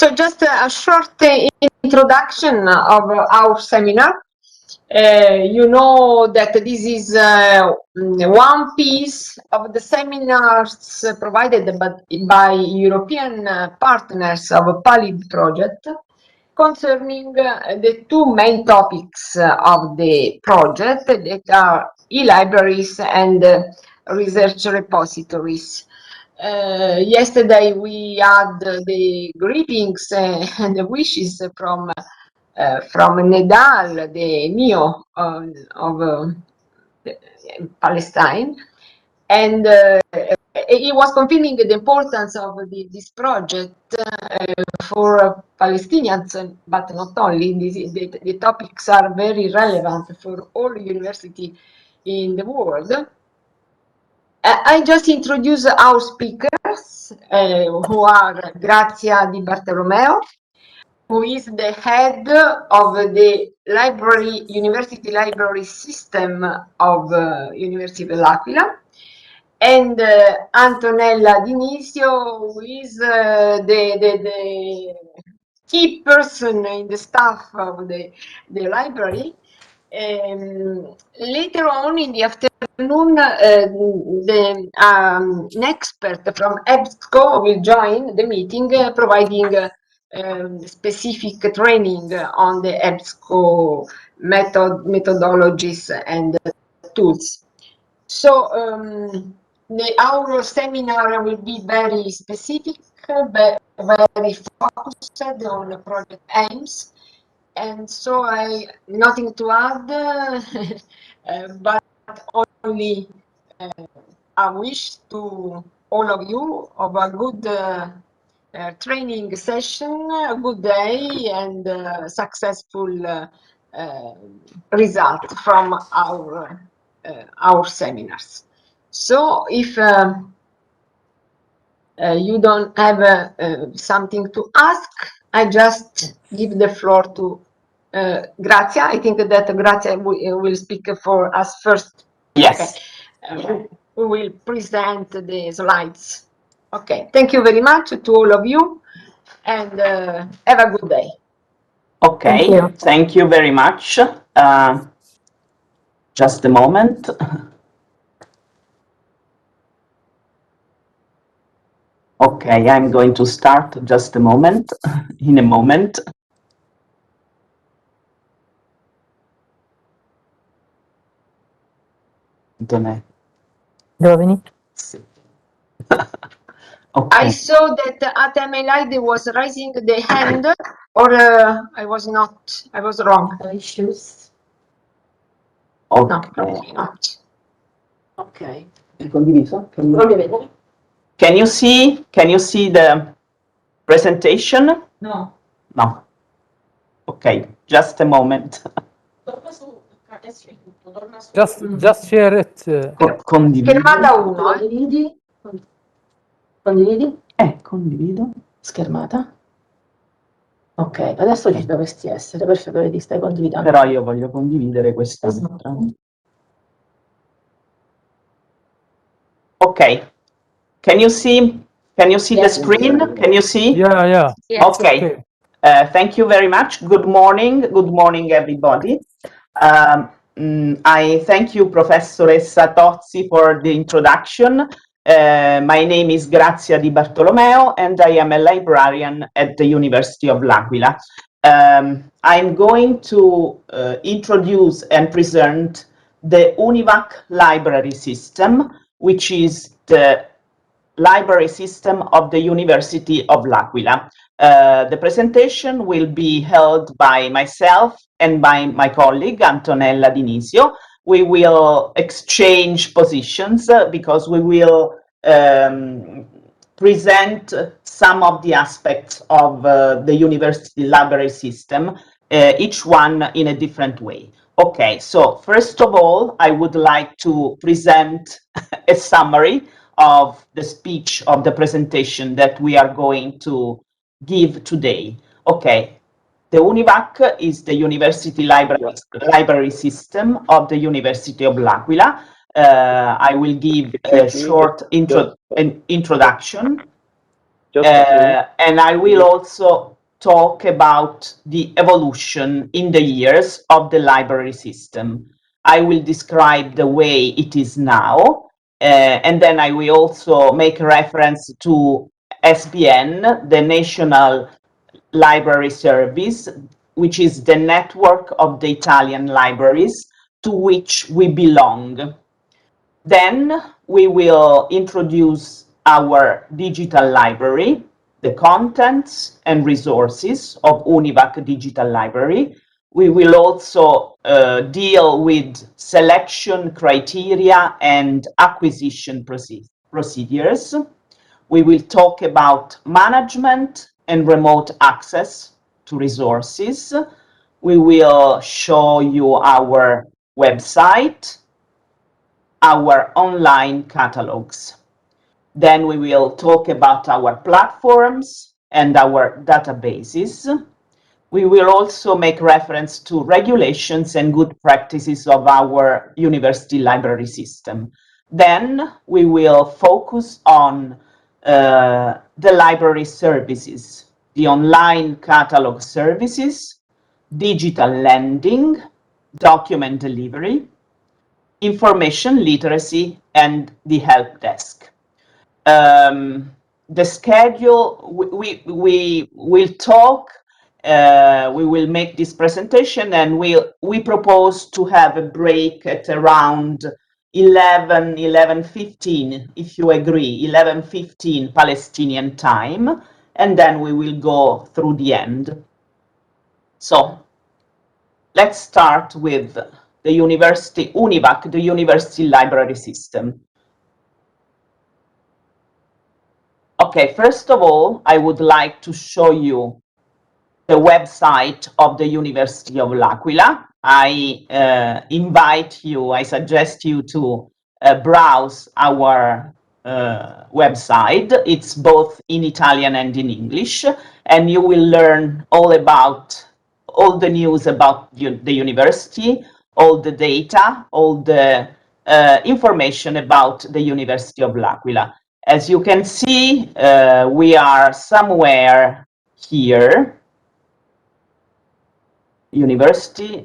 So just a short introduction of our seminar. You know that this is one piece of the seminars provided by European partners of PALIB Project concerning the two main topics of the project that are e-libraries and research repositories. Yesterday we had the greetings and the wishes from Nedal, the NEO of Palestine, and he was confirming the importance of this project for Palestinians, but not only. The topics are very relevant for all universities in the world. I just introduce our speakers, who are Grazia Di Bartolomeo, who is the head of the University Library System of Università dell'Aquila, and Antonella Dinisio, who is the key person in the staff of the library. Later on in the afternoon, an expert from EBSCO will join the meeting, providing specific training on the EBSCO methodologies and tools. So our seminar will be very specific, very focused on the project aims. And so nothing to add, but only a wish to all of you of a good training session, a good day, and successful result from our seminars. So if you don't have something to ask, I just give the floor to Grazia. I think that Grazia will speak for us first. Yes. Okay. We will present the slides. Okay. Thank you very much to all of you, and have a good day. Okay. Thank you very much. Just a moment. Okay, I'm going to start just a moment, in a moment. Devo venire? Sì. Okay. I saw that Atamelaide was raising the hand, or I was not, I was wrong. Issues? Okay. No, probably not. Okay. Can you see the presentation? No. No. Okay, just a moment. Just share it. Condividi. Schermata 1. Condividi? Condivido. Schermata. Ok, adesso ci dovresti essere, perfetto, vedi, stai condividendo. Però io voglio condividere questa. Ok. Can you see the screen? Can you see? Yeah. Yes. Okay. Thank you very much. Good morning, everybody. I thank you, Professoressa Tozzi, for the introduction. My name is Grazia Di Bartolomeo, and I am a librarian at the University of L'Aquila. I'm going to introduce and present the UNIVAC library system, which is the library system of the University of L'Aquila. The presentation will be held by myself and by my colleague, Antonella Dinisio. We will exchange positions because we will present some of the aspects of the university library system, each one in a different way. Okay, so first of all, I would like to present a summary of the speech, of the presentation that we are going to give today. Okay, the UNIVAC is the university library system of the University of L'Aquila. I will give a short introduction. And I will also talk about the evolution in the years of the library system. I will describe the way it is now, and then I will also make reference to Sbn, the National Library Service, which is the network of the Italian libraries to which we belong. Then we will introduce our digital library, the contents and resources of UNIVAC Digital Library. We will also deal with selection criteria and acquisition procedures. We will talk about management and remote access to resources. We will show you our website, our online catalogs. Then we will talk about our platforms and our databases. We will also make reference to regulations and good practices of our university library system. Then we will focus on the library services, the online catalog services, digital lending, document delivery, information literacy, and the help desk. The schedule, we will talk, we will make this presentation, and we propose to have a break at around 11:15, if you agree, 11:15 Palestinian time, and then we will go through the end. So let's start with the university, UNIVAC, the university library system. Okay, first of all, I would like to show you the website of the University of L'Aquila. I invite you, I suggest you to browse our website. It's both in Italian and in English, and you will learn all about all the news about the university, all the data, all the information about the University of L'Aquila. As you can see, we are somewhere here. University,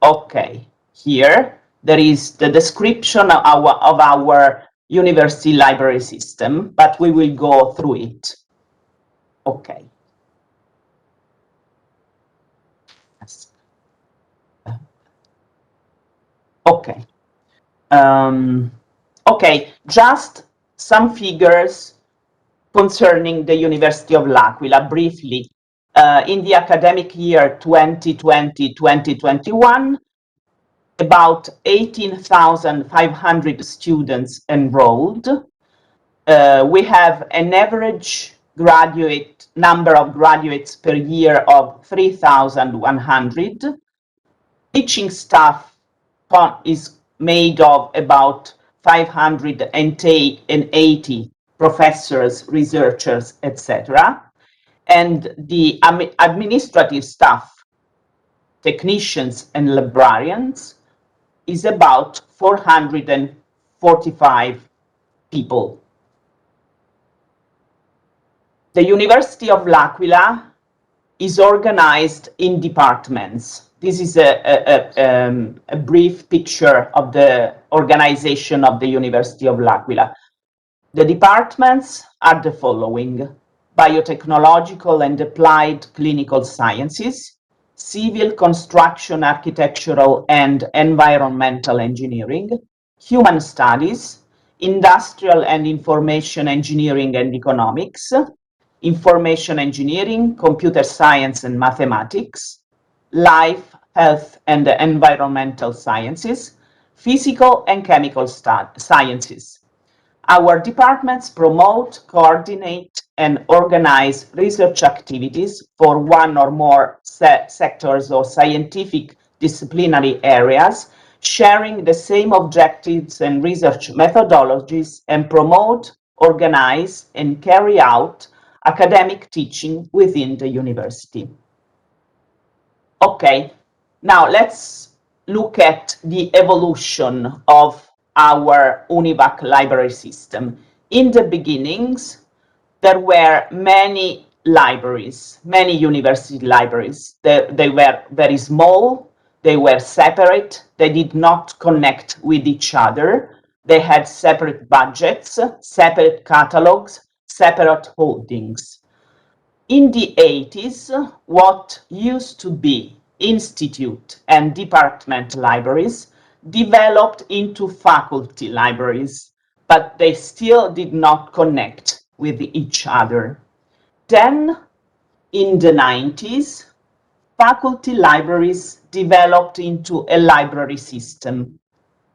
okay, here there is the description of our university library system, but we will go through it. Okay. Okay. Okay, just some figures concerning the University of L'Aquila briefly. In the academic year 2020-2021, about 18,500 students enrolled. We have an average number of graduates per year of 3,100. Teaching staff is made of about 580 professors, researchers, etc. And the administrative staff, technicians and librarians, is about 445 people. The University of L'Aquila is organized in departments. This is a brief picture of the organization of the University of L'Aquila. The departments are the following: biotechnological and applied clinical sciences, civil construction, architectural and environmental engineering, human studies, industrial and information engineering and economics, information engineering, computer science and mathematics, life, health and environmental sciences, physical and chemical sciences. Our departments promote, coordinate, and organize research activities for one or more sectors or scientific disciplinary areas, sharing the same objectives and research methodologies, and promote, organize, and carry out academic teaching within the university. Okay, now let's look at the evolution of our UNIVAC library system. In the beginnings, there were many libraries, many university libraries. They were very small, they were separate, they did not connect with each other. They had separate budgets, separate catalogs, separate holdings. In the 80s, what used to be institute and department libraries developed into faculty libraries, but they still did not connect with each other. Then, in the 90s, faculty libraries developed into a library system,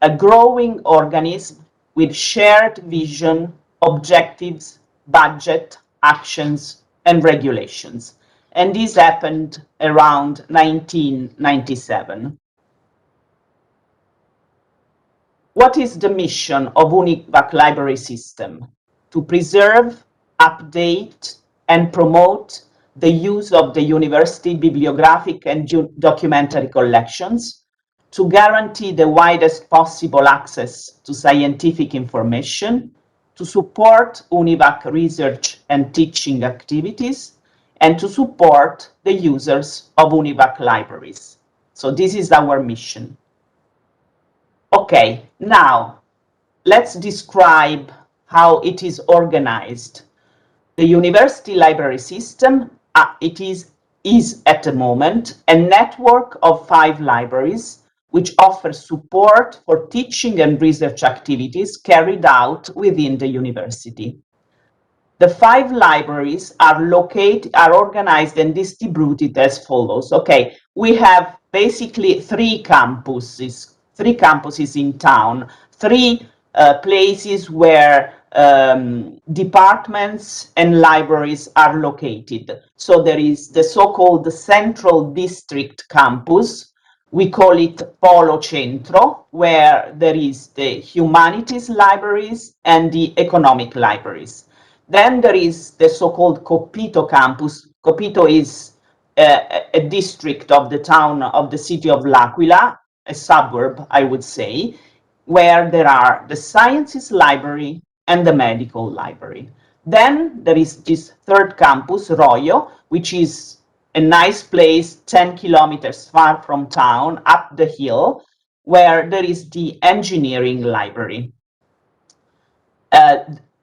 a growing organism with shared vision, objectives, budget, actions, and regulations. And this happened around 1997. What is the mission of UNIVAC library system? To preserve, update, and promote the use of the university bibliographic and documentary collections, to guarantee the widest possible access to scientific information, to support UNIVAC research and teaching activities, and to support the users of UNIVAC libraries. So this is our mission. Okay, now let's describe how it is organized. The university library system, it is at the moment a network of 5 libraries which offer support for teaching and research activities carried out within the university. The 5 libraries are organized and distributed as follows. Okay, we have basically 3 campuses in town, 3 places where departments and libraries are located. So there is the so-called Central District Campus. We call it Polo Centro, where there is the Humanities libraries and the Economic libraries. Then there is the so-called Coppito Campus. Coppito is a district of the town of the city of L'Aquila, a suburb, I would say, where there are the Sciences Library and the Medical Library. Then there is this 3rd campus, Royo, which is a nice place 10 kilometers far from town, up the hill, where there is the Engineering Library.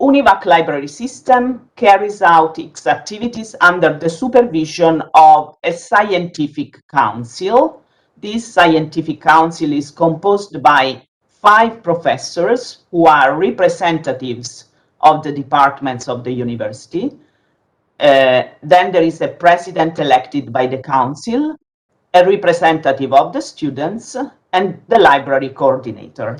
UNIVAC library system carries out its activities under the supervision of a scientific council. This scientific council is composed by 5 professors who are representatives of the departments of the university. Then there is a president elected by the council, a representative of the students, and the library coordinator.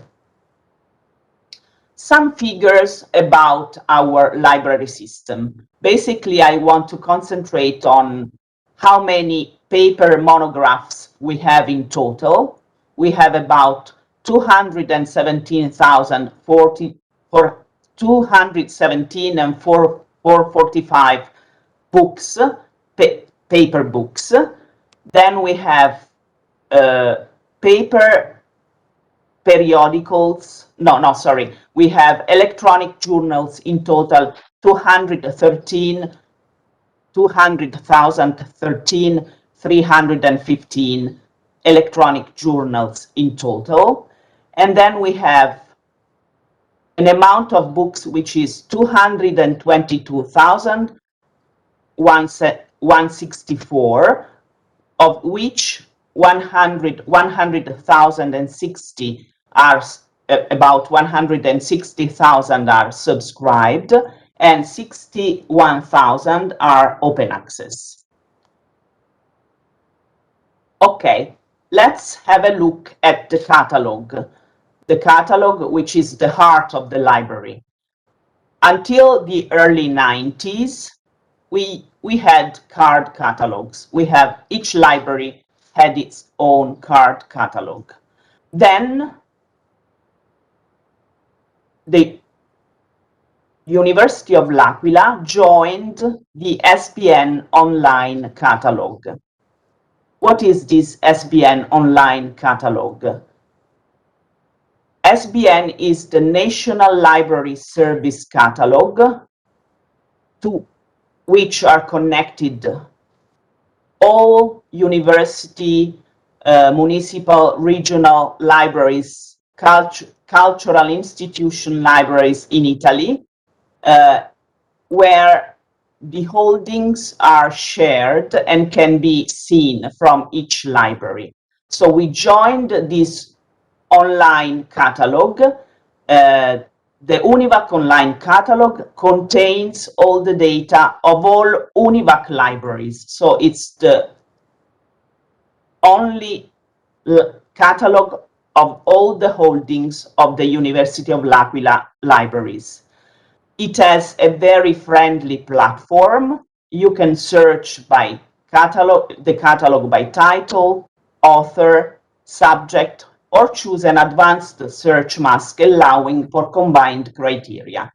Some figures about our library system. Basically, I want to concentrate on how many paper monographs we have in total. We have about 217 and 445 books, paper books. Then we have paper periodicals. We have electronic journals in total, 315 electronic journals in total. And then we have an amount of books which is 222,164, of which 100,060 are about 160,000 are subscribed, and 61,000 are open access. Okay, let's have a look at the catalog. The catalog, which is the heart of the library. Until the early 90s, we had card catalogs. Each library had its own card catalog. Then the University of L'Aquila joined the Sbn Online Catalog. What is this Sbn Online Catalog? Sbn is the National Library Service Catalog, to which are connected all university, municipal, regional libraries, cultural institution libraries in Italy, where the holdings are shared and can be seen from each library. So we joined this online catalog. The UNIVAC online catalog contains all the data of all UNIVAC libraries. So it's the only catalog of all the holdings of the University of L'Aquila libraries. It has a very friendly platform. You can search by catalog, the catalog by title, author, subject, or choose an advanced search mask allowing for combined criteria.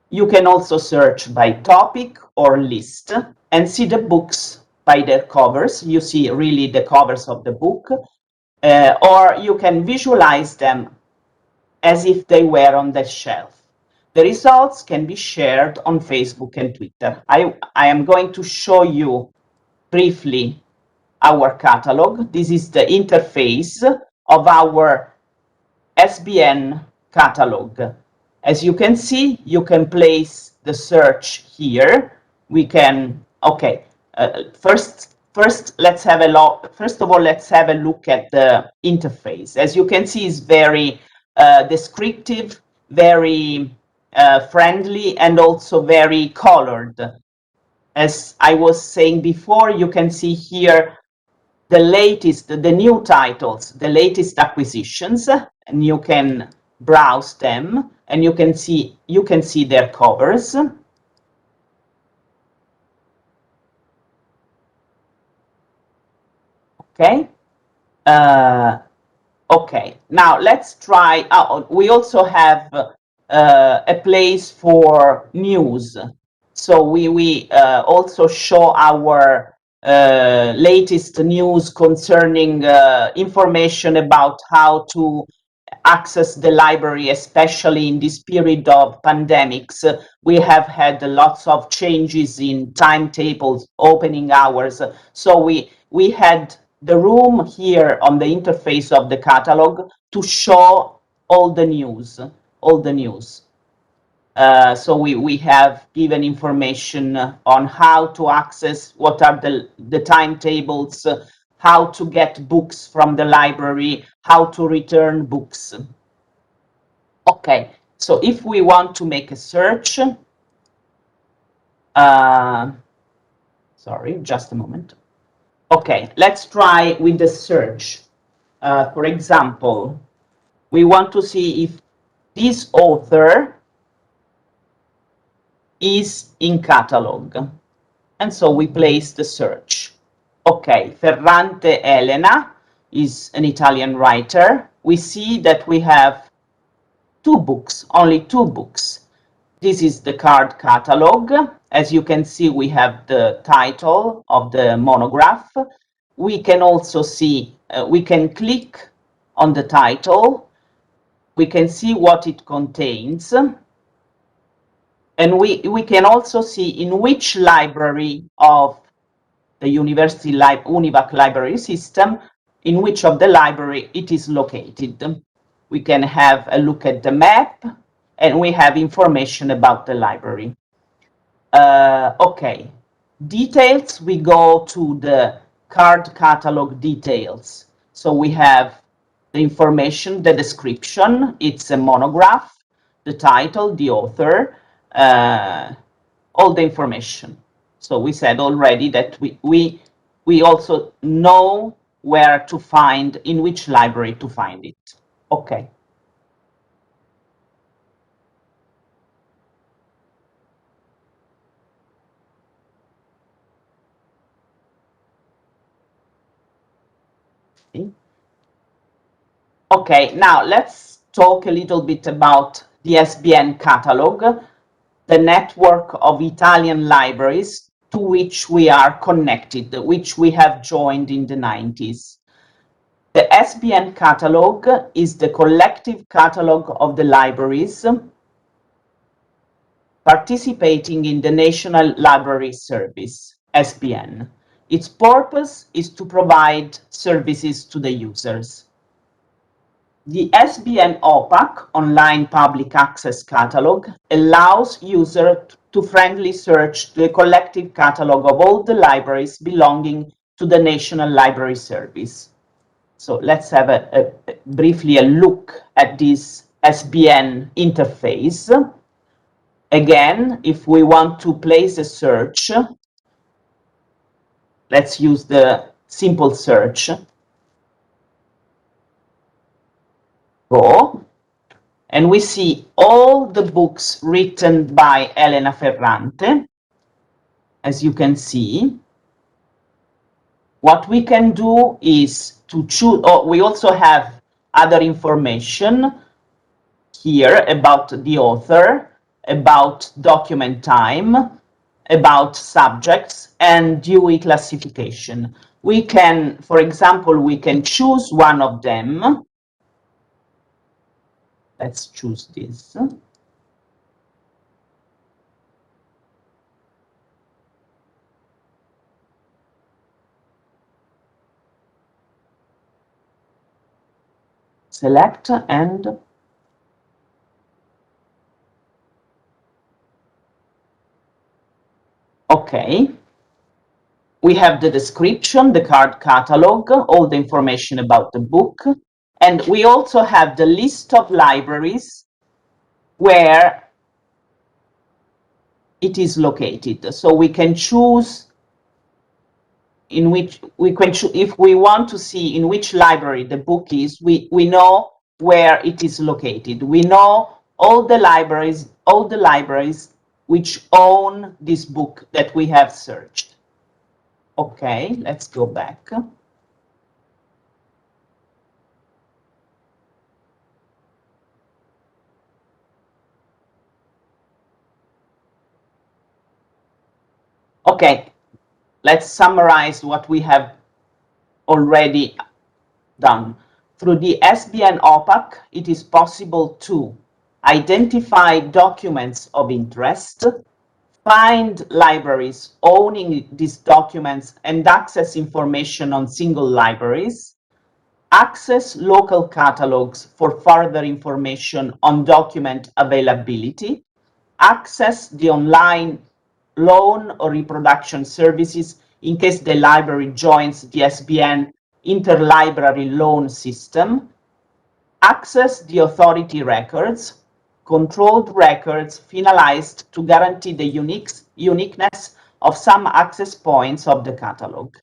You can also search by topic or list and see the books by their covers. You see really the covers of the book, or you can visualize them as if they were on the shelf. The results can be shared on Facebook and Twitter. I am going to show you briefly our catalog. This is the interface of our Sbn Catalog. As you can see, you can place the search here. We can, okay, first let's have a look. First of all, let's have a look at the interface. As you can see, it's very descriptive, very friendly, and also very colored. As I was saying before, you can see here the latest, the new titles, the latest acquisitions, and you can browse them, and you can see their covers. Okay. Okay. Now let's try. We also have a place for news. So we also show our latest news concerning information about how to access the library, especially in this period of pandemics. We have had lots of changes in timetables, opening hours. So we had the room here on the interface of the catalog to show all the news, so we have given information on how to access, what are the timetables, how to get books from the library, how to return books. Okay, so if we want to make a search, sorry, just a moment. Okay, let's try with the search. For example, we want to see if this author is in catalog, and so we place the search. Okay, Ferrante Elena is an Italian writer. We see that we have two books, only two books. This is the card catalog. As you can see, we have the title of the monograph. We can also see, we can click on the title. We can see what it contains. And we can also see in which library of the University UNIVAC library system, in which of the library it is located. We can have a look at the map, and we have information about the library. Okay, details, we go to the card catalog details. So we have the information, the description, it's a monograph, the title, the author, all the information. So we said already that we also know where to find, in which library to find it. Okay. Okay, now let's talk a little bit about the Sbn Catalog, the network of Italian libraries to which we are connected, which we have joined in the 90s. The Sbn Catalog is the collective catalog of the libraries participating in the National Library Service, SBN. Its purpose is to provide services to the users. The SBN OPAC, Online Public Access Catalog, allows users to friendly search the collective catalog of all the libraries belonging to the National Library Service. So let's have briefly a look at this SBN interface. Again, if we want to place a search, let's use the simple search. Go, and we see all the books written by Elena Ferrante. As you can see, what we can do is to choose, we also have other information here about the author, about document time, about subjects, and Dewey classification. We can, for example, we can choose one of them. Let's choose this. Select and okay. We have the description, the card catalog, all the information about the book, and we also have the list of libraries where it is located. So we can choose in which if we want to see in which library the book is, we know where it is located. We know all the libraries which own this book that we have searched. Okay, let's go back. Okay, let's summarize what we have already done. Through the SBN OPAC, it is possible to identify documents of interest, find libraries owning these documents and access information on single libraries, access local catalogs for further information on document availability, access the online loan or reproduction services in case the library joins the SBN interlibrary loan system, access the authority records, controlled records finalized to guarantee the uniqueness of some access points of the catalog.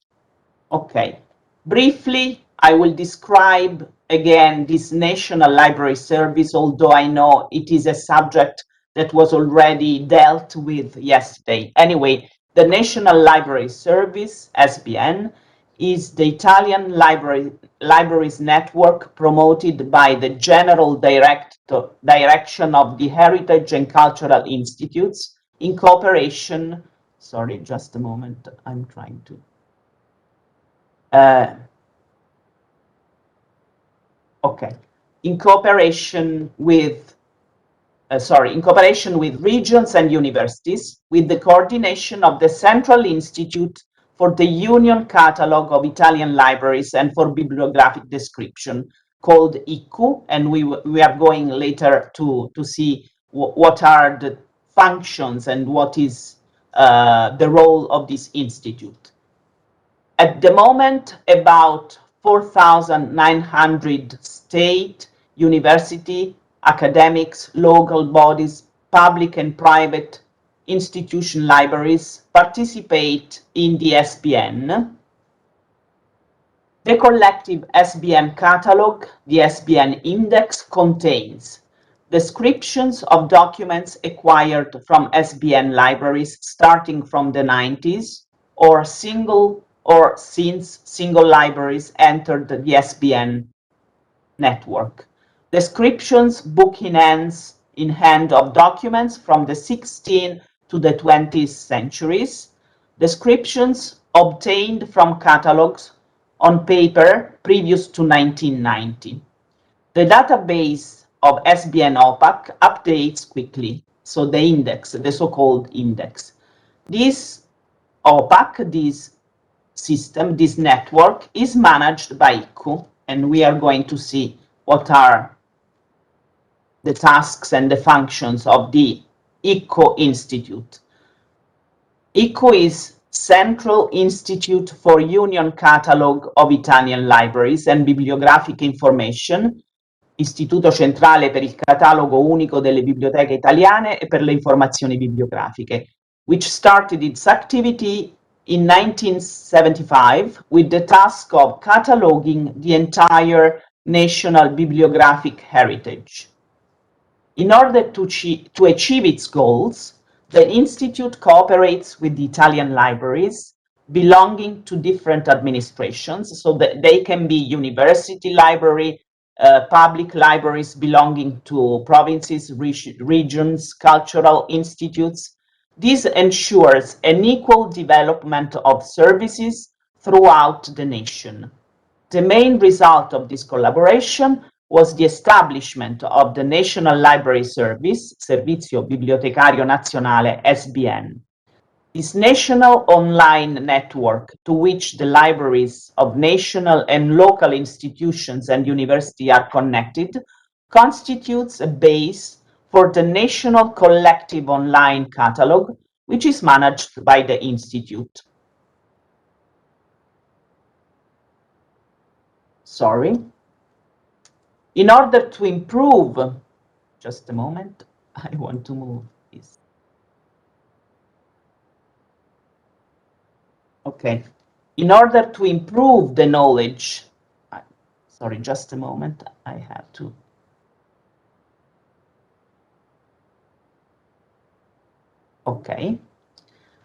Okay, briefly, I will describe again this National Library Service, although I know it is a subject that was already dealt with yesterday. Anyway, the National Library Service, SBN, is the Italian libraries network promoted by the General Direction of the Heritage and Cultural Institutes in cooperation, sorry, just a moment, I'm trying to, okay, in cooperation with regions and universities, with the coordination of the Central Institute for the Union Catalog of Italian Libraries and for Bibliographic Description, called ICU, and we are going later to see what are the functions and what is the role of this institute. At the moment, about 4,900 state, university, academics, local bodies, public and private institution libraries participate in the SBN. The collective SBN catalog, the SBN index, contains descriptions of documents acquired from SBN libraries starting from the 90s or since single libraries entered the SBN network. Descriptions, book in hand of documents from the 16th to the 20th centuries. Descriptions obtained from catalogs on paper previous to 1990. The database of SBN OPAC updates quickly. so the index, the so-called index. This OPAC, this system, this network is managed by ICCO, and we are going to see what are the tasks and the functions of the ICCO Institute. ICCO is Central Institute for Union Catalog of Italian Libraries and Bibliographic Information, Istituto Centrale per il Catalogo Unico delle Biblioteche Italiane e per le Informazioni Bibliografiche, which started its activity in 1975 with the task of cataloging the entire national bibliographic heritage. In order to achieve its goals, the Institute cooperates with the Italian libraries belonging to different administrations, so that they can be university library, public libraries belonging to provinces, regions, cultural institutes. This ensures an equal development of services throughout the nation. The main result of this collaboration was the establishment of the National Library Service, Servizio Bibliotecario Nazionale, SBN. This national online network, to which the libraries of national and local institutions and universities are connected, constitutes a base for the national collective online catalog, which is managed by the Institute. Sorry. In order to improve, just a moment, I want to move this. Okay. In order to improve the knowledge, sorry, just a moment, I have to. Okay.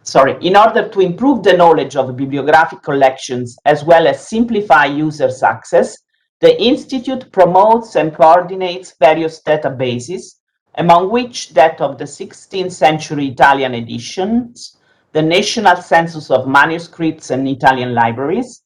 Sorry, in order to improve the knowledge of bibliographic collections as well as simplify users' access, the Institute promotes and coordinates various databases, among which that of the 16th century Italian editions, the National Census of Manuscripts and Italian Libraries,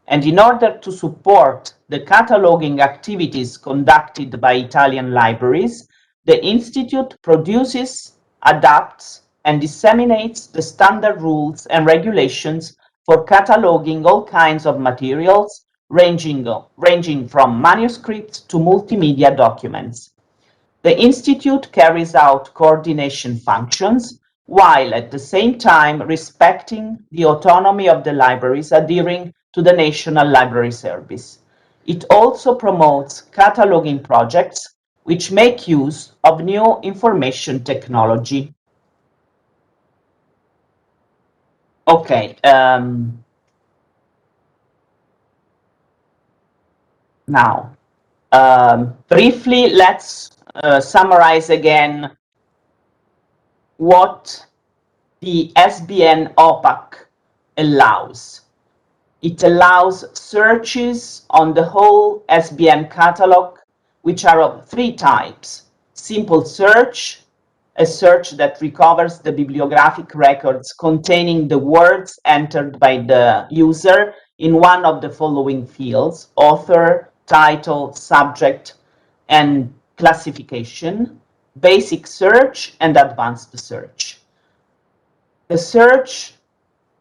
and in order to support the cataloging activities conducted by Italian libraries, the Institute produces, adapts, and disseminates the standard rules and regulations for cataloging all kinds of materials, ranging from manuscripts to multimedia documents. The Institute carries out coordination functions, while at the same time respecting the autonomy of the libraries adhering to the National Library Service. It also promotes cataloging projects which make use of new information technology. Okay. Now, briefly, let's summarize again what the SBN OPAC allows. It allows searches on the whole Sbn catalog, which are of three types. Simple search, a search that recovers the bibliographic records containing the words entered by the user in one of the following fields: author, title, subject, and classification, basic search, and advanced search. The search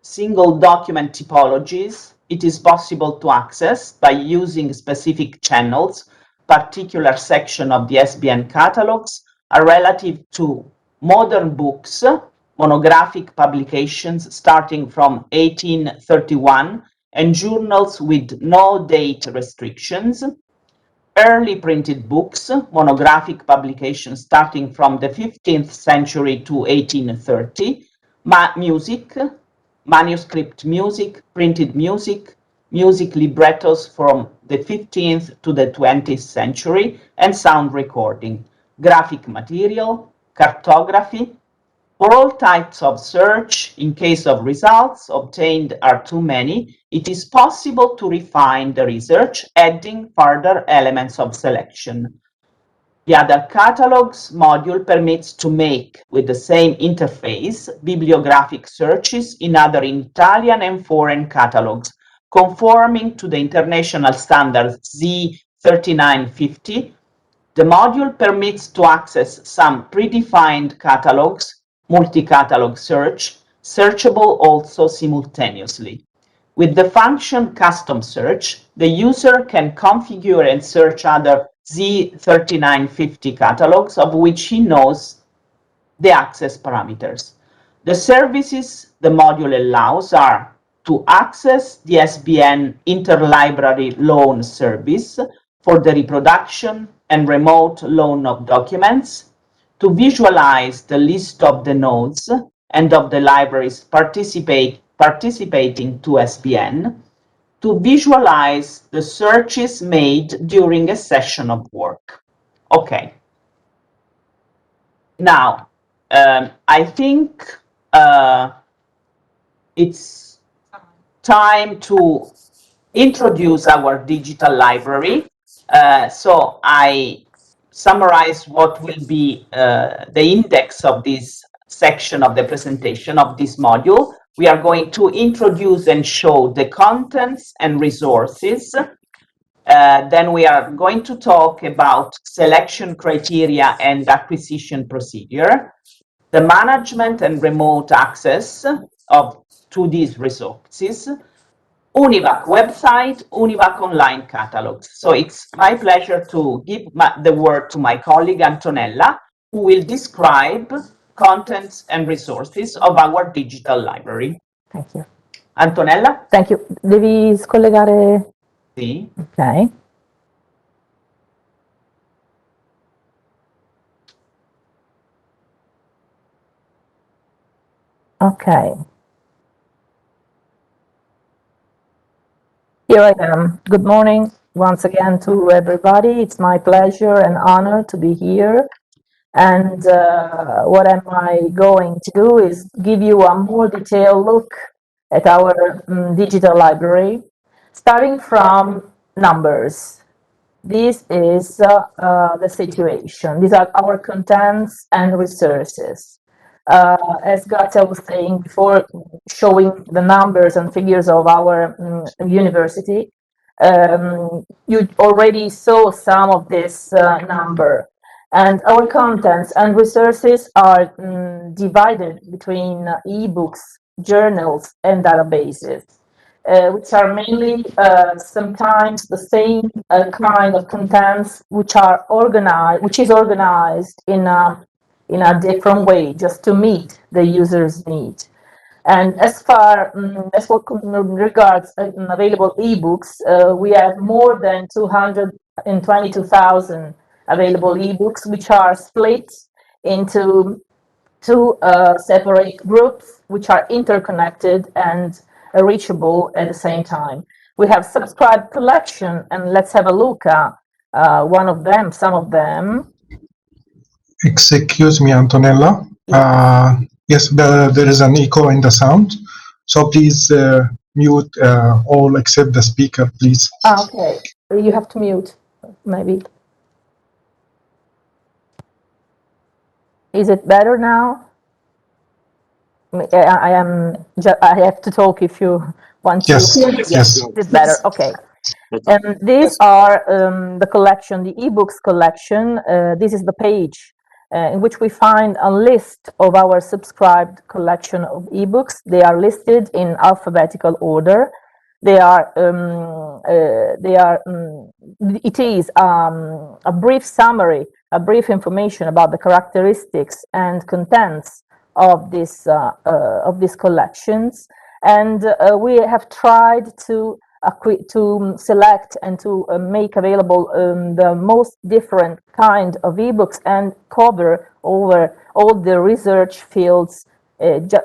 single document typologies, it is possible to access by using specific channels. Particular section of the Sbn catalogs are relative to modern books, monographic publications starting from 1831, and journals with no date restrictions, early printed books, monographic publications starting from the 15th century to 1830, music, manuscript music, printed music, music librettos from the 15th to the 20th century, and sound recording, graphic material, cartography. For all types of search, in case of results obtained are too many, it is possible to refine the research, adding further elements of selection. The other catalogs module permits to make, with the same interface, bibliographic searches in other Italian and foreign catalogs, conforming to the international standard Z3950, The module permits to access some predefined catalogs, multi-catalog search, searchable also simultaneously. With the function custom search, the user can configure and search other Z3950 catalogs of which he knows the access parameters. The services the module allows are to access the Sbn interlibrary loan service for the reproduction and remote loan of documents, to visualize the list of the nodes and of the libraries participating to Sbn, to visualize the searches made during a session of work. Okay. Now, I think it's time to introduce our digital library. So I summarize what will be the index of this section of the presentation of this module. We are going to introduce and show the contents and resources. Then we are going to talk about selection criteria and acquisition procedure, the management and remote access to these resources, UNIVAQ website, UNIVAQ online catalogs. So it's my pleasure to give the word to my colleague Antonella, who will describe contents and resources of our digital library. Thank you. Antonella? Thank you. Devi scollegare? Sì. Ok. Okay. Here I am. Good morning once again to everybody. It's my pleasure and honor to be here. And what am I going to do is give you a more detailed look at our digital library, starting from numbers. This is the situation. These are our contents and resources. As Grazia was saying before, showing the numbers and figures of our university, you already saw some of this number. And our contents and resources are divided between ebooks, journals, and databases, which are mainly sometimes the same kind of contents, which is organized in a different way, just to meet the user's need. And as far as what regards available ebooks, we have more than 222,000 available ebooks, which are split into two separate groups, which are interconnected and reachable at the same time. We have subscribed collection, and let's have a look at some of them. Excuse me, Antonella. Yes, there is an echo in the sound. So please mute all except the speaker, please. Okay, you have to mute, maybe. Is it better now? I have to talk if you want to. Yes. It's better. Okay. And these are the collection, the ebooks collection. This is the page in which we find a list of our subscribed collection of ebooks. They are listed in alphabetical order. It is a brief summary, a brief information about the characteristics and contents of these collections, and we have tried to select and to make available the most different kind of ebooks and cover over all the research fields,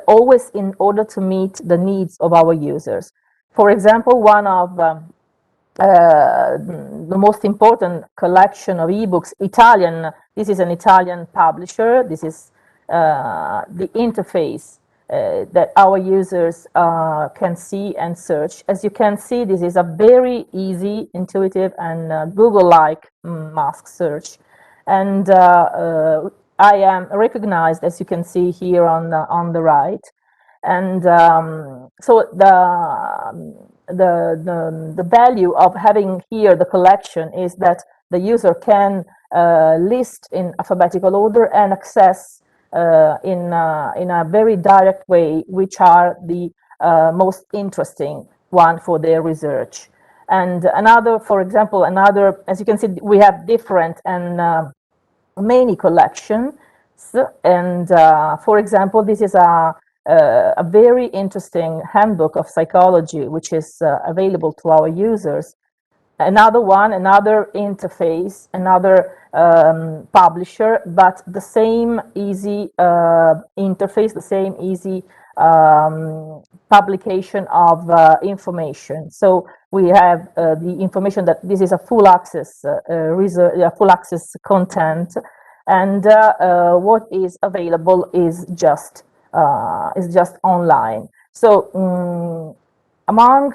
always in order to meet the needs of our users. For example, one of the most important collection of ebooks, Italian. This is an Italian publisher. This is the interface that our users can see and search. As you can see, this is a very easy, intuitive, and Google-like mask search. And I am recognized, as you can see here on the right. And so the value of having here the collection is that the user can list in alphabetical order and access in a very direct way which are the most interesting one for their research. And another, for example, as you can see, we have different and many collections. And for example, this is a very interesting handbook of psychology, which is available to our users. Another one, another interface, another publisher, but the same easy interface, the same easy publication of information. So we have the information that this is a full access full access content, and what is available is just online. So among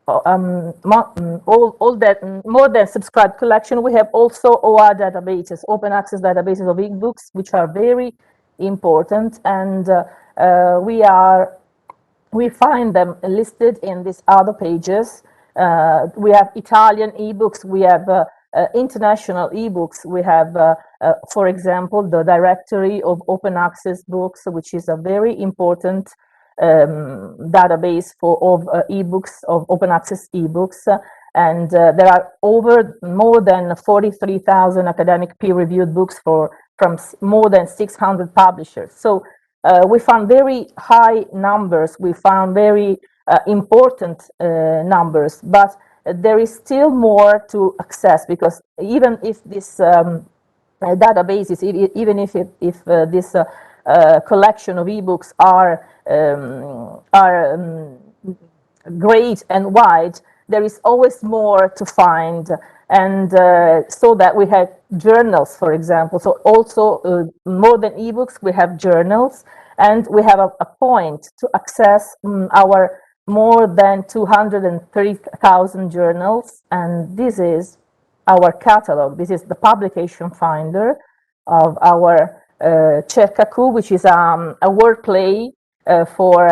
all that more than subscribed collection, we have also OR databases, open access databases of ebooks, which are very important, and we find them listed in these other pages. We have Italian ebooks, we have international ebooks, we have, for example, the directory of open access books, which is a very important database of ebooks, of open access ebooks, and there are more than 43,000 academic peer-reviewed books from more than 600 publishers. So we found very high numbers, we found very important numbers, but there is still more to access, because even if this databases, even if this collection of ebooks are great and wide, there is always more to find. And so that we have journals, for example. So also more than ebooks, we have journals, and we have a point to access our more than 230,000 journals. And this is our catalog. This is the publication finder of our Cerca, which is a wordplay for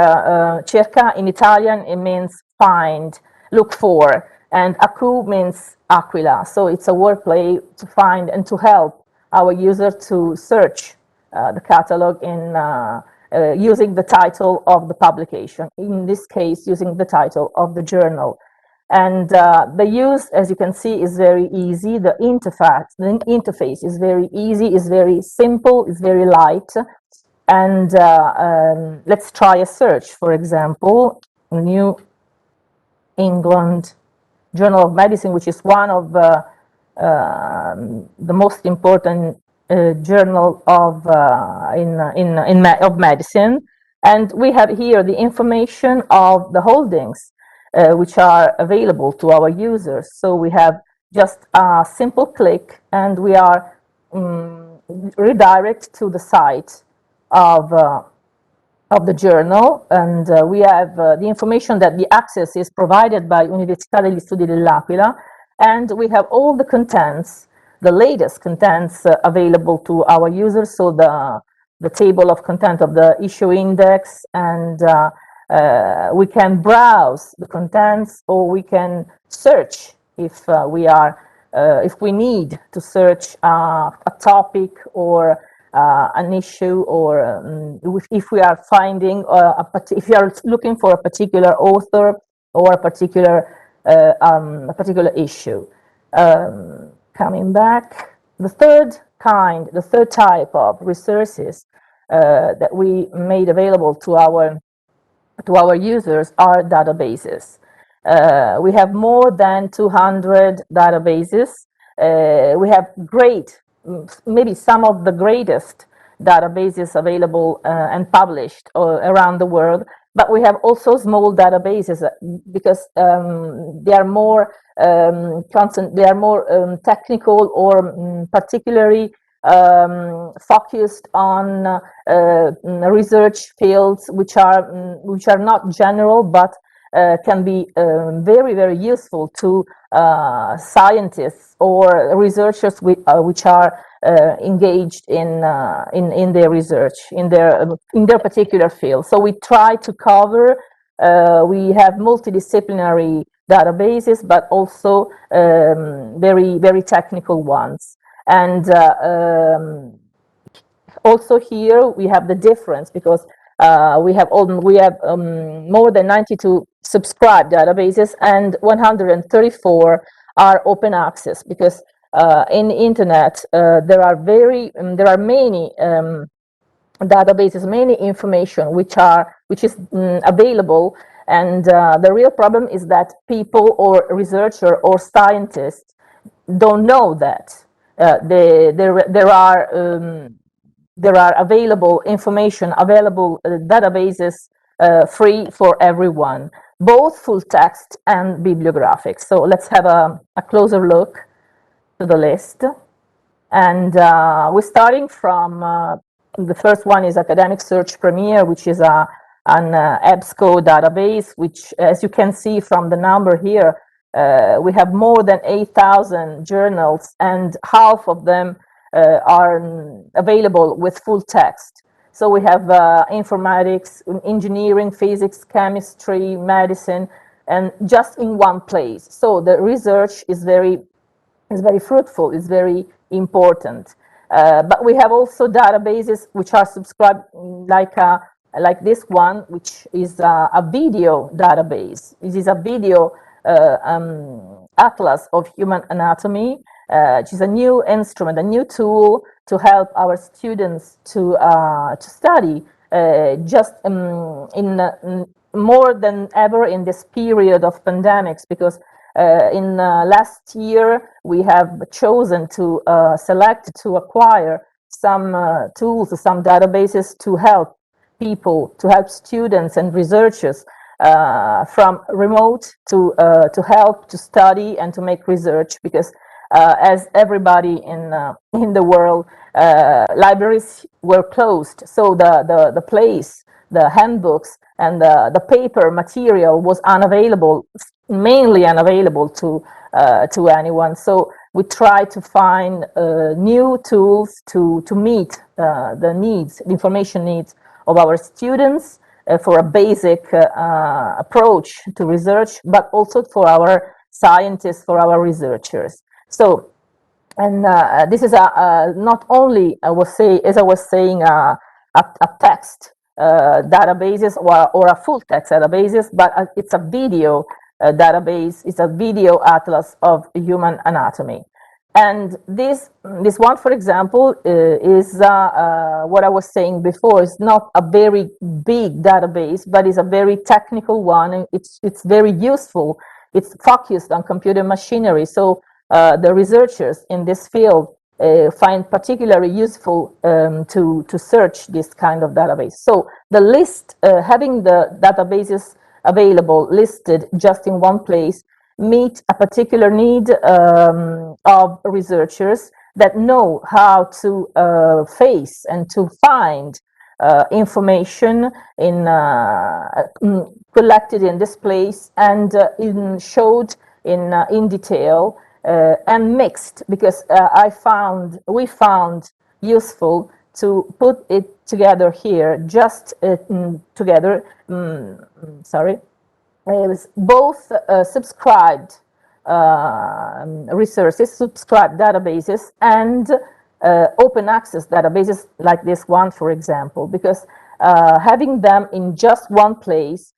cerca in Italian. It means find, look for, and Aku means Aquila. So it's a wordplay to find and to help our user to search the catalog in using the title of the publication. In this case, using the title of the journal. And the use, as you can see, is very easy. The interface is very easy, is very simple, is very light. And let's try a search. For example, New England Journal of Medicine, which is one of the most important journal of medicine. And we have here the information of the holdings which are available to our users. So we have just a simple click, and we are redirect to the site of the journal, and we have the information that the access is provided by Università degli Studi dell'Aquila, and we have all the contents, the latest contents available to our users. So the table of content of the issue index, and we can browse the contents, or we can search if if we need to search a topic or an issue, or if we are finding if you are looking for a particular author or a particular issue. Coming back, the third type of resources that we made available to our users are databases. We have more than 200 databases. We have maybe some of the greatest databases available and published around the world, but we have also small databases because they are more technical, or particularly focused on research fields which are not general, but can be very, very useful to scientists or researchers which are engaged in their research, in their particular field. So we try to cover. We have multidisciplinary databases, but also very, very technical ones. And also here we have the difference, because we have more than 92 subscribed databases, and 134 are open access, because in the internet there are many databases, many information which is available, and the real problem is that people or researcher or scientists don't know that there are available information, available databases free for everyone, both full text and bibliographic. So let's have a closer look to the list. And we're starting from the first one is Academic Search Premier, which is an EBSCO database, which, as you can see from the number here, we have more than 8,000 journals, and half of them are available with full text. So we have informatics, engineering, physics, chemistry, medicine, and just in one place. So the research is very fruitful, is very important. But we have also databases which are subscribed, like this one, which is a video database. This is a video atlas of human anatomy, which is a new instrument, a new tool to help our students to study just in more than ever in this period of pandemics, because in last year we have chosen to select to acquire some tools, some databases to help people, to help students and researchers from remote to help to study and to make research, because as everybody in the world, libraries were closed, so the place, the handbooks and the paper material was unavailable, mainly unavailable to anyone. So we try to find new tools to meet the needs, the information needs of our students, for a basic approach to research, but also for our scientists, for our researchers. So, and this is not only, as I was saying, a text databases or a full text databases, but it's a video database. It's a video atlas of human anatomy. And this one, for example, is what I was saying before. It's not a very big database, but it's a very technical one. And it's very useful. It's focused on computer machinery. So the researchers in this field find particularly useful to search this kind of database. So the list, having the databases available, listed just in one place, meet a particular need of researchers that know how to face and to find information collected in this place and showed in detail and mixed, because we found useful to put it together here, just together. Sorry. Both subscribed resources, subscribed databases, and open access databases like this one, for example, because having them in just one place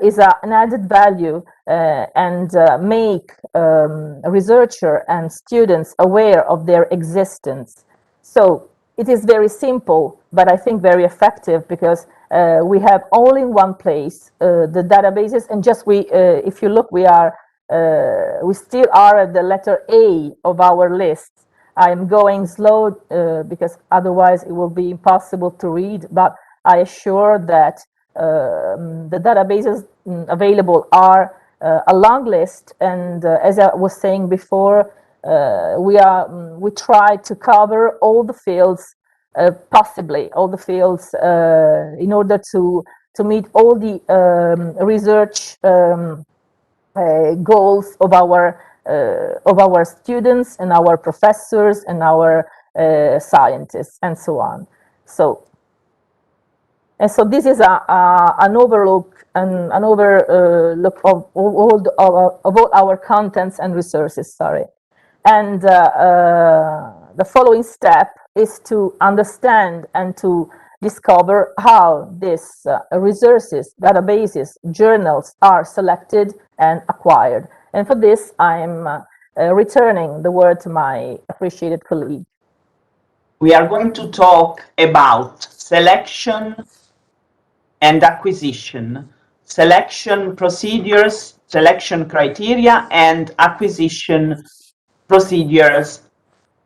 is an added value and make researcher and students aware of their existence. So it is very simple, but I think very effective, because we have only in one place the databases, and just if you look, we still are at the letter A of our list. I'm going slow because otherwise it will be impossible to read, but I assure that the databases available are a long list, and as I was saying before, we try to cover all the fields, possibly all the fields, in order to meet all the research goals of our students and our professors and our scientists and so on. So this is an overlook of all our contents and resources. Sorry, and the following step is to understand and to discover how these resources, databases, journals are selected and acquired. And for this, I'm returning the word to my appreciated colleague. We are going to talk about selection and acquisition, selection procedures, selection criteria, and acquisition procedures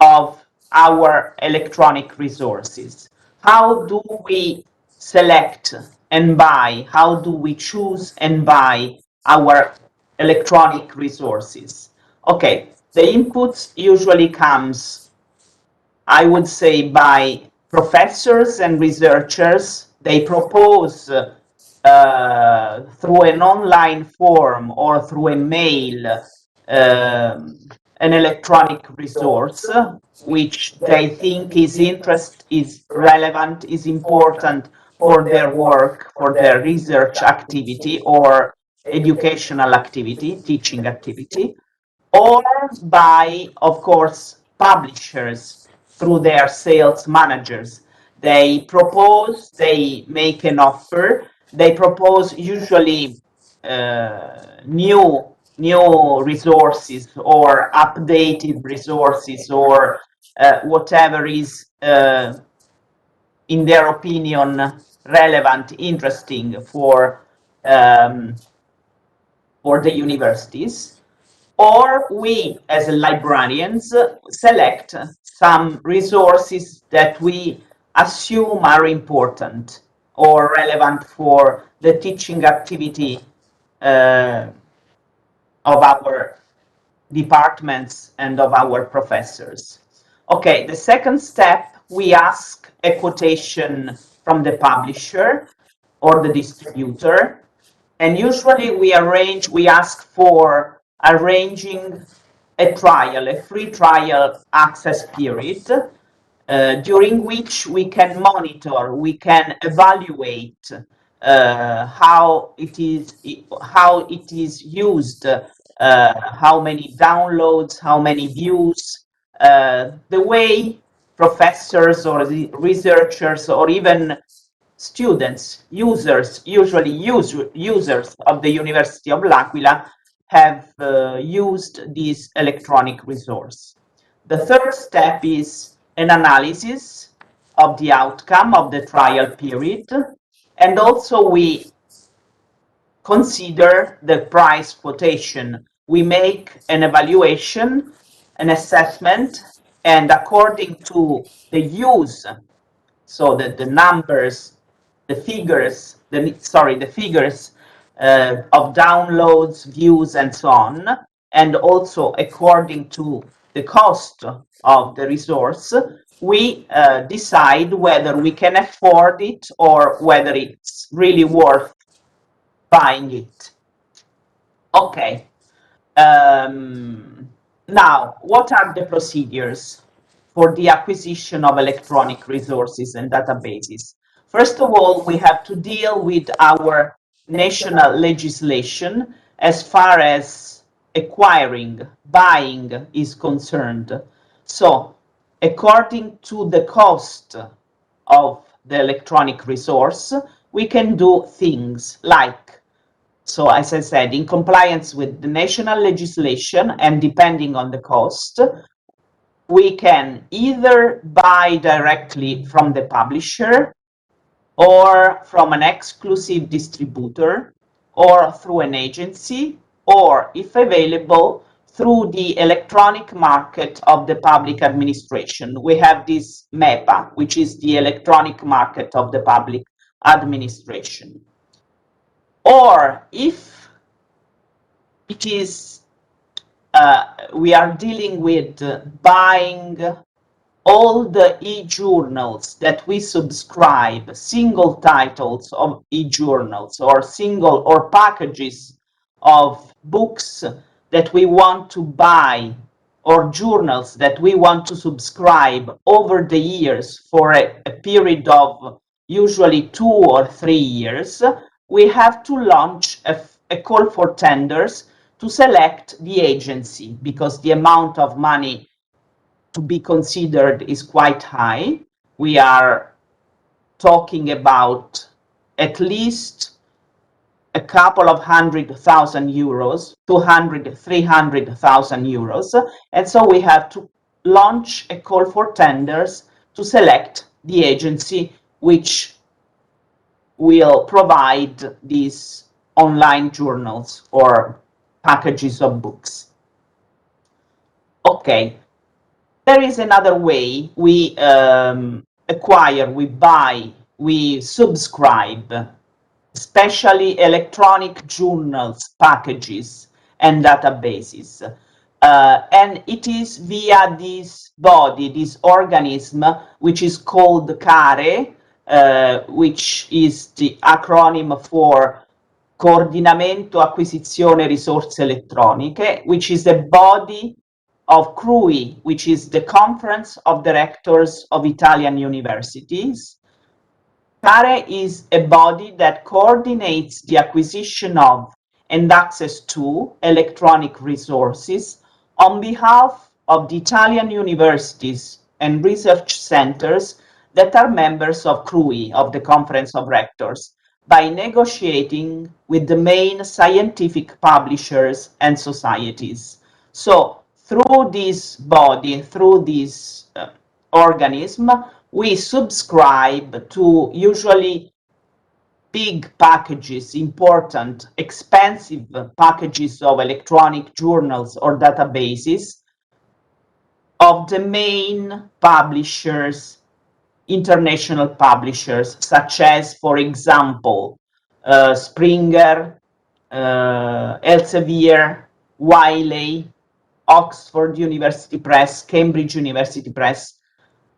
of our electronic resources. How do we select and buy? How do we choose and buy our electronic resources? Okay, the inputs usually comes, I would say, by professors and researchers. They propose through an online form or through a mail an electronic resource which they think is relevant, is important for their work, for their research activity or educational activity, teaching activity, or by, of course, publishers through their sales managers. They propose, they make an offer, they propose usually new resources or updated resources or whatever is in their opinion relevant, interesting for the universities. Or we, as librarians, select some resources that we assume are important or relevant for the teaching activity of our departments and of our professors. Okay, the second step, we ask a quotation from the publisher or the distributor, and usually we ask for arranging a trial, a free trial access period, during which we can monitor, we can evaluate how it is used, how many downloads, how many views, the way professors or the researchers or even students, users, usually users of the University of L'Aquila have used this electronic resource. The third step is an analysis of the outcome of the trial period, and also we consider the price quotation. We make an evaluation, an assessment, and according to the use, so that the numbers, the figures of downloads, views, and so on, and also according to the cost of the resource, we decide whether we can afford it or whether it's really worth buying it. Okay. Now, what are the procedures for the acquisition of electronic resources and databases? First of all, we have to deal with our national legislation as far as acquiring, buying is concerned. So, according to the cost of the electronic resource, we can do things like, so as I said, in compliance with the national legislation and depending on the cost, we can either buy directly from the publisher or from an exclusive distributor or through an agency, or if available, through the electronic market of the public administration. We have this MEPA, which is the electronic market of the public administration. Or if it is, we are dealing with buying all the e-journals that we subscribe, single titles of e-journals or single or packages of books that we want to buy or journals that we want to subscribe over the years for a period of usually 2 or 3 years, we have to launch a call for tenders to select the agency, because the amount of money to be considered is quite high. We are talking about at least a couple of €100,000, 200, 300,000 euros. And so we have to launch a call for tenders to select the agency which will provide these online journals or packages of books. Okay, there is another way we acquire, we buy, we subscribe, especially electronic journals, packages, and databases. And it is via this body, this organism, which is called CARE, which is the acronym for Coordinamento Acquisizione Risorse Elettroniche, which is a body of CRUI, which is the Conference of Directors of Italian Universities. CARE is a body that coordinates the acquisition of and access to electronic resources on behalf of the Italian universities and research centers that are members of CRUI, of the Conference of Rectors, by negotiating with the main scientific publishers and societies. So through this body, through this organism, we subscribe to usually big packages, important, expensive packages of electronic journals or databases of the main publishers, international publishers, such as, for example, Springer, Elsevier, Wiley, Oxford University Press, Cambridge University Press,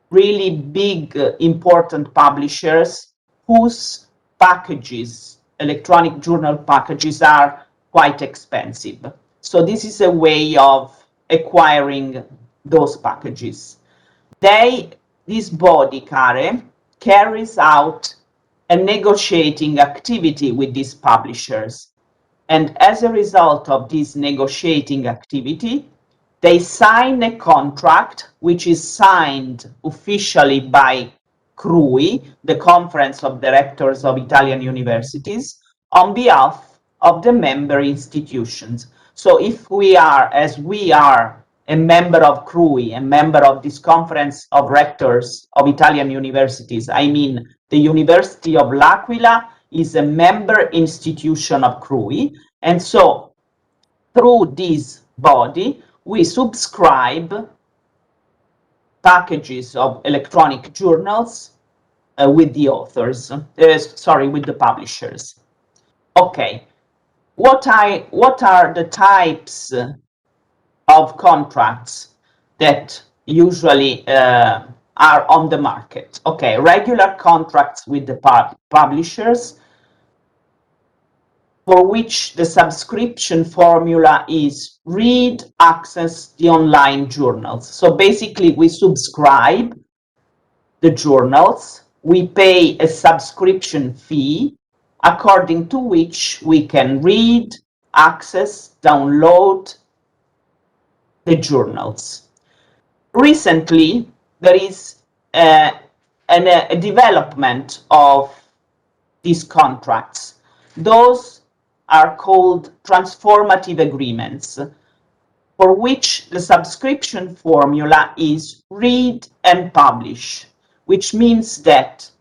really big, important publishers whose packages, electronic journal packages, are quite expensive. So this is a way of acquiring those packages. This body, CARE, carries out a negotiating activity with these publishers. And as a result of this negotiating activity, they sign a contract which is signed officially by CRUI, the Conference of Directors of Italian Universities, on behalf of the member institutions. So if we are, as we are, a member of CRUI, a member of this Conference of Rectors of Italian Universities, I mean the University of L'Aquila is a member institution of CRUI, and so through this body we subscribe packages of electronic journals with the authors, with the publishers. Okay, what are the types of contracts that usually are on the market? Okay, regular contracts with the publishers, for which the subscription formula is read, access the online journals. So basically we subscribe the journals, we pay a subscription fee according to which we can read, access, download the journals. Recently, there is a development of these contracts. Those are called transformative agreements, for which the subscription formula is read and publish, which means that,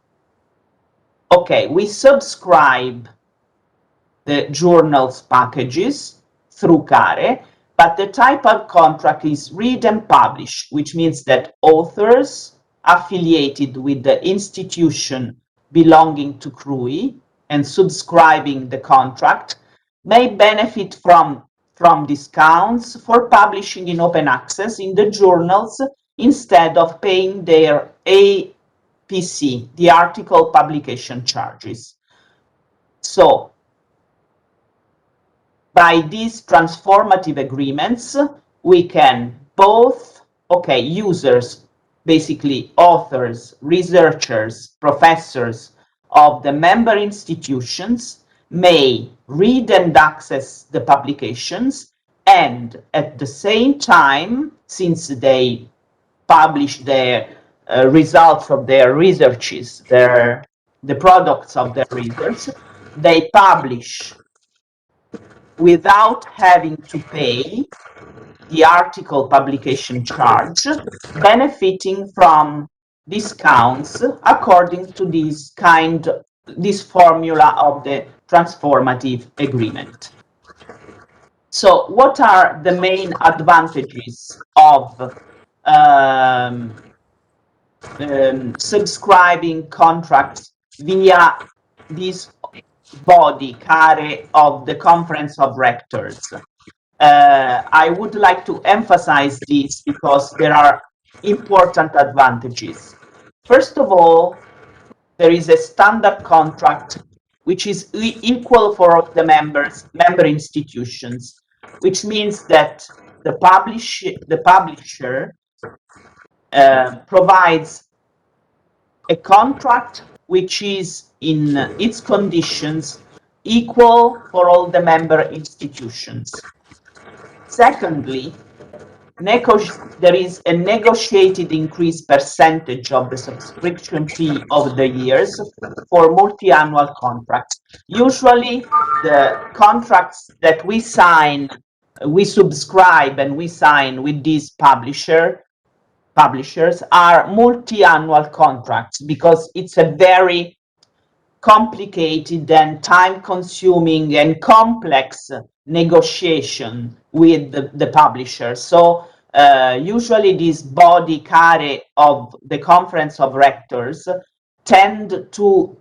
okay, we subscribe the journals packages through CARE, but the type of contract is read and publish, which means that authors affiliated with the institution belonging to CRUI and subscribing the contract may benefit from discounts for publishing in open access in the journals instead of paying their APC, the article publication charges. So by these transformative agreements, we can both, okay, users, basically authors, researchers, professors of the member institutions may read and access the publications, and at the same time, since they publish their results of their researches, the products of their research. They publish without having to pay the article publication charge, benefiting from discounts according to this formula of the transformative agreement. So what are the main advantages of subscribing contracts via this body, CARE, of the Conference of Rectors? I would like to emphasize this because there are important advantages. First of all, there is a standard contract which is equal for all the member institutions, which means that the publisher provides a contract which is in its conditions equal for all the member institutions. Secondly, there is a negotiated increased percentage of the subscription fee over the years for multi-annual contracts. Usually, the contracts that we sign, we subscribe and we sign with these publishers are multi-annual contracts because it's a very complicated and time-consuming and complex negotiation with the publisher. So usually this body CARE of the Conference of Rectors tend to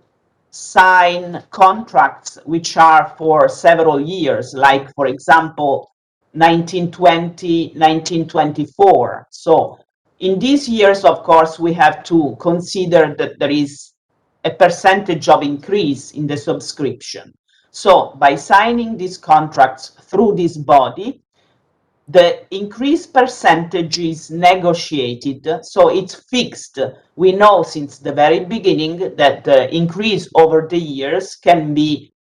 sign contracts which are for several years, like, for example, 1920, 1924. So in these years, of course, we have to consider that there is a percentage of increase in the subscription. So by signing these contracts through this body, the increased percentage is negotiated, so it's fixed. We know since the very beginning that the increase over the years can be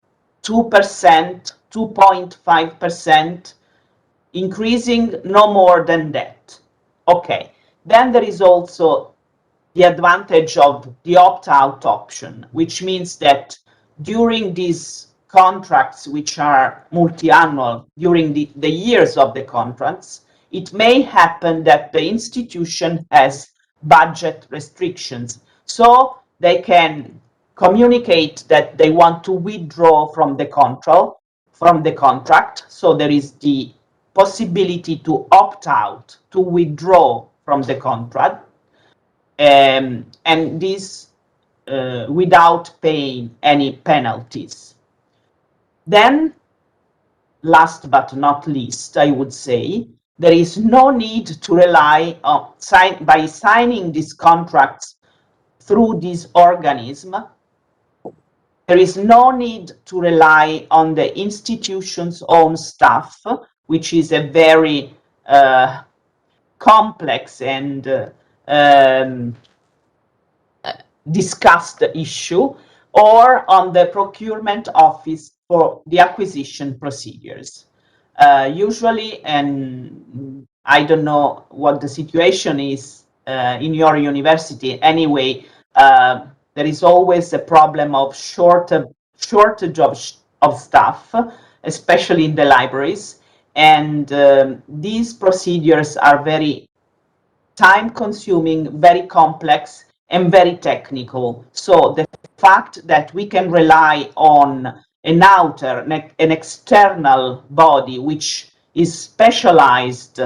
2%, 2.5%, increasing no more than that. Okay, then there is also the advantage of the opt-out option, which means that during these contracts, which are multi-annual, during the years of the contracts, it may happen that the institution has budget restrictions. So they can communicate that they want to withdraw from the contract. So there is the possibility to opt out, to withdraw from the contract. And this without paying any penalties. Then, last but not least, I would say, there is no need to rely on, by signing these contracts through this organism, there is no need to rely on the institution's own staff, which is a very complex and discussed issue, or on the procurement office for the acquisition procedures. Usually, and I don't know what the situation is in your university, anyway, there is always a problem of shortage of staff, especially in the libraries, and these procedures are very time-consuming, very complex, and very technical. So the fact that we can rely on an external body which is specialized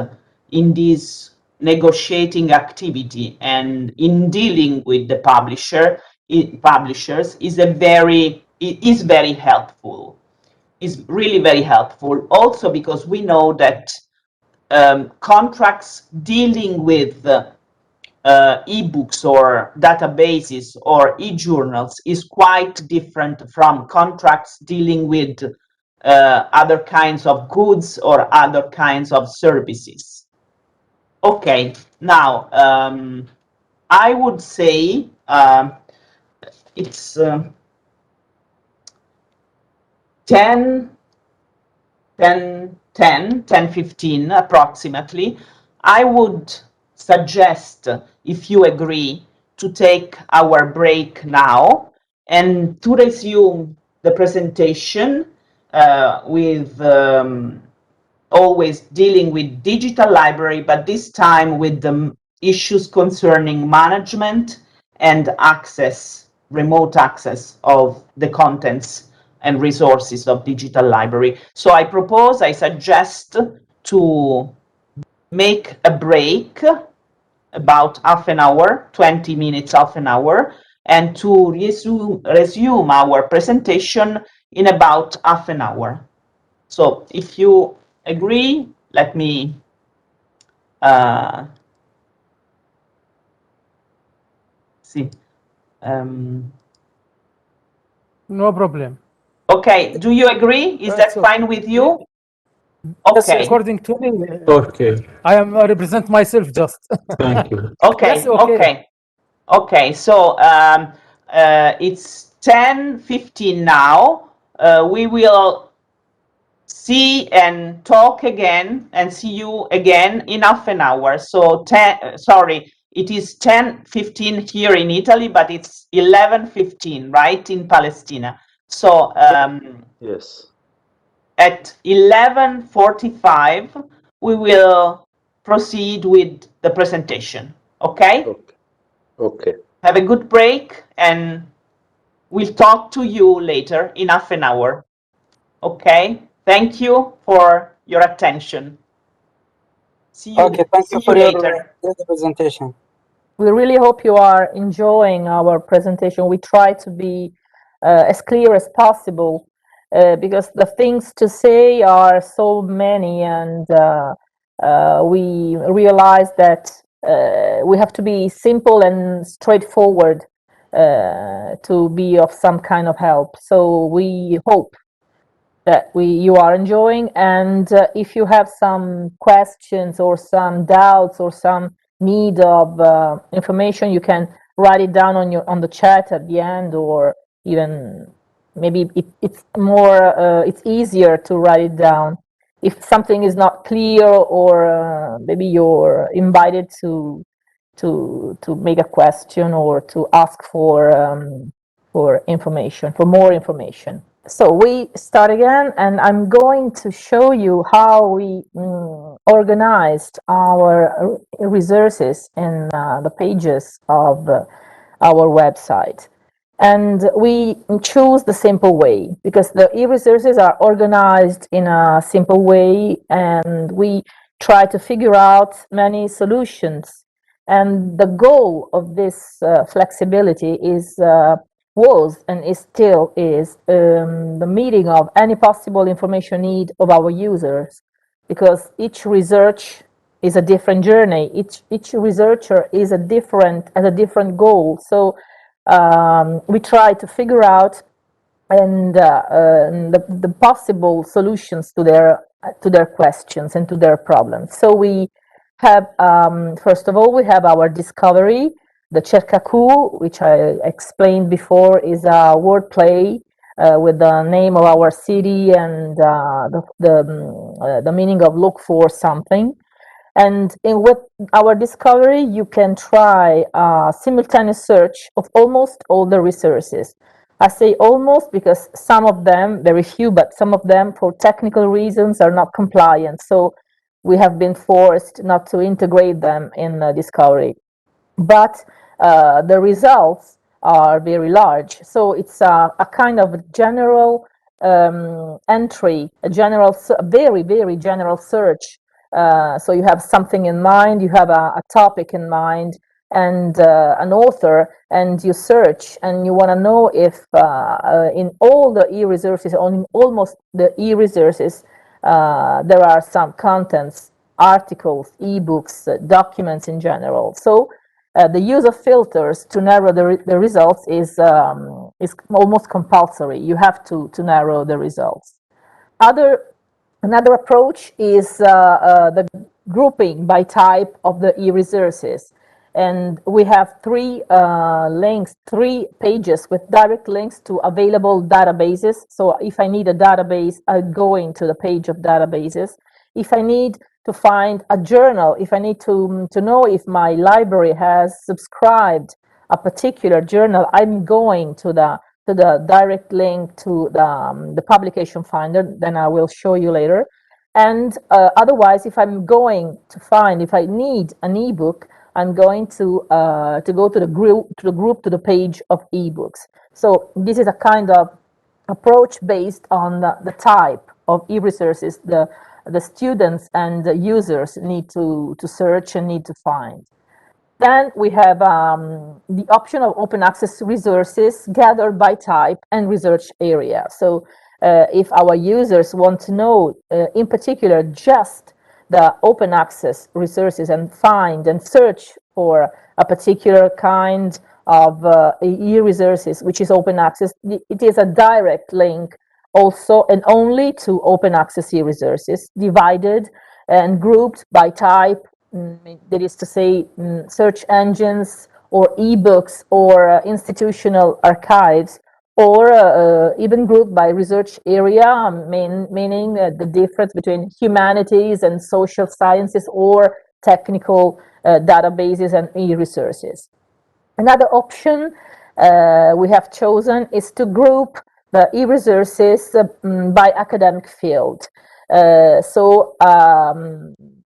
in this negotiating activity and in dealing with the publishers is very helpful. Is really very helpful. Also because we know that contracts dealing with ebooks or databases or e-journals is quite different from contracts dealing with other kinds of goods or other kinds of services. Okay, now I would say it's 10:15 approximately. I would suggest, if you agree, to take our break now and to resume the presentation with always dealing with digital library, but this time with the issues concerning management and access, remote access of the contents and resources of digital library. So I suggest to make a break about half an hour, 20 minutes, half an hour, and to resume our presentation in about half an hour. So if you agree, let me see. No problem. Okay, do you agree? Is that fine with you? Okay. According to me, Okay, I am represent myself just. thank you. Okay. Yes, okay. Okay. Okay. So it's 10:15 now. We will see and talk again and see you again in half an hour. So it is 10:15 here in Italy, but it's 11:15, right, in Palestina. So Yes. at 11:45, we will proceed with the presentation. Okay? Okay. Okay. Have a good break, and we'll talk to you later in half an hour. Okay? Thank you for your attention. See you, Okay, thank you see for you your later. presentation. We really hope you are enjoying our presentation. We try to be as clear as possible because the things to say are so many, and we realize that we have to be simple and straightforward to be of some kind of help. So we hope that you are enjoying, and if you have some questions or some doubts or some need of information, you can write it down on the chat at the end, or even maybe it's more it's easier to write it down if something is not clear, or maybe you're invited to make a question or to ask for information, for more information. So we start again, and I'm going to show you how we organized our resources in the pages of our website. And we choose the simple way because the e-resources are organized in a simple way, and we try to figure out many solutions. And the goal of this flexibility was and is still the meeting of any possible information need of our users, because each research is a different journey. Each researcher has a different goal. So we try to figure out and the possible solutions to their questions and to their problems. So we have first of all, we have our discovery. The Cercacù, which I explained before, is a wordplay with the name of our city and the meaning of look for something. And with our discovery, you can try a simultaneous search of almost all the resources. I say almost because some of them, very few, but some of them, for technical reasons, are not compliant. So we have been forced not to integrate them in discovery. But the results are very large. So it's a kind of general entry, a very, very general search. So you have something in mind, you have a topic in mind, and an author, and you search, and you want to know if in all the e-resources, on almost the e-resources, there are some contents, articles, ebooks, documents in general. So the use of filters to narrow the results is almost compulsory. You have to narrow the results. Another approach is the grouping by type of the e-resources. And we have three pages with direct links to available databases. So if I need a database, I go into the page of databases. If I need to find a journal, if I need to know if my library has subscribed a particular journal, I'm going to the direct link to the publication finder, then I will show you later. And otherwise, if I'm going to find, if I need an ebook, I'm going to go to the group, to the page of ebooks. So this is a kind of approach based on the type of e-resources the students and the users need to search and need to find. Then we have the option of open access resources gathered by type and research area. So if our users want to know, in particular, just the open access resources and find and search for a particular kind of e-resources, which is open access, it is a direct link also and only to open access e-resources, divided and grouped by type, that is to say, search engines or ebooks or institutional archives, or even grouped by research area, meaning the difference between humanities and social sciences or technical databases and e-resources. Another option we have chosen is to group the e-resources by academic field. So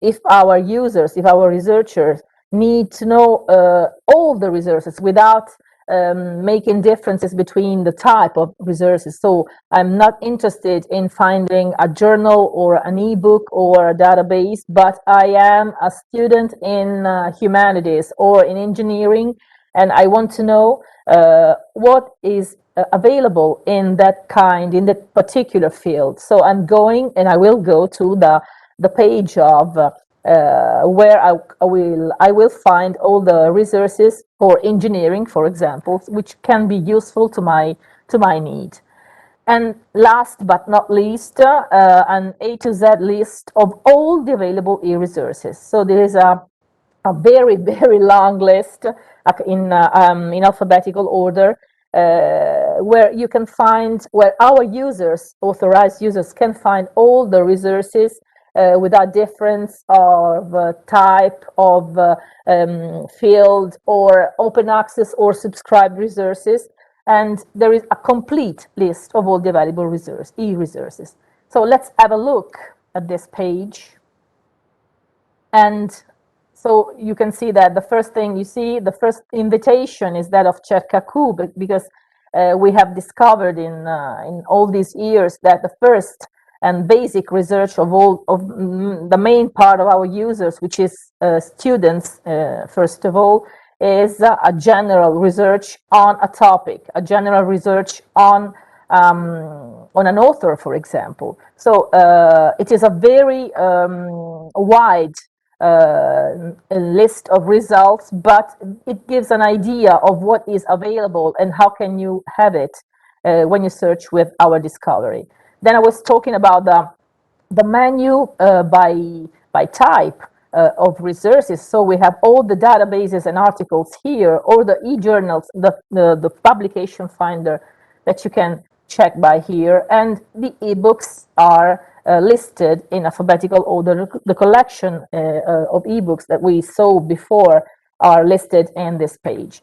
if our users, if our researchers need to know all the resources without making differences between the type of resources. So I'm not interested in finding a journal or an ebook or a database, but I am a student in humanities or in engineering, and I want to know what is available in that particular field. So I'm going, and I will go to the page of where I will find all the resources for engineering, for example, which can be useful to my need. And last but not least, an A to Z list of all the available e-resources. So there is a very, very long list in alphabetical order, where you can find, where our users, authorized users, can find all the resources without difference of type of field or open access or subscribed resources. And there is a complete list of all the available e-resources. So let's have a look at this page. And so you can see that the first thing you see, the first invitation is that of Cercacu, because we have discovered in all these years that the first and basic research of all of the main part of our users, which is students, first of all, is a general research on a topic, a general research on an author, for example. So it is a very wide list of results, but it gives an idea of what is available and how can you have it when you search with our discovery. Then I was talking about the menu by type of resources. So we have all the databases and articles here, or the e-journals, the publication finder that you can check by here, and the ebooks are listed in alphabetical order. The collection of ebooks that we saw before are listed in this page.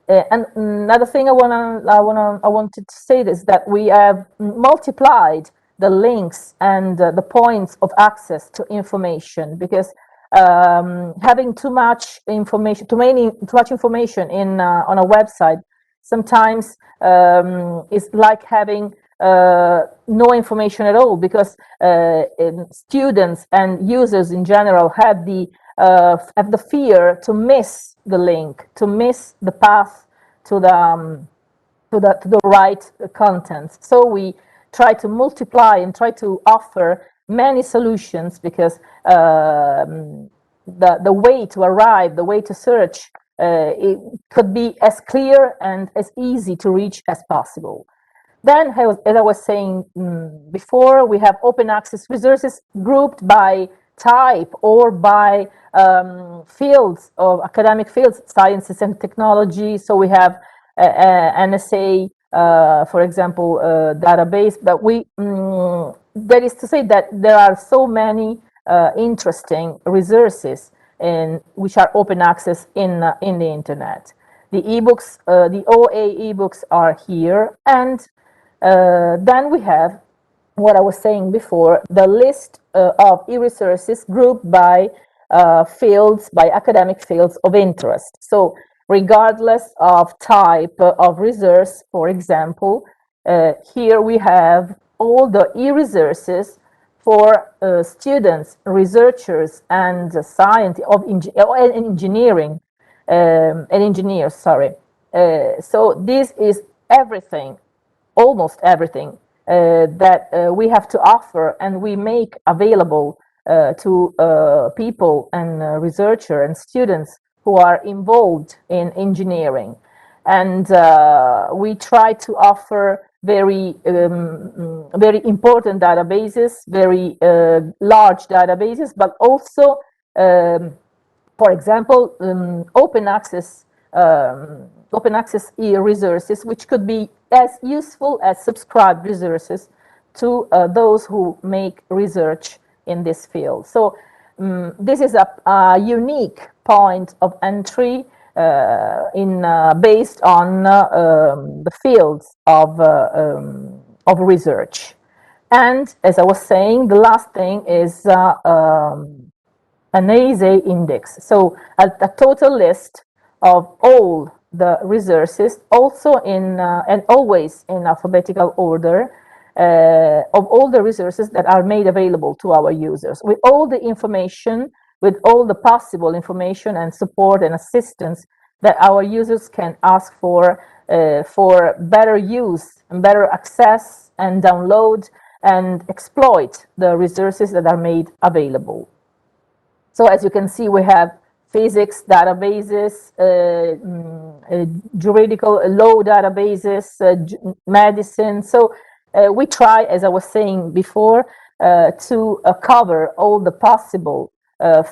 And another thing I wanted to say is that we have multiplied the links and the points of access to information, because having too much information, too much information in on a website sometimes is like having no information at all, because students and users in general have the fear to miss the link, to miss the path to the right content. So we try to multiply and try to offer many solutions, because the way to arrive, the way to search, it could be as clear and as easy to reach as possible. Then, as I was saying before, we have open access resources grouped by type or by fields of academic fields, sciences and technology. So we have NSA, for example, database. But that is to say that there are so many interesting resources which are open access in the internet. The ebooks, the OA ebooks are here, and then we have what I was saying before, the list of e-resources grouped by fields, by academic fields of interest. So regardless of type of resource, for example, here we have all the e-resources for students, researchers, and scientists of engineering, and engineers, sorry. So this is everything, almost everything that we have to offer, and we make available to people and researchers and students who are involved in engineering. And we try to offer very important databases, very large databases, but also, for example, open access e-resources, which could be as useful as subscribed resources to those who make research in this field. So this is a unique point of entry based on the fields of research. And as I was saying, the last thing is an ASA index. So a total list of all the resources, also in and always in alphabetical order, of all the resources that are made available to our users, with all the information, with all the possible information and support and assistance that our users can ask for better use and better access and download and exploit the resources that are made available. So as you can see, we have physics databases, juridical law databases, medicine. So we try, as I was saying before, to cover all the possible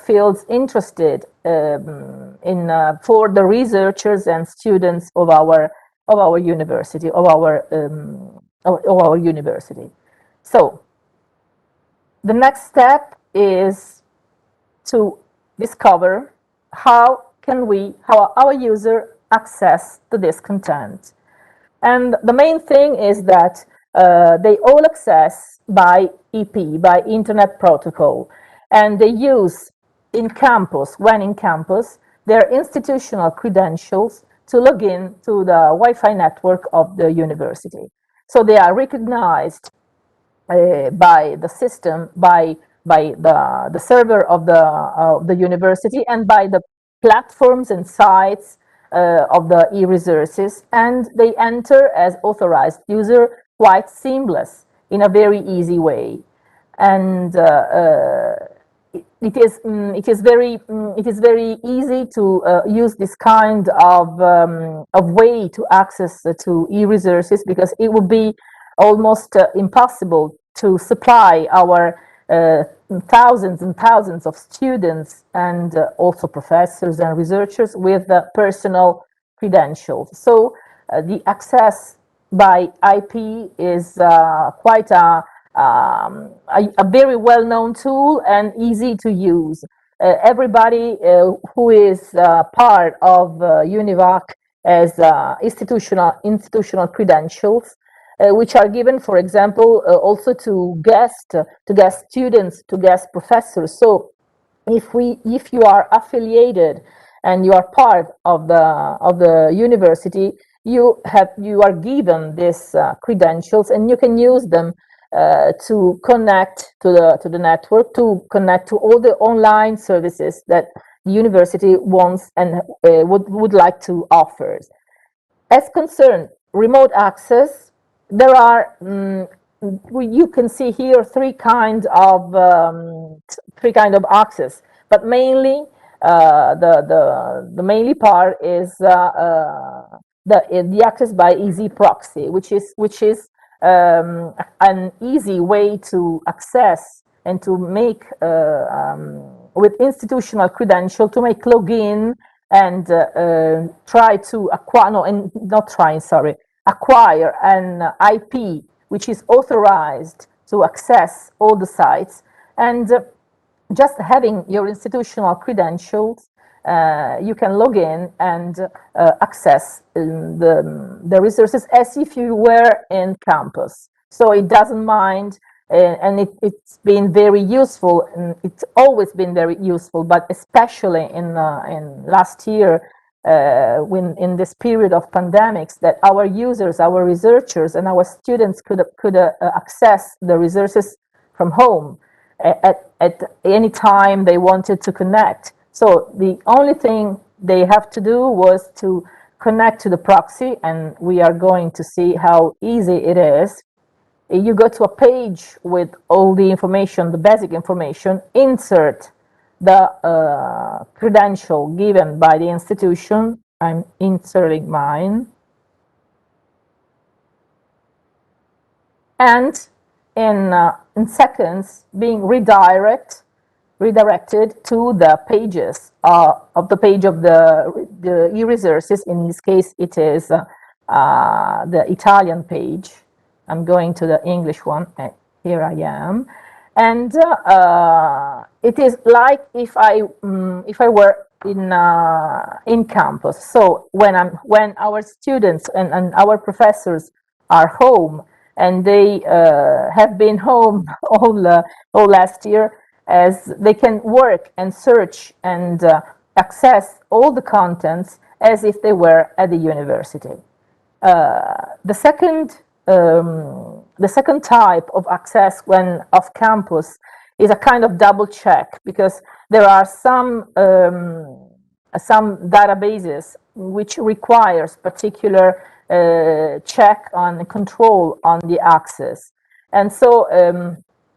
fields interested for the researchers and students of our university, of our university. So the next step is to discover how our user access to this content. And the main thing is that they all access by EP, by Internet Protocol, and they use when in campus, their institutional credentials to log in to the Wi-Fi network of the university. So they are recognized by the system, by the server of the university, and by the platforms and sites of the e-resources, and they enter as authorized user quite seamless in a very easy way. And it is very easy to use this kind of way to access to e-resources, because it would be almost impossible to supply our thousands and thousands of students and also professors and researchers with personal credentials. So the access by IP is quite a very well-known tool and easy to use. Everybody who is part of UNIVAC has institutional credentials, which are given, for example, also to guest students, to guest professors. So if you are affiliated and you are part of the university, you are given these credentials, and you can use them to connect to the network, to connect to all the online services that the university wants and would like to offer. As concerned remote access, there are you can see here three kind of access, but mainly the mainly part is the access by easy proxy, which is an easy way to access and to make with institutional credential to make login and acquire an IP which is authorized to access all the sites. And just having your institutional credentials, you can log in and access the resources as if you were in campus. So it doesn't mind, and it's been very useful, and it's always been very useful, but especially in last year, when in this period of pandemics, that our users, our researchers, and our students could access the resources from home at any time they wanted to connect. So the only thing they have to do was to connect to the proxy, and we are going to see how easy it is. You go to a page with all the information, the basic information, insert the credential given by the institution. I'm inserting mine. And in seconds, being redirected to the pages of the page of the e-resources. In this case, it is the Italian page. I'm going to the English one. Here I am, and it is like if I were in campus. So when our students and our professors are home, and they have been home all last year, as they can work and search and access all the contents as if they were at the university. The second type of access when off campus is a kind of double check, because there are some databases which requires particular check on control on the access, and so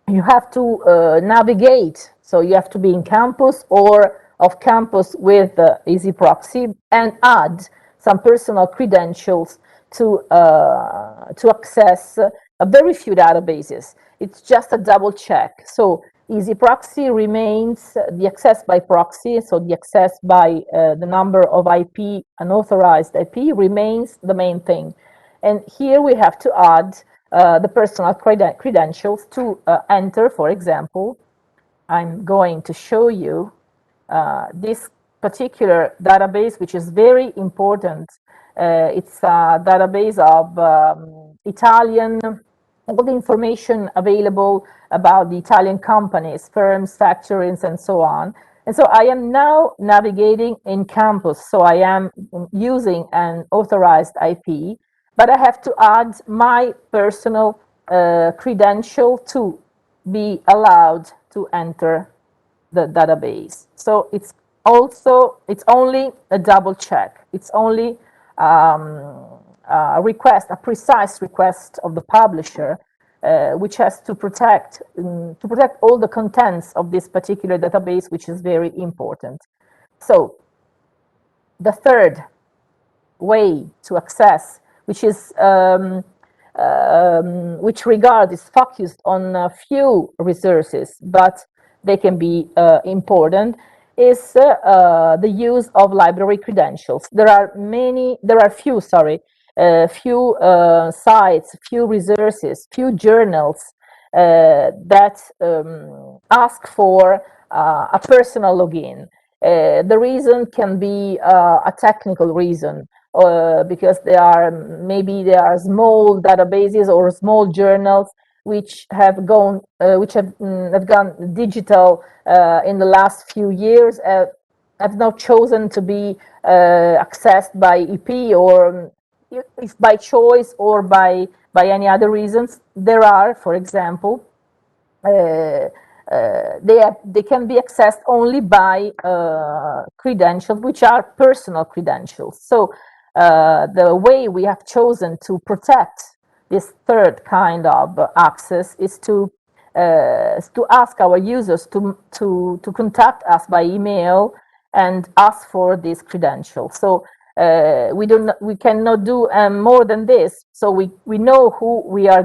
you have to navigate. So you have to be in campus or off campus with Easy Proxy and add some personal credentials to access a very few databases. It's just a double check. So Easy Proxy remains the access by proxy, so the access by the number of IP, unauthorized IP, remains the main thing. And here we have to add the personal credentials to enter, for example. I'm going to show you this particular database, which is very important. It's a database of Italian, all the information available about the Italian companies, firms, factories, and so on. And so I am now navigating in campus. So I am using an authorized IP, but I have to add my personal credential to be allowed to enter the database. So it's only a double check. It's only a request, a precise request of the publisher, which has to protect all the contents of this particular database, which is very important. So the third way to access, which is which regard is focused on a few resources, but they can be important, is the use of library credentials. There are few sites, few resources, few journals that ask for a personal login. The reason can be a technical reason, because there are small databases or small journals which have gone digital in the last few years, have not chosen to be accessed by EP, or if by choice or by any other reasons. There are, for example, they can be accessed only by credentials which are personal credentials. So the way we have chosen to protect this third kind of access is to ask our users to contact us by email and ask for these credentials. So we cannot do more than this. So we know who we are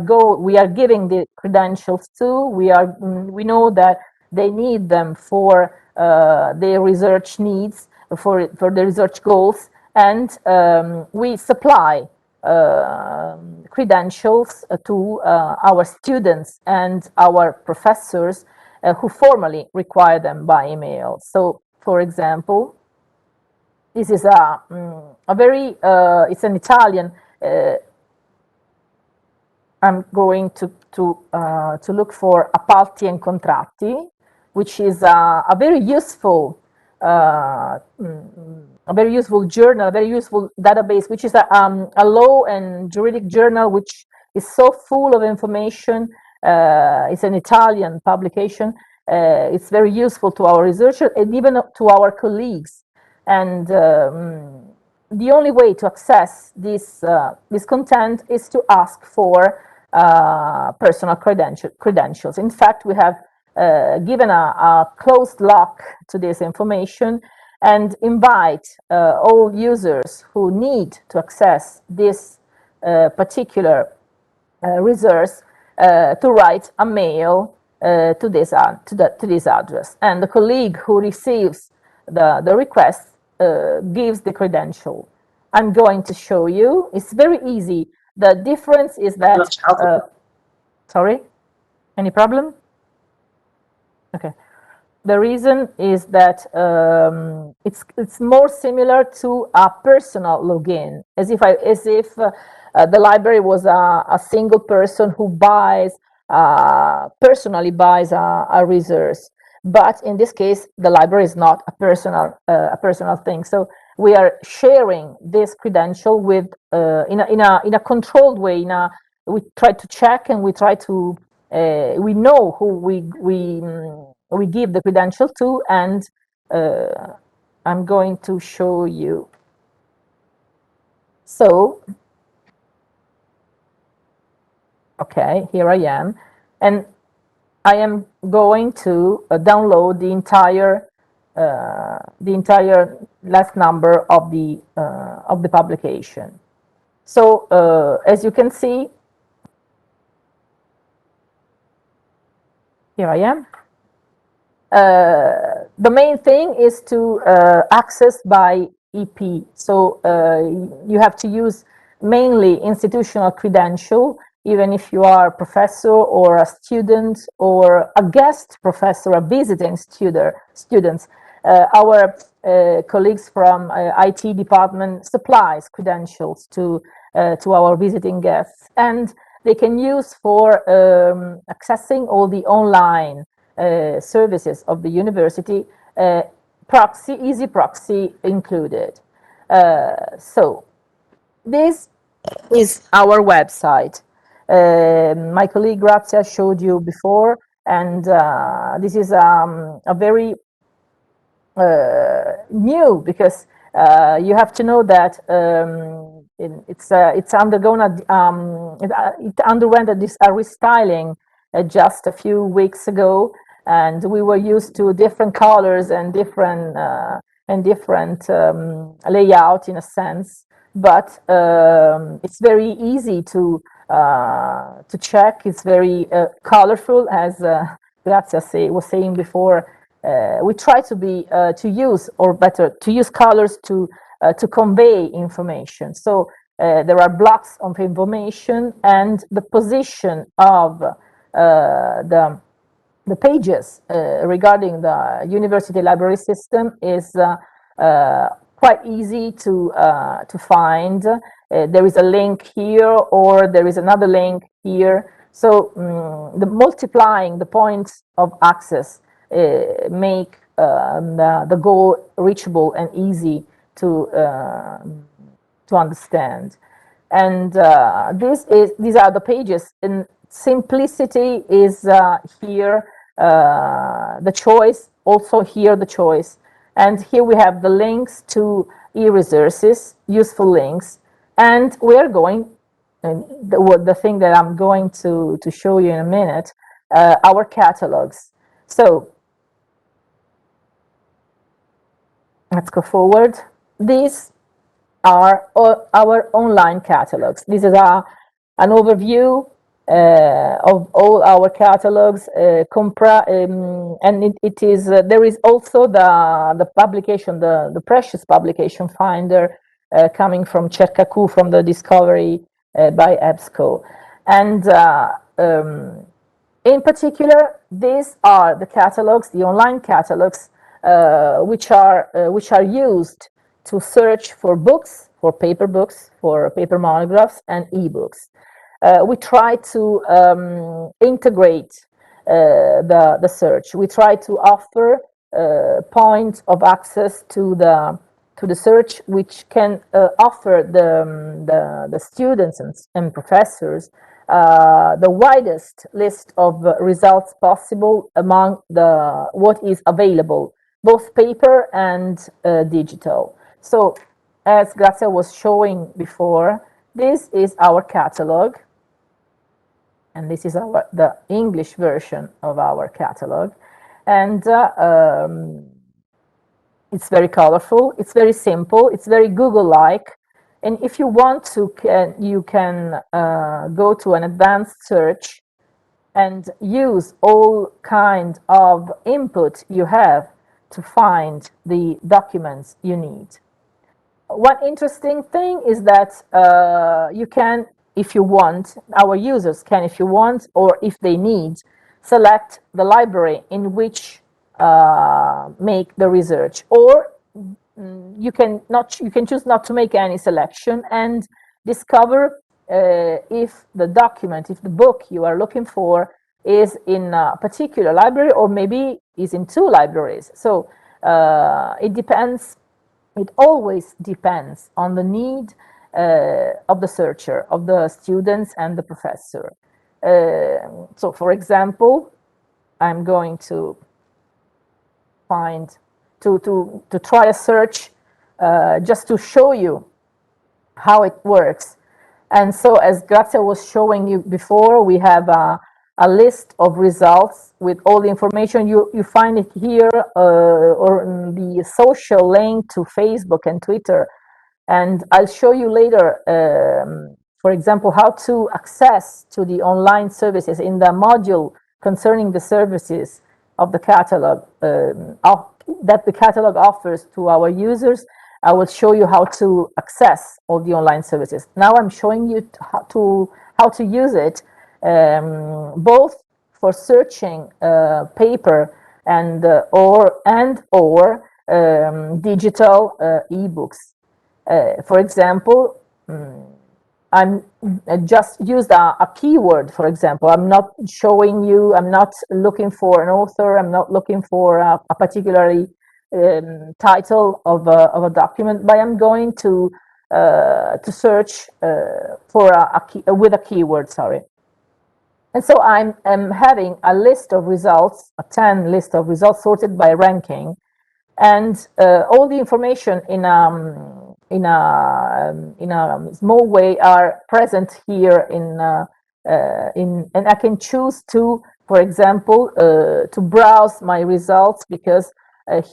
giving the credentials to. We know that they need them for their research needs, for the research goals, and we supply credentials to our students and our professors who formally require them by email. So, for example, this is a very, it's an Italian, I'm going to look for appalti and contratti, which is a very useful journal, a very useful database, which is a law and juridic journal, which is so full of information. It's an Italian publication. It's very useful to our researchers and even to our colleagues. And the only way to access this content is to ask for personal credentials. In fact, we have given a closed lock to this information and invite all users who need to access this particular resource to write a mail to this address. And the colleague who receives the request gives the credential. I'm going to show you. It's very easy. The difference is that, sorry, any problem? Okay. The reason is that it's more similar to a personal login, as if the library was a single person who personally buys a resource. But in this case, the library is not a personal thing. So we are sharing this credential with in a controlled way. We try to check and we try to we know who we give the credential to, and I'm going to show you. So, okay, here I am, and I am going to download the entire last number of the publication. So as you can see, here I am. The main thing is to access by EP. So you have to use mainly institutional credential, even if you are a professor or a student or a guest professor, a visiting students. Our colleagues from IT department supplies credentials to our visiting guests, and they can use for accessing all the online services of the university, easy proxy included. So this is our website. My colleague Grazia showed you before, and this is a very new, because you have to know that it underwent a restyling just a few weeks ago, and we were used to different colors and different layout in a sense, but it's very easy to check. It's very colorful, as Grazia was saying before. We try to use, or better, to use colors to convey information. So there are blocks of information, and the position of the pages regarding the university library system is quite easy to find. There is a link here, or there is another link here. So multiplying the points of access make the goal reachable and easy to understand. And these are the pages, and simplicity is here the choice, also here the choice. And here we have the links to e-resources, useful links, and we're going, and the thing that I'm going to show you in a minute, our catalogs. So let's go forward. These are our online catalogs. This is an overview of all our catalogs, and it is there is also the publication, the precious publication finder coming from Cercacu, from the Discovery by EBSCO. And in particular, these are the catalogs, the online catalogs, which are used to search for books, for paper books, for paper monographs, and ebooks. We try to integrate the search. We try to offer points of access to the search, which can offer the students and professors the widest list of results possible among what is available, both paper and digital. So, as Grazia was showing before, this is our catalog, and this is the English version of our catalog, and it's very colorful, it's very simple, it's very Google-like, and if you want to, you can go to an advanced search and use all kind of input you have to find the documents you need. One interesting thing is that you can, if you want, our users can, if you want, or if they need, select the library in which make the research, or you can choose not to make any selection and discover if the document, if the book you are looking for is in a particular library, or maybe is in two libraries. So it depends. It always depends on the need of the searcher, of the students and the professor. So, for example, I'm going to try a search just to show you how it works. And so, as Grazia was showing you before, we have a list of results with all the information. You find it here, or in the social link to Facebook and Twitter. And I'll show you later, for example, how to access to the online services in the module concerning the services of the catalog, that the catalog offers to our users. I will show you how to access all the online services. Now I'm showing you how to use it, both for searching paper and or digital ebooks. For example, I'm just used a keyword. For example, I'm not showing you. I'm not looking for an author. I'm not looking for a particularly title of a document, but I'm going to search for with a keyword. Sorry. And so I'm having a list of results, a 10 list of results sorted by ranking, and all the information in a small way are present here and I can choose to, for example, to browse my results, because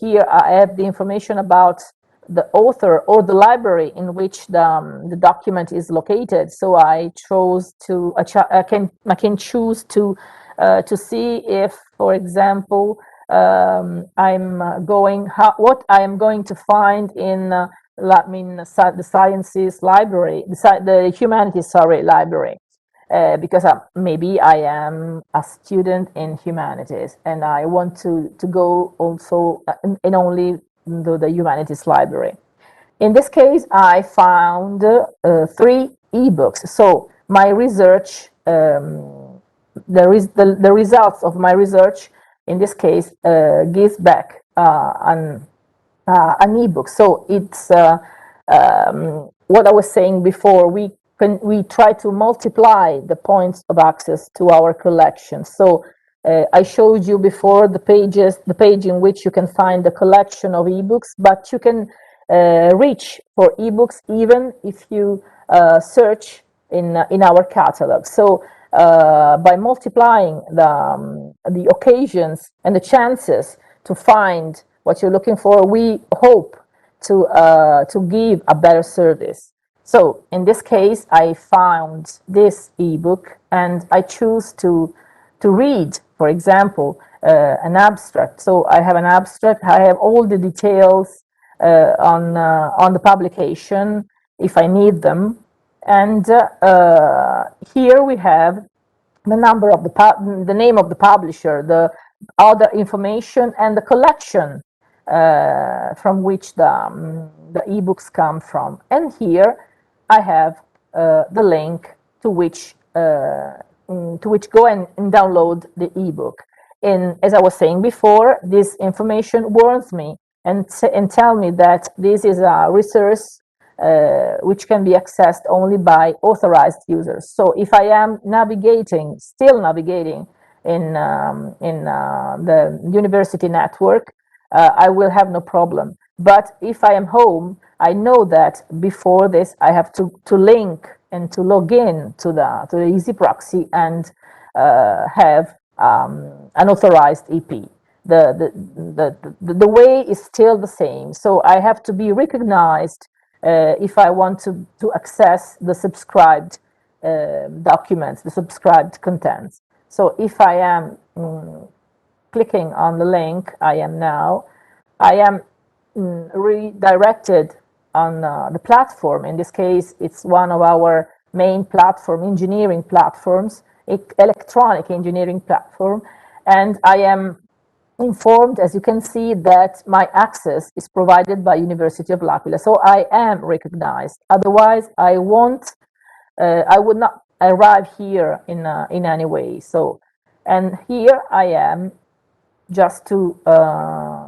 here I have the information about the author or the library in which the document is located. So I chose to I can choose to see if, for example, what I am going to find in the sciences library, the humanities library, because maybe I am a student in humanities and I want to go also in only the humanities library. In this case, I found 3 ebooks. So my research, the results of my research, in this case, gives back an ebook. So it's what I was saying before. We try to multiply the points of access to our collection. So I showed you before the page in which you can find the collection of ebooks, but you can reach for ebooks even if you search in our catalog. So by multiplying the occasions and the chances to find what you're looking for, we hope to give a better service. So in this case, I found this ebook and I choose to read, for example, an abstract. So I have an abstract. I have all the details on the publication if I need them. And here we have the number of the name of the publisher, the other information, and the collection from which the ebooks come from. And here I have the link to which go and download the ebook. And as I was saying before, this information warns me and tell me that this is a resource which can be accessed only by authorized users. So if I am still navigating in the university network, I will have no problem. But if I am home, I know that before this I have to link and to log in to the Easy Proxy and have an authorized EP. The way is still the same. So I have to be recognized if I want to access the subscribed documents, the subscribed contents. So if I am clicking on the link, I am redirected on the platform. In this case, it's one of our main platform, engineering platforms, electronic engineering platform, and I am informed, as you can see, that my access is provided by University of L'Aquila. So I am recognized. Otherwise, I would not arrive here in any way. So, and here I am just to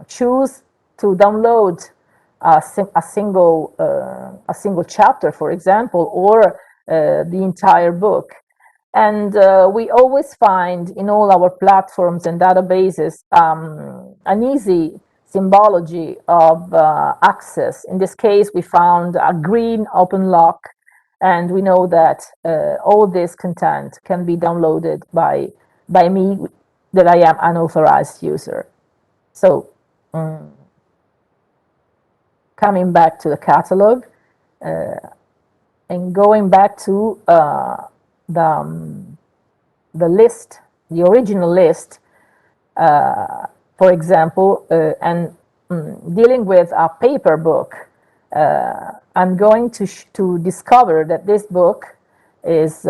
choose to download a single chapter, for example, or the entire book. And we always find in all our platforms and databases an easy symbology of access. In this case, we found a green open lock, and we know that all this content can be downloaded by me, that I am an authorized user. So coming back to the catalog and going back to the list, the original list, for example, and dealing with a paper book, I'm going to discover that this book is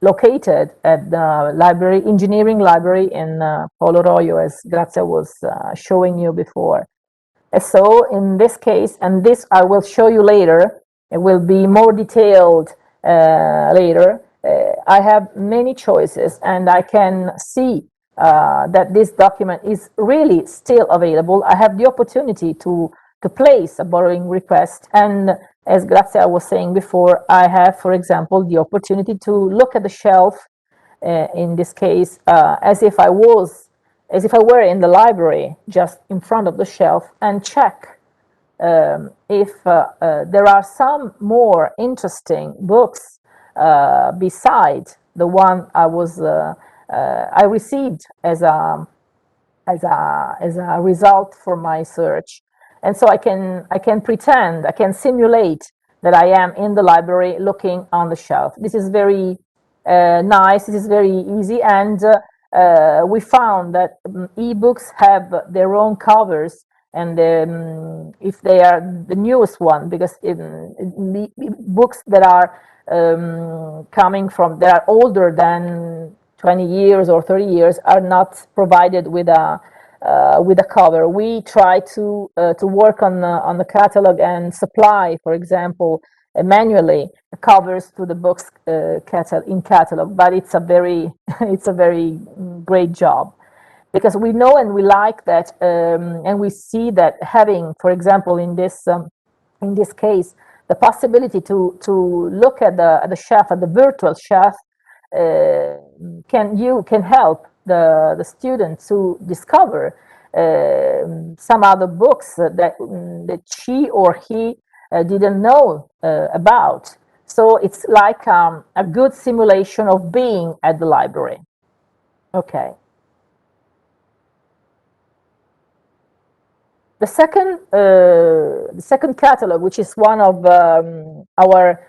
located at the engineering library in Polo Royo, as Grazia was showing you before. And so in this case, and this I will show you later, it will be more detailed later, I have many choices, and I can see that this document is really still available. I have the opportunity to place a borrowing request, and as Grazia was saying before, I have, for example, the opportunity to look at the shelf, in this case, as if I were in the library, just in front of the shelf, and check if there are some more interesting books beside the one I received as a result for my search. And so I can pretend, I can simulate that I am in the library looking on the shelf. This is very nice. This is very easy, and we found that ebooks have their own covers, and if they are the newest one, because books that are coming from, that are older than 20 years or 30 years are not provided with a cover. We try to work on the catalog and supply, for example, manually covers to the books in catalog, but it's a very great job, because we know and we like that, and we see that having, for example, in this case, the possibility to look at the shelf, at the virtual shelf, can help the student to discover some other books that she or he didn't know about. So it's like a good simulation of being at the library. Okay. The second catalog, which is one of our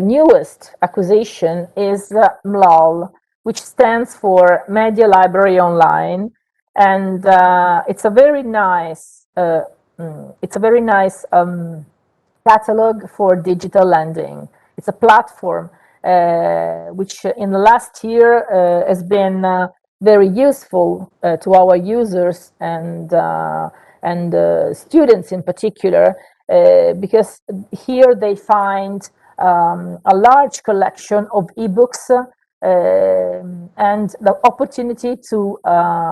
newest acquisition, is MLOL, which stands for Media Library Online, and it's a very nice catalog for digital lending. It's a platform which in the last year has been very useful to our users and students in particular, because here they find a large collection of ebooks and the opportunity to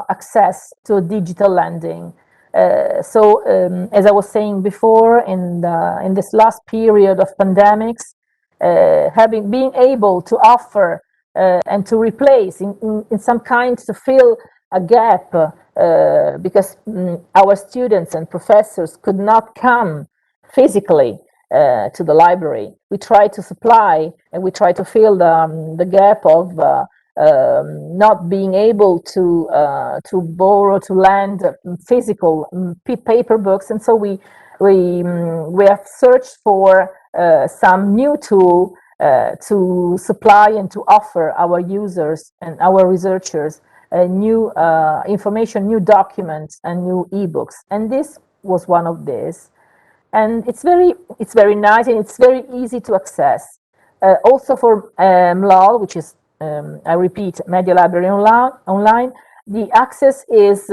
access to digital lending. So as I was saying before, in this last period of pandemics, being able to offer and to replace in some kind to fill a gap because our students and professors could not come physically to the library. We try to supply and we try to fill the gap of not being able to borrow, to lend physical paper books, and so we have searched for some new tool to supply and to offer our users and our researchers new information, new documents, and new ebooks. And this was one of these. And it's very nice and it's very easy to access. Also for MLOL, which is, I repeat, Media Library Online, the access is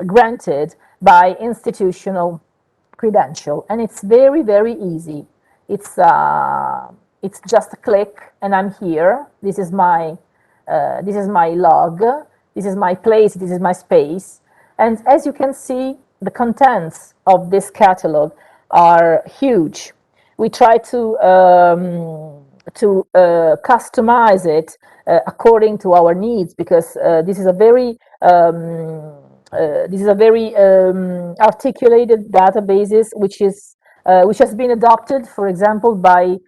granted by institutional credential, and it's very, very easy. It's just a click, and I'm here. This is my log. This is my place. This is my space. And as you can see, the contents of this catalog are huge. We try to customize it according to our needs, because this is a very articulated databases, which has been adopted, for example, by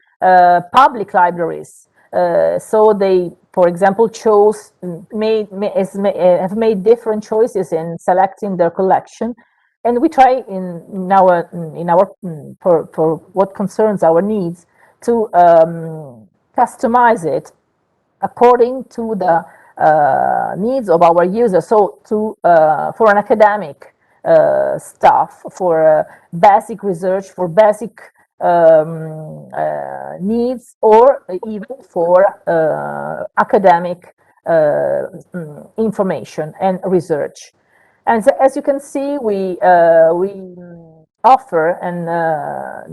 public libraries. So they, for example, have made different choices in selecting their collection, and we try for what concerns our needs to customize it according to the needs of our users. So for an academic stuff, for basic research, for basic needs, or even for academic information and research. And so, as you can see, we offer, and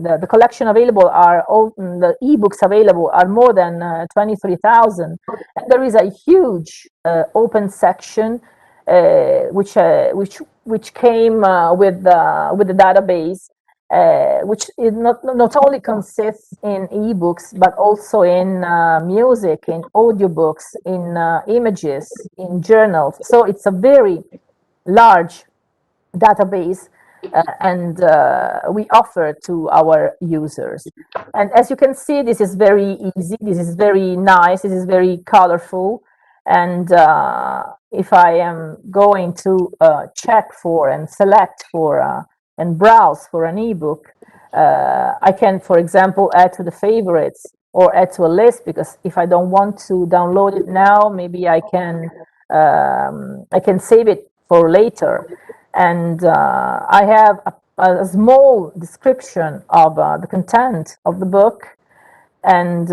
the collection available are all, the ebooks available are more than 23,000. And there is a huge open section which came with the database, which is not only consists in ebooks, but also in music, in audiobooks, in images, in journals. So it's a very large database, and we offer to our users. And as you can see, this is very easy, this is very nice, this is very colorful. And if I am going to check for and select for and browse for an ebook, I can, for example, add to the favorites or add to a list, because if I don't want to download it now, maybe I can save it for later. And I have a small description of the content of the book, and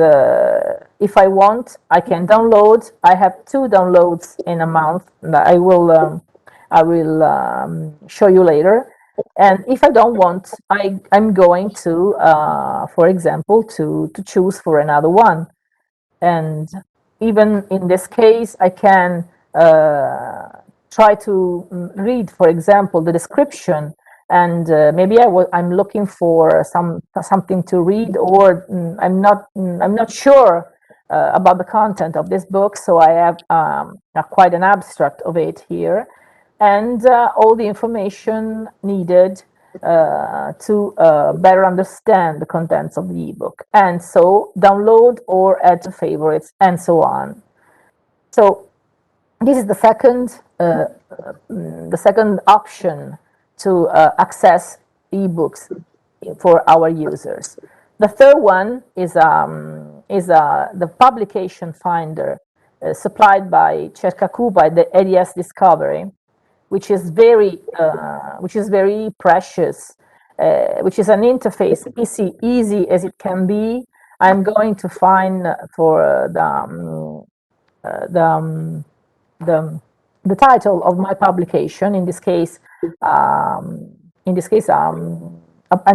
if I want, I can download. I have 2 downloads in a month that I will show you later. And if I don't want, I'm going to, for example, to choose for another one. And even in this case, I can try to read, for example, the description, and maybe I'm looking for something to read, or I'm not sure about the content of this book, so I have quite an abstract of it here, and all the information needed to better understand the contents of the ebook, and so download or add to favorites, and so on. So this is the second option to access ebooks for our users. The third one is the publication finder supplied by Cercacu, by the ADS Discovery, which is very precious, which is an interface easy as it can be, I'm going to find for the title of my publication, in this case an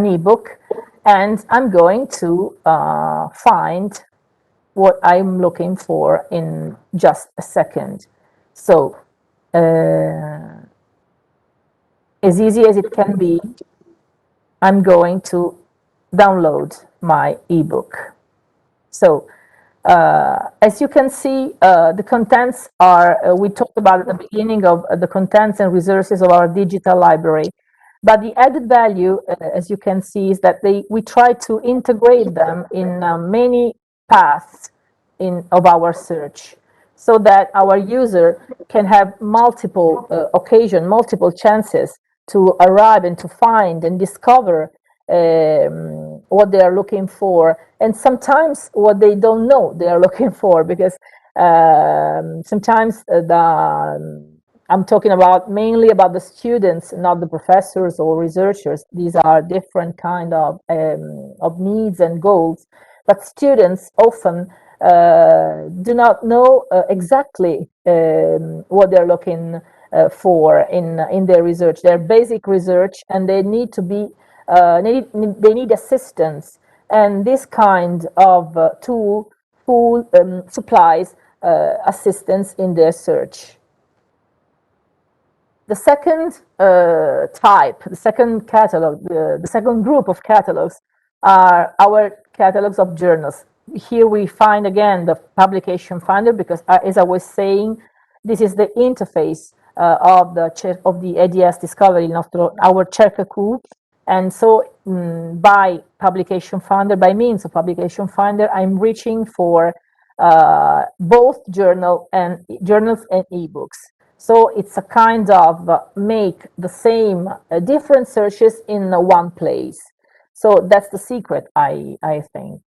ebook, and I'm going to find what I'm looking for in just a second. So as easy as it can be, I'm going to download my ebook. So as you can see, the contents are, we talked about at the beginning of the contents and resources of our digital library. But the added value, as you can see, is that we try to integrate them in many paths of our search, so that our user can have multiple occasions, multiple chances to arrive and to find and discover what they are looking for, and sometimes what they don't know they are looking for, because sometimes I'm talking about mainly about the students, not the professors or researchers. These are different kind of needs and goals, but students often do not know exactly what they're looking for in their research, their basic research, and they need to be they need assistance, and this kind of tool supplies assistance in their search. The second type, the second catalog, the second group of catalogs are our catalogs of journals. Here we find again the publication finder, because as I was saying, this is the interface of the EDS discovery, our cerca-Q. And so by publication finder, by means of publication finder, I'm reaching for both journals and ebooks. So it's a kind of make the same different searches in one place. So that's the secret, I think.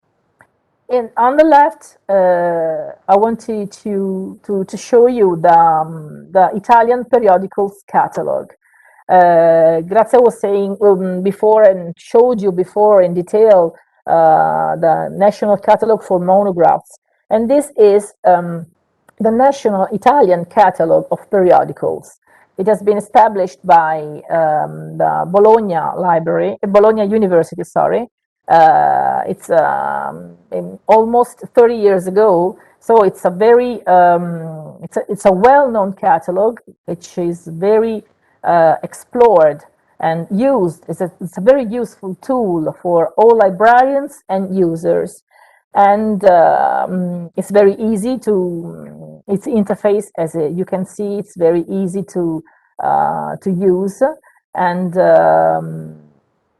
And on the left, I wanted to show you the Italian Periodicals catalog. Grazia was saying before and showed you before in detail the National Catalog for Monographs. And this is the National Italian Catalog of Periodicals. It has been established by the Bologna University, sorry. It's almost 30 years ago. So it's a very, it's a well-known catalog, which is very explored and used. It's a very useful tool for all librarians and users. And it's very easy to, its interface, as you can see, it's very easy to use. And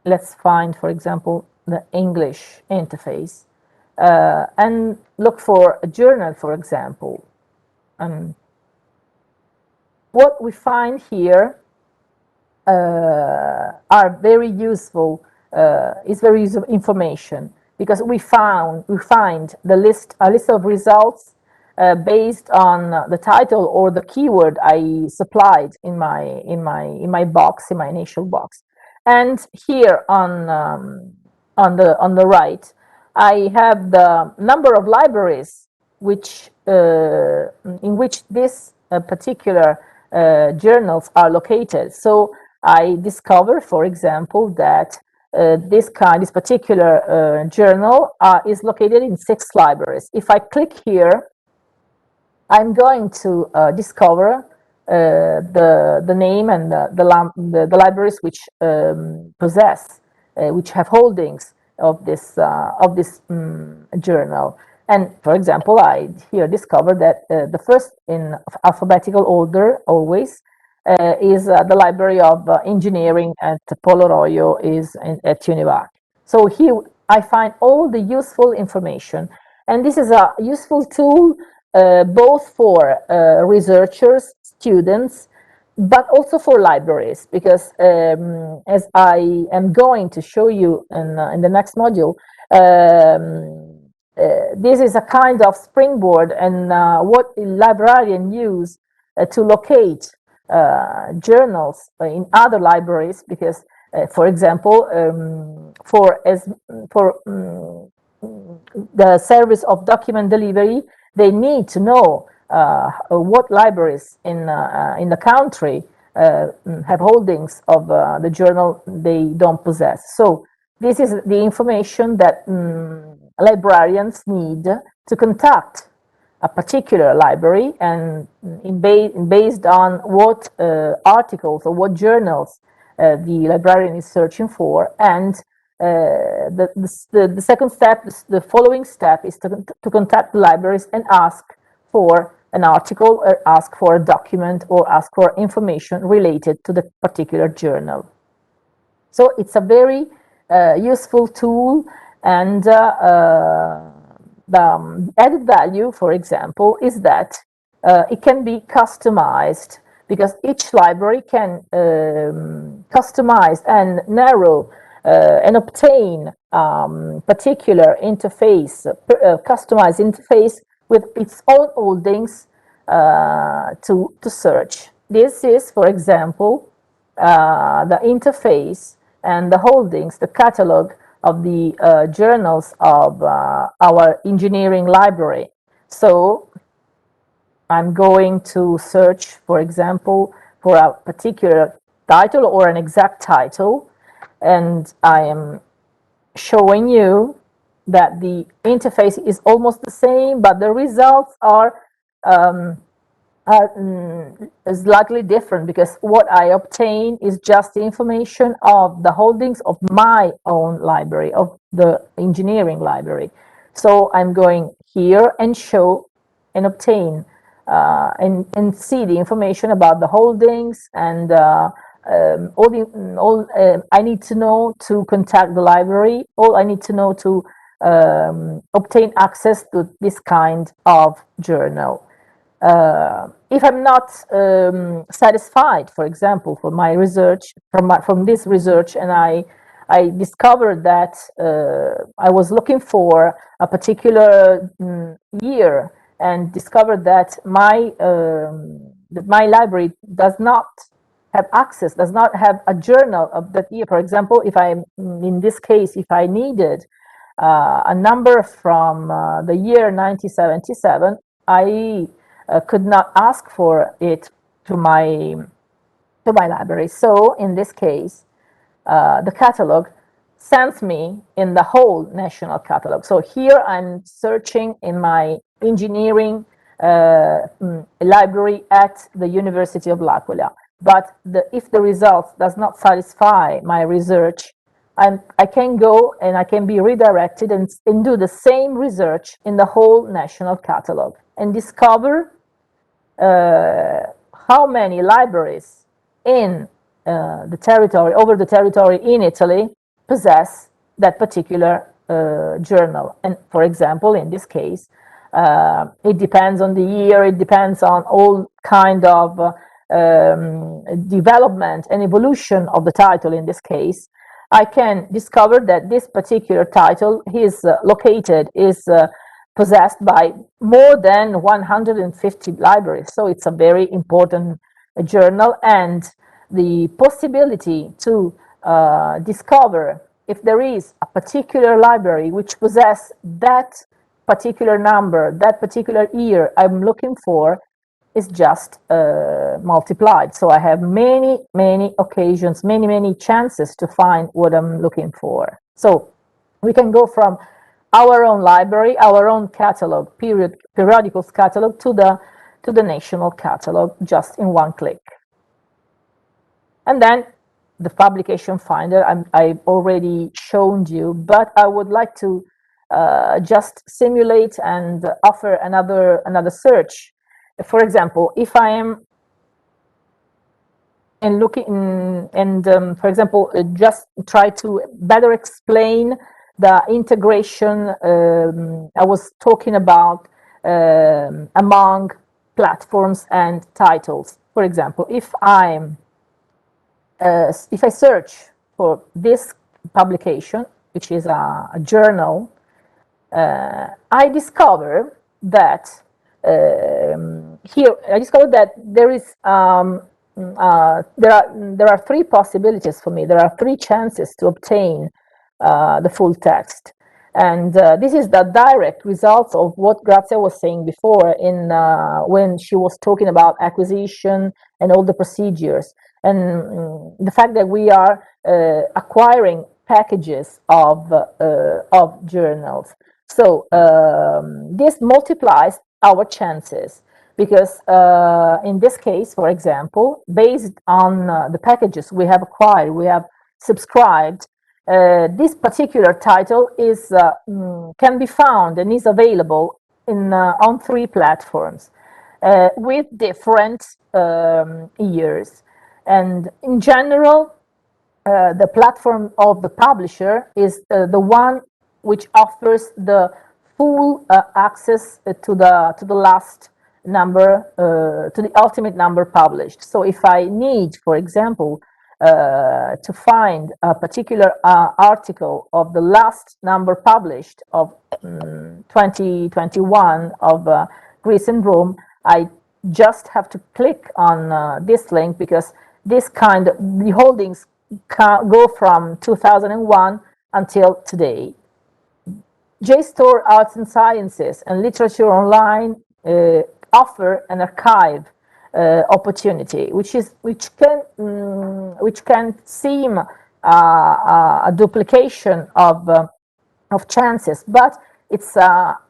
let's find, for example, the English interface and look for a journal, for example. What we find here are very useful, is very useful information, because we find a list of results based on the title or the keyword I supplied in my box, in my initial box. And here on the right, I have the number of libraries which in which this particular journals are located. So I discover, for example, that this particular journal is located in 6 libraries. If I click here, I'm going to discover the name and the libraries which possess, which have holdings of this journal. And for example, I here discovered that the first in alphabetical order always is the Library of Engineering at Polo Royo is at Univac. So here I find all the useful information, and this is a useful tool both for researchers, students, but also for libraries, because as I am going to show you in the next module, this is a kind of springboard, and what librarians use to locate journals in other libraries, because for example, the service of document delivery, they need to know what libraries in the country have holdings of the journal they don't possess. So this is the information that librarians need to contact a particular library, and based on what articles or what journals the librarian is searching for. And the second step, the following step, is to contact the libraries and ask for an article, or ask for a document, or ask for information related to the particular journal. So it's a very useful tool, and the added value, for example, is that it can be customized, because each library can customize and narrow and obtain particular interface, customized interface with its own holdings to search. This is, for example, the interface and the holdings, the catalog of the journals of our engineering library. So I'm going to search, for example, for a particular title or an exact title, and I am showing you that the interface is almost the same, but the results are slightly different, because what I obtain is just the information of the holdings of my own library, of the engineering library. So I'm going here and show and obtain and see the information about the holdings and all I need to know to contact the library, all I need to know to obtain access to this kind of journal. If I'm not satisfied, for example, for my research, from this research, and I discovered that I was looking for a particular year, and discovered that my library does not have access, does not have a journal of that year. For example, if I'm in this case, if I needed a number from the year 1977, I could not ask for it to my library. So in this case, the catalog sends me in the whole national catalog. So here I'm searching in my engineering library at the University of L'Aquila. But if the result does not satisfy my research, I can go and I can be redirected and do the same research in the whole national catalog and discover how many libraries in the territory, over the territory in Italy, possess that particular journal. And for example, in this case, it depends on the year, it depends on all kind of development and evolution of the title. In this case, I can discover that this particular title is possessed by more than 150 libraries. So it's a very important journal, and the possibility to discover if there is a particular library which possesses that particular number, that particular year I'm looking for, is just multiplied. So I have many occasions, many chances to find what I'm looking for. So we can go from our own library, our own catalog, periodicals catalog, to the national catalog, just in one click. And then the publication finder, I've already shown you, but I would like to just simulate and offer another search. For example, if I am for example, just try to better explain the integration I was talking about among platforms and titles. For example, if I search for this publication, which is a journal, I discover that there is there are three possibilities for me. There are three chances to obtain the full text. And this is the direct result of what Grazia was saying before when she was talking about acquisition and all the procedures. And the fact that we are acquiring packages of journals. So this multiplies our chances because in this case, for example, based on the packages we have acquired, we have subscribed, this particular title is can be found and is available on 3 platforms with different years. And in general, the platform of the publisher is the one which offers the full access to the last number, to the ultimate number published. So if I need, for example, to find a particular article of the last number published of 2021 of Greece and Rome, I just have to click on this link because the holdings go from 2001 until today. JSTOR Arts and Sciences and Literature Online offer an archive opportunity, which can seem a duplication of chances, but it's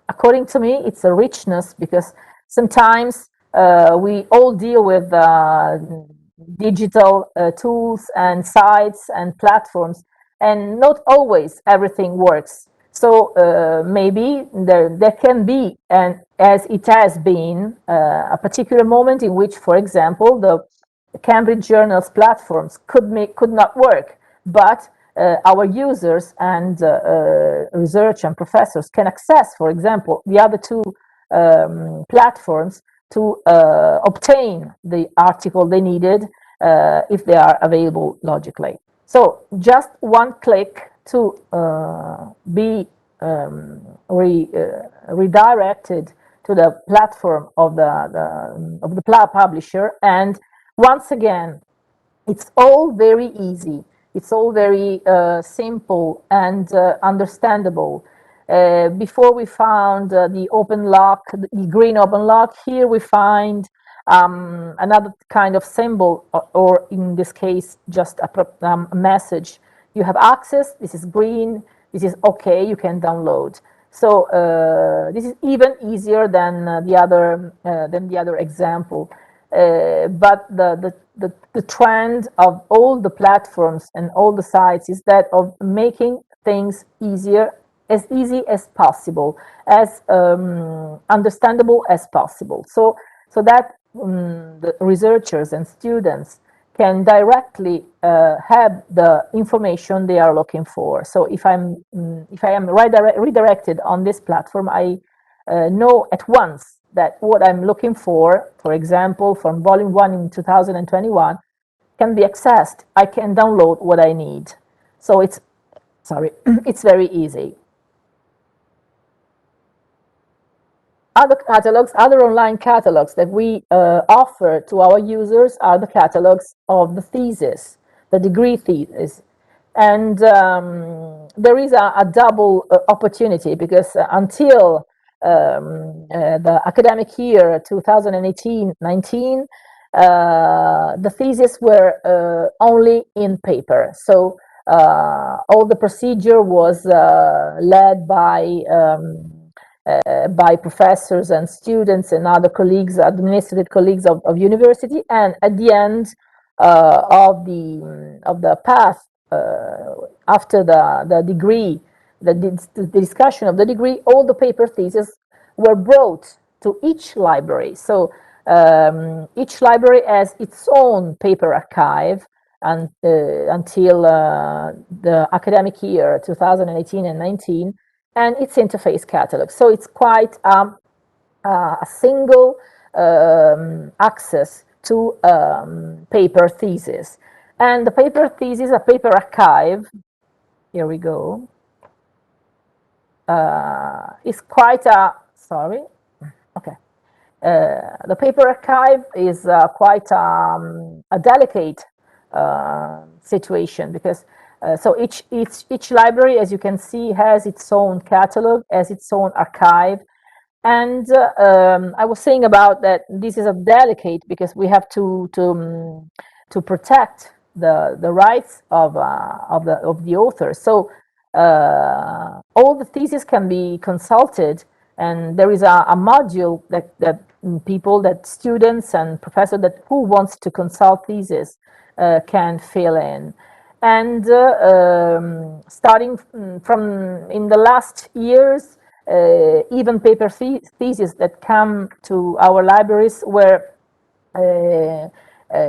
according to me, it's a richness because sometimes we all deal with digital tools and sites and platforms, and not always everything works. So maybe there can be, and as it has been, a particular moment in which, for example, the Cambridge Journals platforms could not work, but our users and research and professors can access, for example, the other 2 platforms to obtain the article they needed if they are available logically. So just one click to be redirected to the platform of the publisher. And once again, it's all very easy. It's all very simple and understandable. Before we found the open lock, the green open lock, here we find another kind of symbol, or in this case, just a message. You have access, this is green, this is okay, you can download. So this is even easier than the other example. But the trend of all the platforms and all the sites is that of making things easier, as easy as possible, as understandable as possible. So that the researchers and students can directly have the information they are looking for. So if I am redirected on this platform, I know at once that what I'm looking for example, from volume 1 in 2021, can be accessed. I can download what I need. So it's very easy. Other catalogs, other online catalogs that we offer to our users are the catalogs of the thesis, the degree thesis. And there is a double opportunity because until the academic year 2018-19, the theses were only in paper. So all the procedure was led by professors and students and other colleagues, administrative colleagues of university, and at the end of the path after the degree, the discussion of the degree, all the paper theses were brought to each library. So each library has its own paper archive and until the academic year 2018 and 19. And its interface catalog. So it's quite a single access to paper thesis. And the paper thesis, a paper archive, here we go, is quite the paper archive is quite a delicate situation because So each library, as you can see, has its own catalog, has its own archive. And I was saying about that this is a delicate because we have to protect the rights of the author. So all the theses can be consulted, and there is a module that students and professors who wants to consult thesis can fill in. And starting from in the last years, even paper theses that come to our libraries where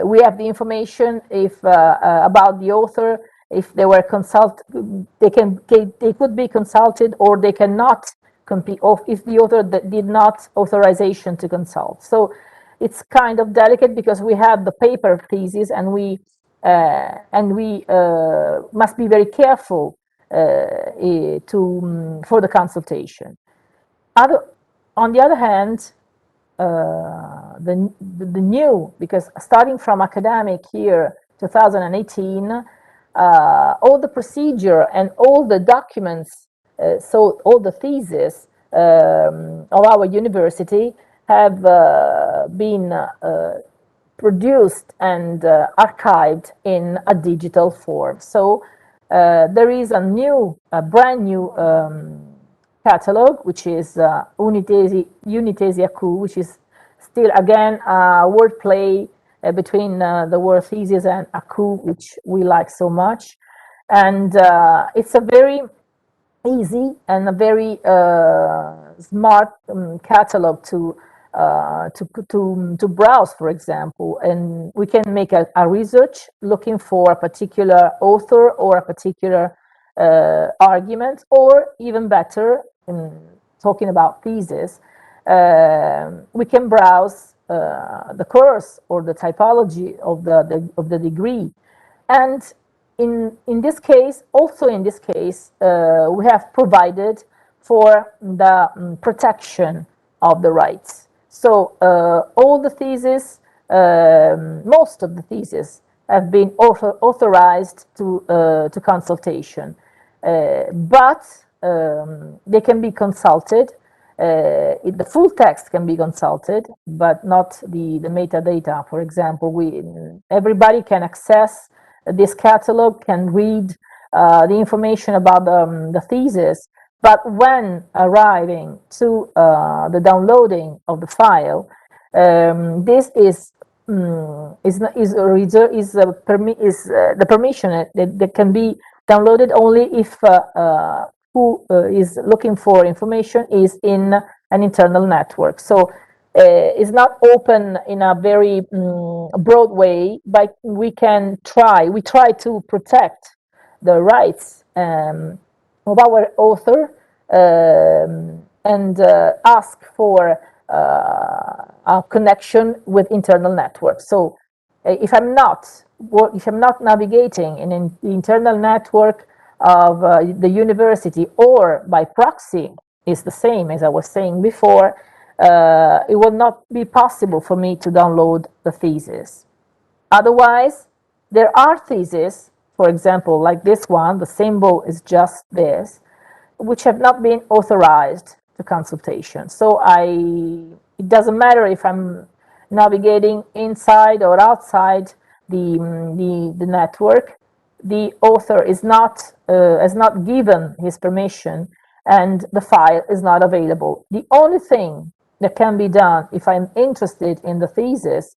we have the information if about the author, if they were they could be consulted or they cannot compete, or if the author did not authorization to consult. So it's kind of delicate because we have the paper thesis and we must be very careful for the consultation. On the other hand, the new, because starting from academic year 2018, all the procedure and all the documents, so all the theses of our university have been produced and archived in a digital form. So there is a brand new catalog, which is UNIVAQ, which is still again a wordplay between the word thesis and aku, which we like so much. And it's a very easy and a very smart catalog to browse, for example, and we can make a research looking for a particular author or a particular argument, or even better, talking about thesis, we can browse the course or the typology of the degree. And in this case, we have provided for the protection of the rights. So all the theses, most of the theses have been authorized to consultation, but they can be consulted. The full text can be consulted, but not the metadata. For example, everybody can access this catalog, can read the information about the thesis, but when arriving to the downloading of the file, this is the permission that can be downloaded only if who is looking for information is in an internal network. So it's not open in a very broad way, but we try to protect the rights of our author and ask for a connection with internal networks. So if I'm not navigating in the internal network of the university, or by proxy is the same as I was saying before, it will not be possible for me to download the thesis. Otherwise, there are theses, for example, like this one, the symbol is just this, which have not been authorized to consultation. So it doesn't matter if I'm navigating inside or outside the network. The author has not given his permission, and the file is not available. The only thing that can be done if I'm interested in the thesis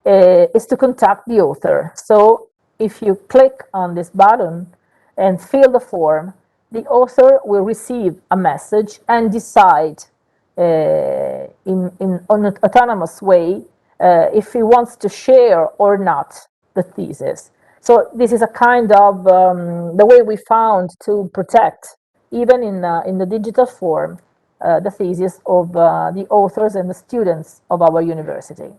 is to contact the author. So if you click on this button and fill the form, the author will receive a message and decide in an autonomous way if he wants to share or not the thesis. So this is a kind of the way we found to protect, even in the digital form, the thesis of the authors and the students of our university.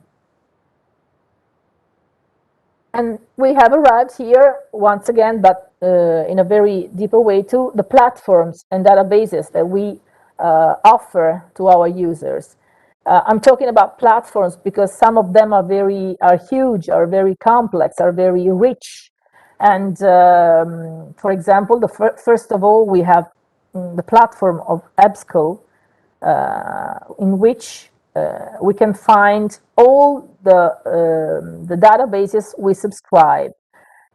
And we have arrived here once again, but in a very deeper way, to the platforms and databases that we offer to our users. I'm talking about platforms because some of them are huge, are very complex, are very rich, And for example, first of all, we have the platform of EBSCO, in which we can find all the databases we subscribe.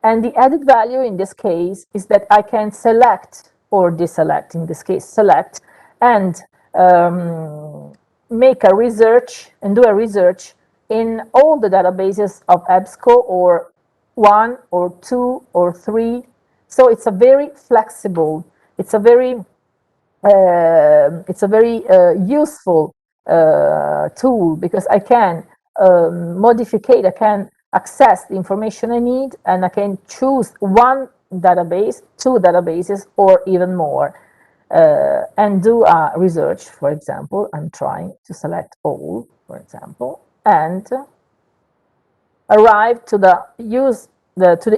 And the added value in this case is that I can select or deselect, in this case, select, and make a research and do a research in all the databases of EBSCO, or 1 or 2 or 3. So it's a very flexible, it's a very useful tool, because I can modificate, I can access the information I need, and I can choose one database, 2 databases, or even more, and do a research. For example, I'm trying to select all, for example, and arrive to the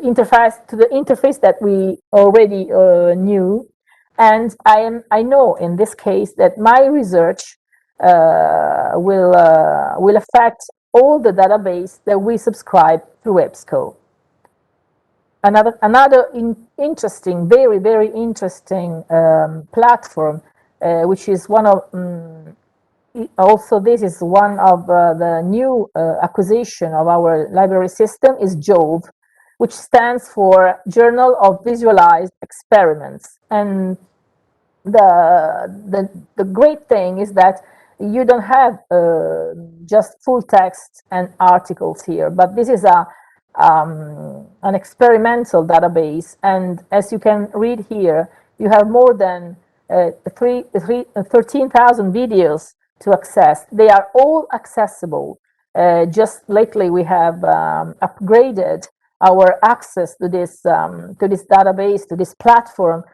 interface that we already knew. And I know in this case that my research will affect all the database that we subscribe through EBSCO. Another interesting, very interesting platform, which is one of also this is one of the new acquisition of our library system, is JOVE, which stands for Journal of Visualized Experiments. And the great thing is that you don't have just full text and articles here, but this is an experimental database. And as you can read here, you have more than 13,000 videos to access. They are all accessible. Just lately we have upgraded our access to this database, to this platform,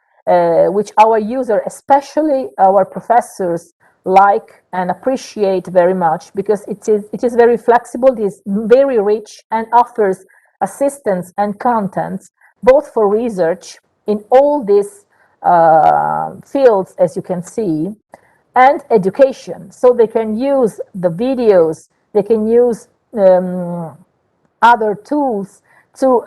which our user, especially our professors, like and appreciate very much, because it is very flexible, it is very rich, and offers assistance and contents both for research in all these fields, as you can see, and education. So they can use the videos, they can use other tools to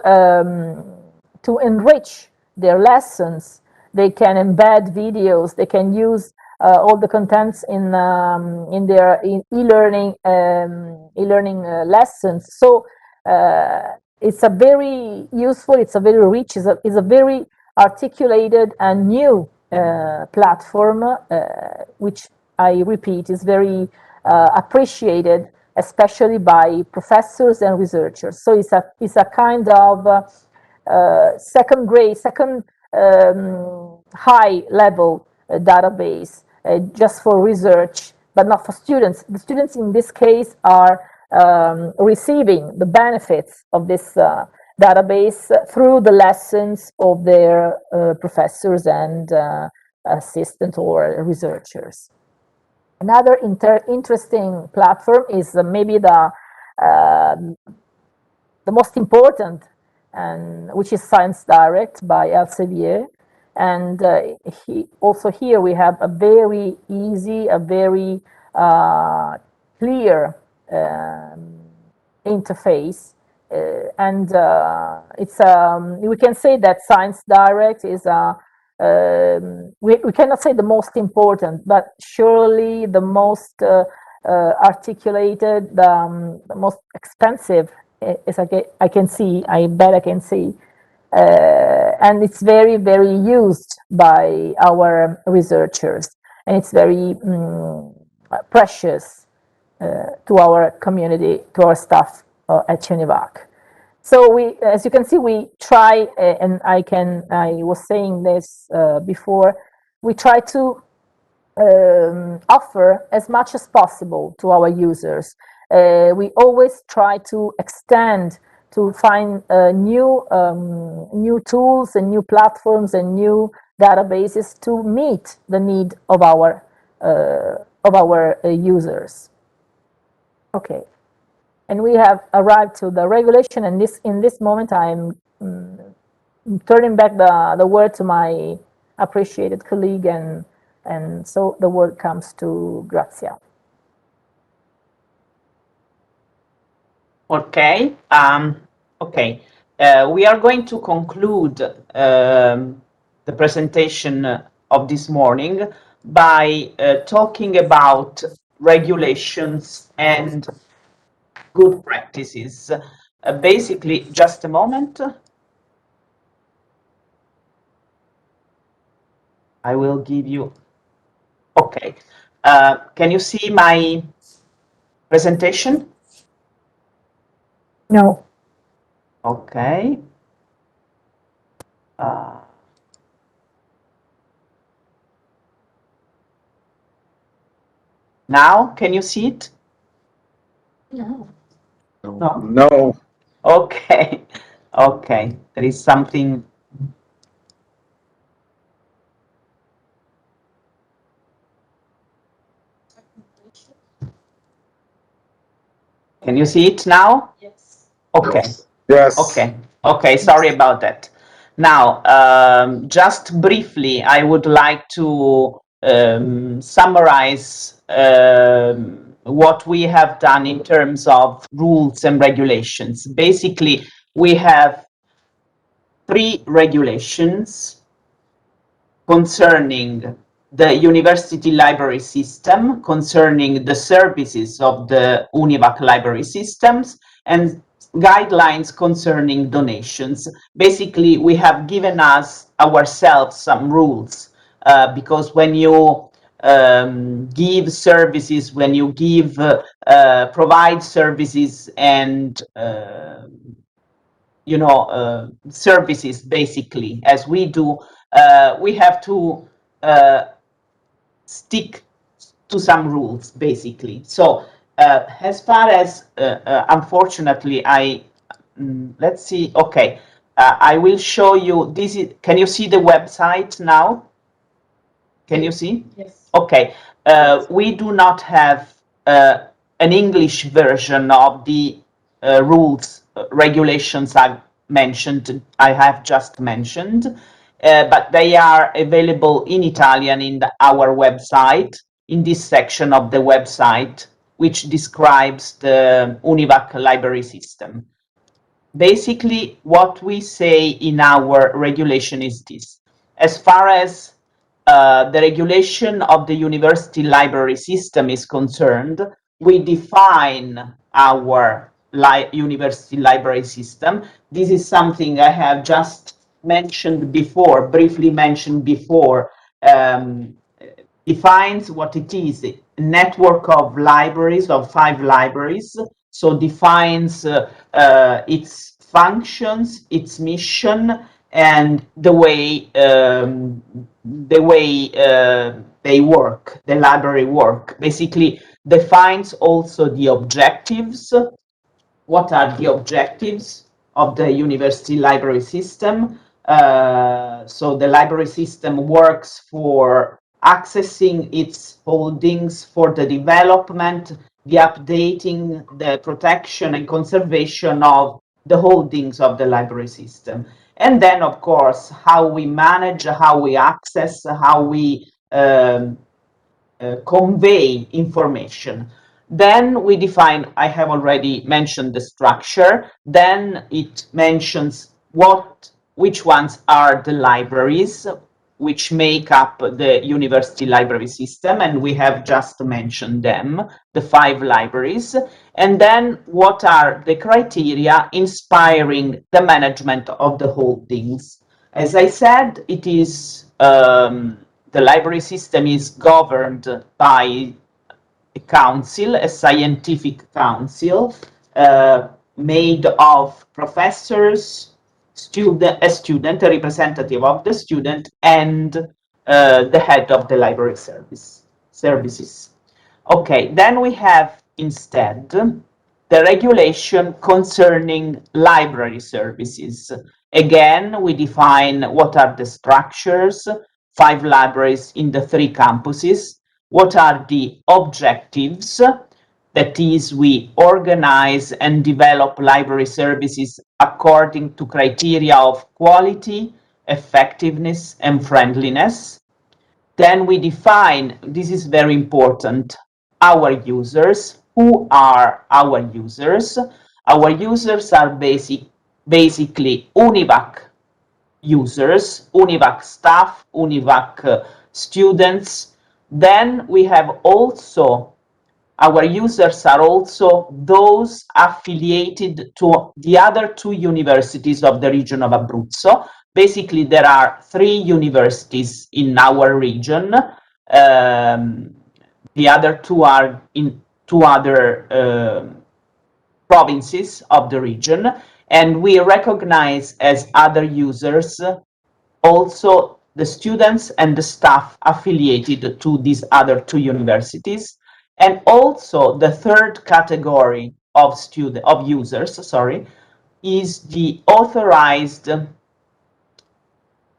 enrich their lessons. They can embed videos, they can use all the contents in their e-learning lessons. So it's a very useful, it's a very rich, it's a very articulated and new platform, which I repeat is very appreciated, especially by professors and researchers. So it's a kind of second high level database, just for research, but not for students. The students in this case are receiving the benefits of this database through the lessons of their professors and assistant or researchers. Another interesting platform is maybe the most important, and which is Science Direct by Elsevier. And also here we have a very easy, a very clear interface, and it's we can say that Science Direct is we cannot say the most important, but surely the most articulated, the most expensive, as I can see, I bet I can see. And it's very, very used by our researchers, and it's very precious to our community, to our staff at UNIVAC. So as you can see, we try, and I was saying this before, we try to offer as much as possible to our users. We always try to extend, to find new tools and new platforms and new databases to meet the need of our users. Okay, and we have arrived to the regulation, and in this moment I'm turning back the word to my appreciated colleague, and so the word comes to Grazia. Okay. Okay. we are going to conclude the presentation of this morning by talking about regulations and good practices. Basically, just a moment. I will give you, okay. Can you see my presentation? No. Okay. Now, can you see it? No. No? No. Okay. Okay. There is something. Can you see it now? Yes. Okay. Yes. Okay. Okay. Sorry about that. Now, just briefly, I would like to summarize what we have done in terms of rules and regulations. Basically, we have 3 regulations concerning the university library system, concerning the services of the UNIVAC library systems, and guidelines concerning donations. Basically, we have given ourselves some rules because when you give services, when you give provide services and services, basically, as we do, we have to stick to some rules, basically. So as far as, unfortunately, let's see, okay, I will show you, can you see the website now? Can you see? Yes. Okay, we do not have an English version of the rules, regulations I have just mentioned, but they are available in Italian in our website, in this section of the website, which describes the UNIVAC library system. Basically, what we say in our regulation is this. As far as the regulation of the university library system is concerned, we define our university library system. This is something I have just mentioned before, briefly mentioned before, defines what it is, a network of libraries, of 5 libraries, so defines its functions, its mission, and the way they work, the library work. Basically, defines also the objectives. What are the objectives of the university library system? So the library system works for accessing its holdings, for the development, the updating, the protection and conservation of the holdings of the library system. And then, of course, how we manage, how we access, how we convey information. Then we define, I have already mentioned the structure, then it mentions which ones are the libraries which make up the university library system, and we have just mentioned them, the 5 libraries, and then what are the criteria inspiring the management of the holdings. As I said, it is the library system is governed by a council, a scientific council, made of professors, a representative of the student, and the head of the library services. Okay, then we have instead the regulation concerning library services. Again, we define what are the structures, 5 libraries in the 3 campuses, what are the objectives, that is, we organize and develop library services according to criteria of quality, effectiveness, and friendliness. Then we define, this is very important, our users. Who are our users? Our users are basically UNIVAC users, UNIVAC staff, UNIVAC students. Then we have also, our users are also those affiliated to the other two universities of the region of Abruzzo. Basically, there are 3 universities in our region. The other 2 are in 2 other provinces of the region, and we recognize as other users also the students and the staff affiliated to these other 2 universities. And also the third category of users, is the authorized,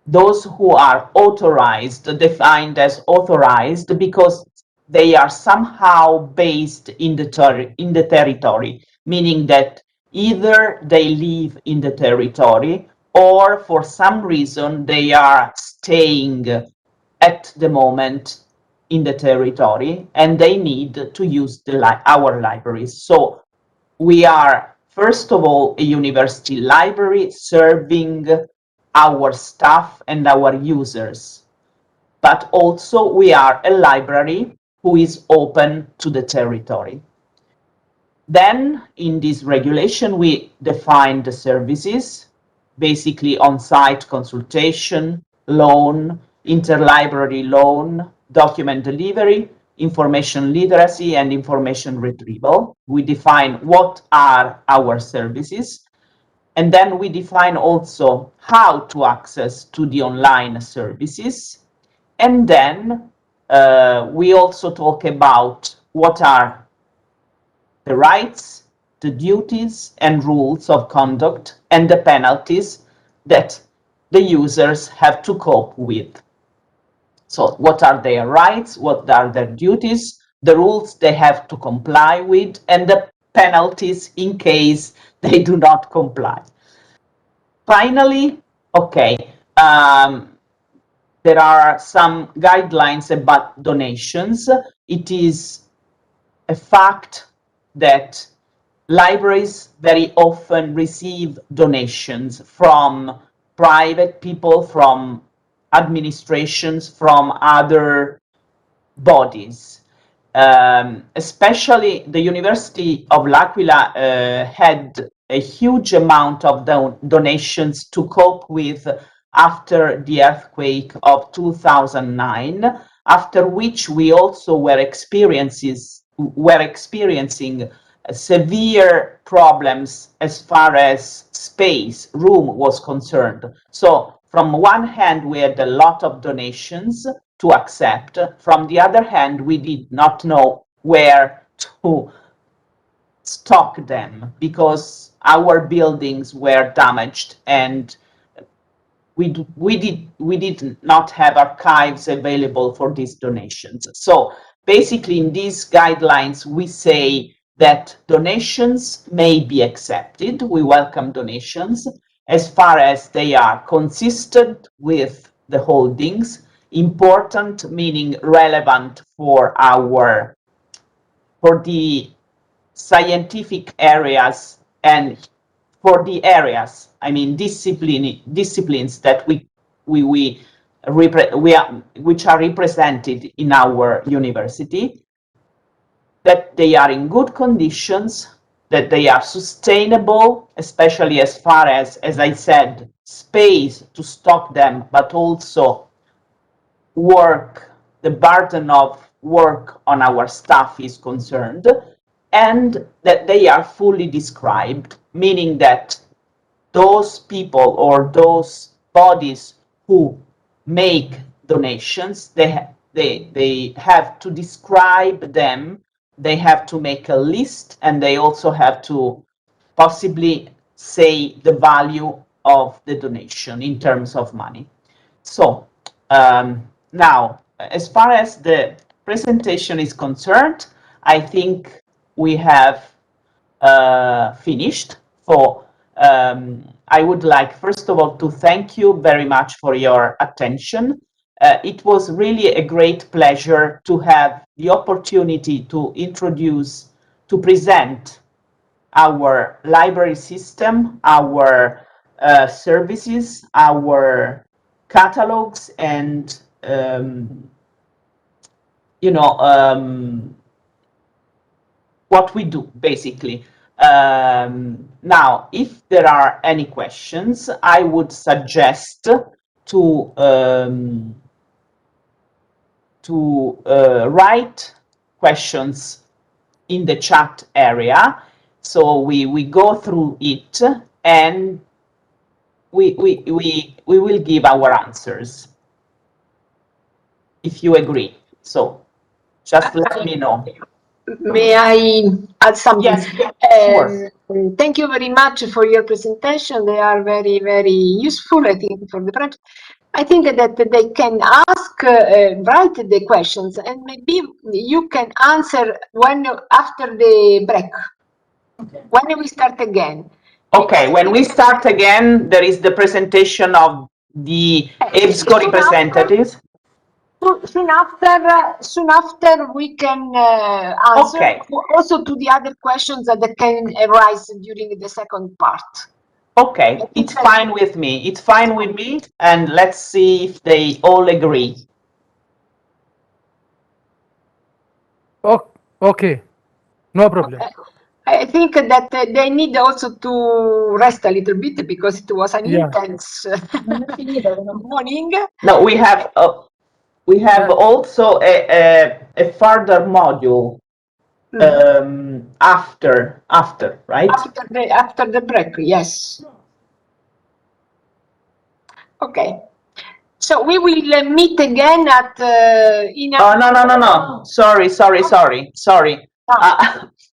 those who are authorized, defined as authorized because they are somehow based in the territory, meaning that either they live in the territory or for some reason they are staying at the moment in the territory and they need to use our libraries. So we are, first of all, a university library serving our staff and our users, but also we are a library who is open to the territory. Then in this regulation, we define the services, basically on-site consultation, loan, interlibrary loan, document delivery, information literacy, and information retrieval. We define what are our services. And then we define also how to access to the online services. And then we also talk about what are the rights, the duties and rules of conduct and the penalties that the users have to cope with. So what are their rights, what are their duties, the rules they have to comply with, and the penalties in case they do not comply. Finally, there are some guidelines about donations. It is a fact that libraries very often receive donations from private people, from administrations, from other bodies. Especially the University of L'Aquila had a huge amount of donations to cope with after the earthquake of 2009, after which we also were experiencing severe problems as far as space, room was concerned. So from one hand, we had a lot of donations to accept. From the other hand, we did not know where to stock them because our buildings were damaged and we did not have archives available for these donations. So basically in these guidelines, we say that donations may be accepted. We welcome donations as far as they are consistent with the holdings, important meaning relevant for the scientific areas and for the areas, I mean disciplines that which are represented in our university, that they are in good conditions, that they are sustainable, especially as far as I said, space to stock them, but also the burden of work on our staff is concerned, and that they are fully described, meaning that those people or those bodies who make donations, they have to describe them, they have to make a list, and they also have to possibly say the value of the donation in terms of money. So now, as far as the presentation is concerned, I think we have finished. I would like, first of all, to thank you very much for your attention. It was really a great pleasure to have the opportunity to present our library system, our services, our catalogs, and what we do basically. Now, if there are any questions, I would suggest to write questions in the chat area, so we go through it and we will give our answers, if you agree. So just let me know. May I add something? Yes, sure. Thank you very much for your presentation. They are very, very useful, I think, for the project. I think that they can ask, write the questions, and maybe you can answer after the break, when we start again. Okay, when we start again, there is the presentation of the EBSCO representatives. Soon after we can answer also to the other questions that can arise during the second part. Okay, it's fine with me. It's fine with me, and let's see if they all agree. Okay, no problem. I think that they need also to rest a little bit because it was an intense morning. No, we have also a further module after, right? After the break, yes. Okay. So we will meet again at no. Sorry.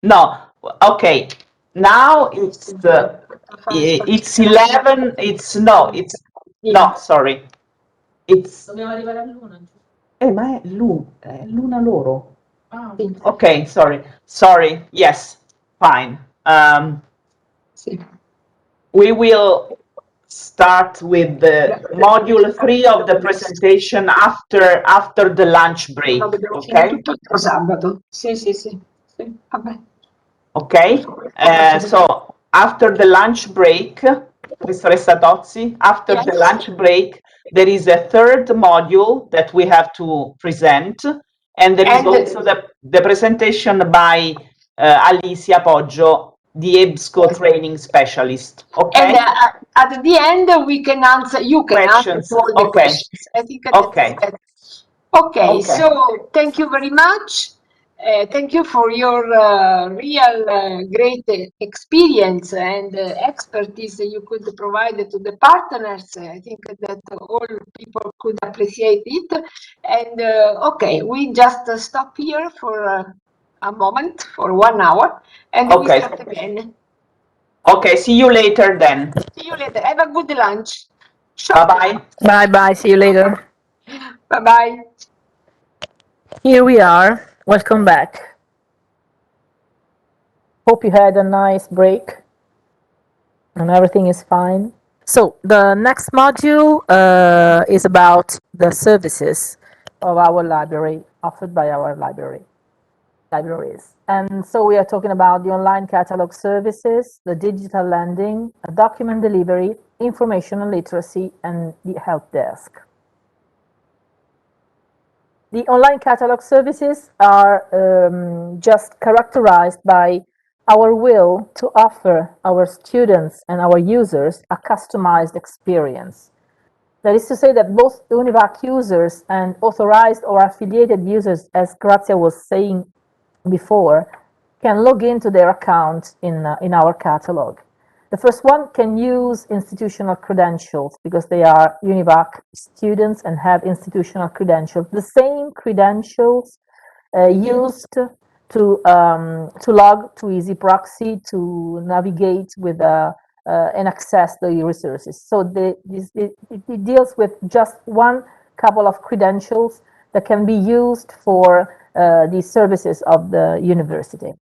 No. Okay. Now it's 11. No, sorry. Dobbiamo arrivare a luna. Ma è luna loro. Okay, sorry. Yes, fine. We will start with the module 3 of the presentation after the lunch break. Okay. Okay. So after the lunch break, Professoressa Tozzi, after the lunch break, there is a third module that we have to present, and there is also the presentation by Alicia Poggio, the EBSCO training specialist. Okay. And at the end, we can answer. You can questions. Answer to all the questions. I think. Okay. So thank you very much. Thank you for your real great experience and expertise that you could provide to the partners. I think that all people could appreciate it. And okay, we just stop here for a moment, for 1 hour, and we start again. Okay, see you later then. See you later. Have a good lunch. Bye-bye. Bye-bye. See you later. Bye-bye. Here we are. Welcome back. Hope you had a nice break and everything is fine. So the next module is about the services of our library, offered by our libraries. And so we are talking about the online catalog services, the digital lending, document delivery, information literacy, and the help desk. The online catalog services are just characterized by our will to offer our students and our users a customized experience. That is to say that both UNIVAC users and authorized or affiliated users, as Grazia was saying before, can log into their account in our catalog. The first one can use institutional credentials because they are UNIVAC students and have institutional credentials. The same credentials used to log to Easy Proxy, to navigate with and access the resources. So it deals with just one couple of credentials that can be used for the services of the university.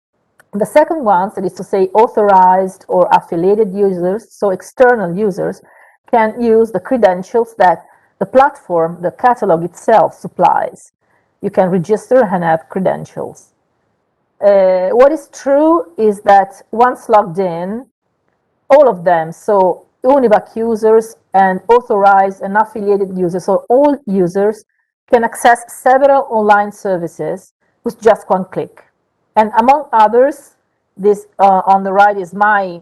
The second one, that is to say authorized or affiliated users, so external users, can use the credentials that the platform, the catalog itself supplies. You can register and have credentials. What is true is that once logged in, all of them, so UNIVAC users and authorized and affiliated users, so all users can access several online services with just one click. And among others, this on the right is my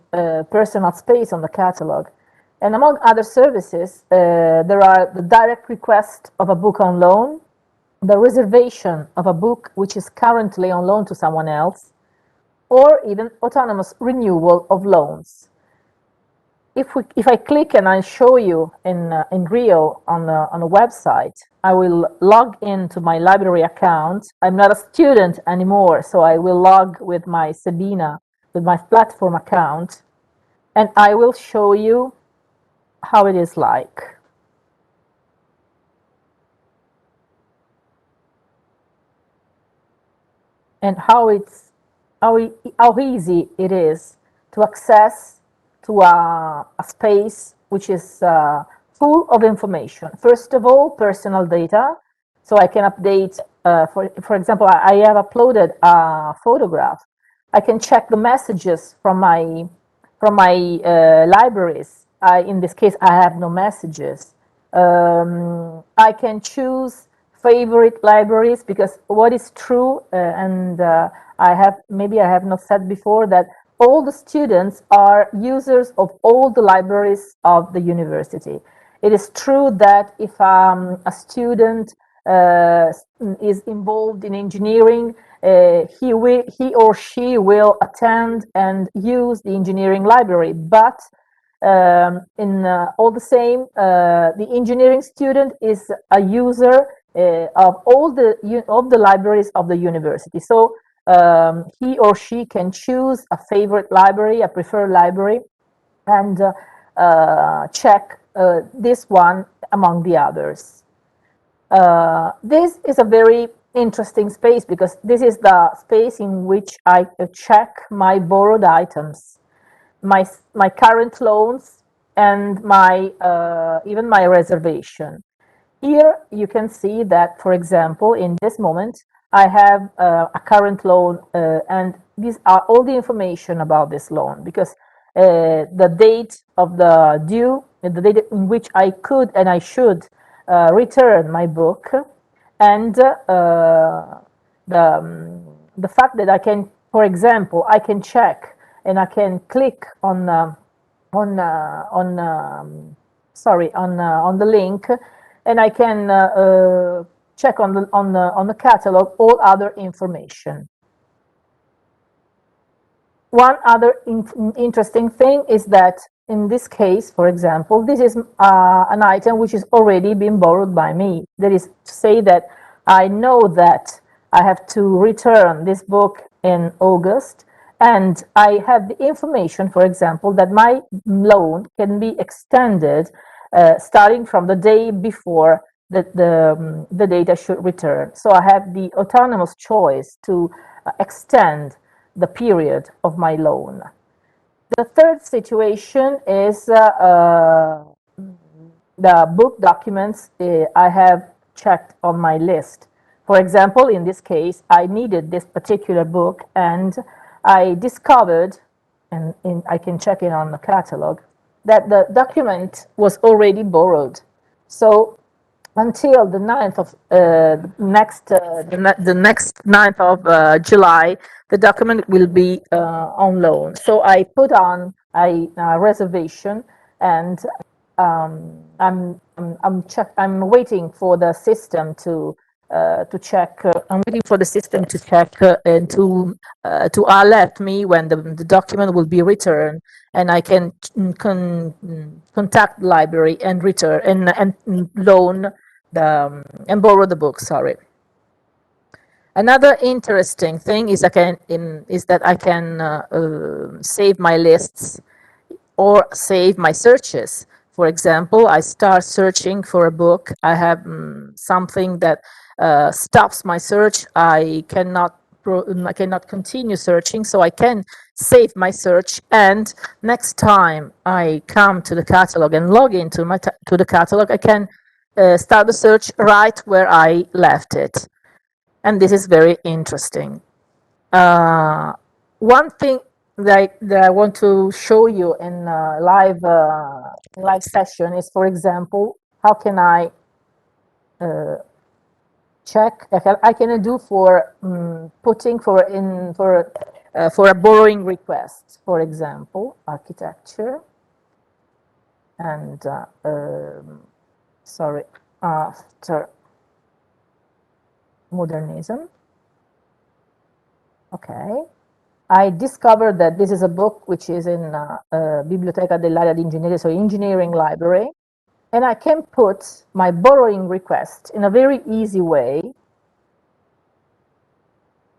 personal space on the catalog. And among other services, there are the direct request of a book on loan, the reservation of a book which is currently on loan to someone else, or even autonomous renewal of loans. If I click and I show you in real on a website, I will log into my library account. I'm not a student anymore, so I will log with my Sbn, with my platform account, and I will show you how it is like. And how easy it is to access to a space which is full of information. First of all, personal data. So I can update, for example, I have uploaded a photograph. I can check the messages from my libraries. In this case, I have no messages. I can choose favorite libraries, because what is true, and maybe I have not said before, that all the students are users of all the libraries of the university. It is true that if a student is involved in engineering, he or she will attend and use the engineering library, but all the same, the engineering student is a user of all the libraries of the university. So he or she can choose a favorite library, a preferred library, and check this one among the others. This is a very interesting space, because this is the space in which I check my borrowed items, my current loans, and my even my reservation. Here you can see that, for example, in this moment, I have a current loan, and these are all the information about this loan, because the date of the due, the date in which I could and I should return my book, and the fact that I can, for example, I can check and I can click on the link, and I can check on the catalog all other information. One other interesting thing is that in this case, for example, this is an item which is already been borrowed by me. That is to say that I know that I have to return this book in August, and I have the information, for example, that my loan can be extended starting from the day before the date I should return. So I have the autonomous choice to extend the period of my loan. The third situation is the book documents I have checked on my list. For example, in this case, I needed this particular book, and I discovered, and I can check it on the catalog, that the document was already borrowed. So until the 9th of the next 9th of July, the document will be on loan. So I put on a reservation, and I'm waiting for the system to check. I'm waiting for the system to check and to alert me when the document will be returned, and I can contact the library and return and loan and borrow the book. Sorry. Another interesting thing is that I can save my lists or save my searches. For example, I start searching for a book. I have something that stops my search. I cannot continue searching, so I can save my search, and next time I come to the catalog and log into to the catalog, I can start the search right where I left it. And this is very interesting. One thing that I want to show you in live session is, for example, how can I check? I can do for putting for a borrowing request, for example, architecture and sorry, after modernism. Okay, I discovered that this is a book which is in Biblioteca dell'Area di Ingegneria, so engineering library, and I can put my borrowing request in a very easy way.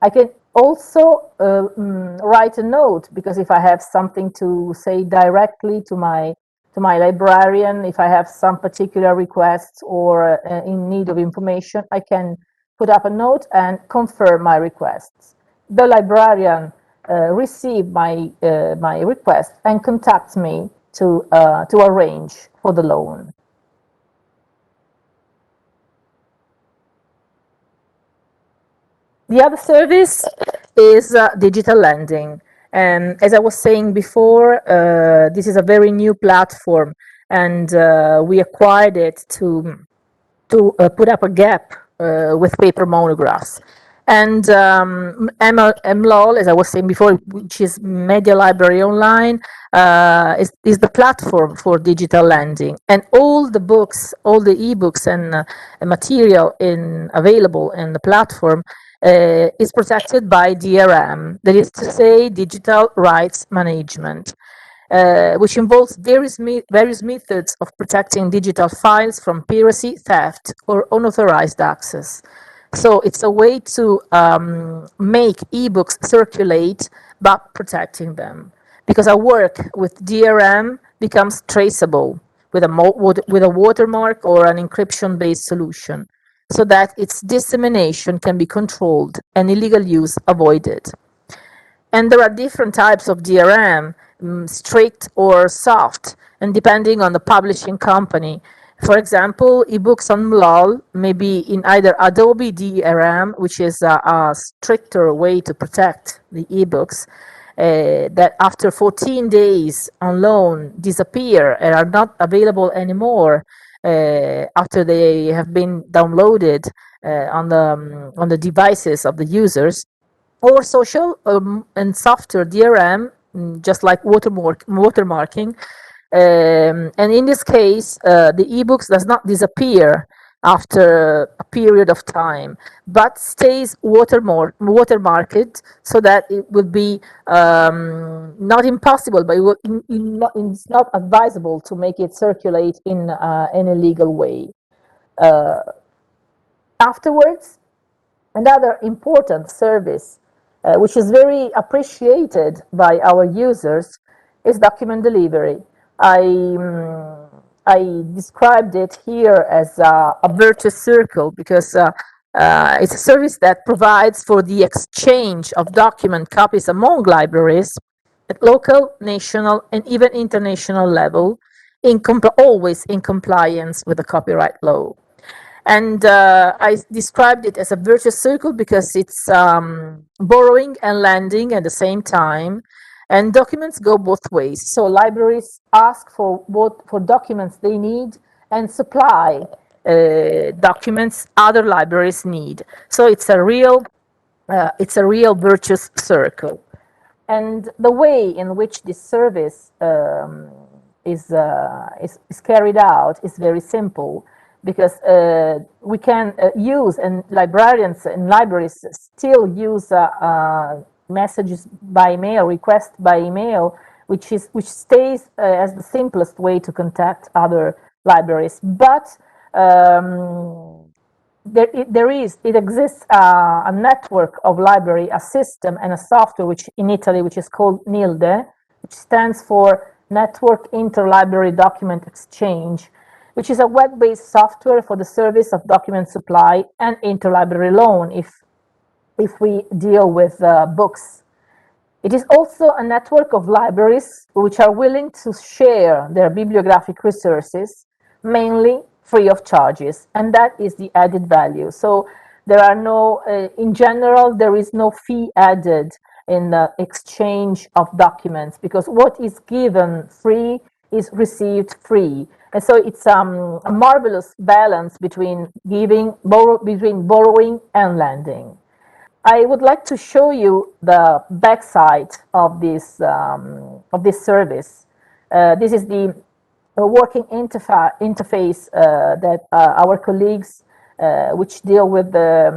I can also write a note, because if I have something to say directly to my librarian, if I have some particular requests or in need of information, I can put up a note and confirm my requests. The librarian receives my request and contacts me to arrange for the loan. The other service is digital lending. And as I was saying before, this is a very new platform, and we acquired it to put up a gap with paper monographs. And MLOL, as I was saying before, which is Media Library Online, is the platform for digital lending. And all the books, all the ebooks and material available in the platform is protected by DRM, that is to say, Digital Rights Management, which involves various methods of protecting digital files from piracy, theft, or unauthorized access. So it's a way to make ebooks circulate, but protecting them. Because our work with DRM becomes traceable with a watermark or an encryption-based solution, so that its dissemination can be controlled and illegal use avoided. And there are different types of DRM, strict or soft, and depending on the publishing company. For example, ebooks on MLOL may be in either Adobe DRM, which is a stricter way to protect the ebooks, that after 14 days on loan disappear and are not available anymore after they have been downloaded on the devices of the users, or social and softer DRM, just like watermarking. And in this case, the ebooks does not disappear after a period of time, but stays watermarked, so that it will be not impossible, but it's not advisable to make it circulate in a legal way. Afterwards, another important service, which is very appreciated by our users, is document delivery. I described it here as a virtuous circle, because it's a service that provides for the exchange of document copies among libraries at local, national, and even international level, always in compliance with the copyright law. And I described it as a virtuous circle because it's borrowing and lending at the same time, and documents go both ways. So libraries ask for documents they need and supply documents other libraries need. So it's a real virtuous circle. And the way in which this service is carried out is very simple, because we can use, and librarians and libraries still use messages by email, request by email, which stays as the simplest way to contact other libraries. But it exists a network of library, a system and a software, which in Italy, which is called NILDE, which stands for Network Interlibrary Document Exchange, which is a web-based software for the service of document supply and interlibrary loan if we deal with books. It is also a network of libraries which are willing to share their bibliographic resources, mainly free of charges, and that is the added value. So There are no, in general, there is no fee added in the exchange of documents, because what is given free is received free. And so it's a marvelous balance between between borrowing and lending. I would like to show you the backside of this service. This is the working interface that our colleagues, which deal with the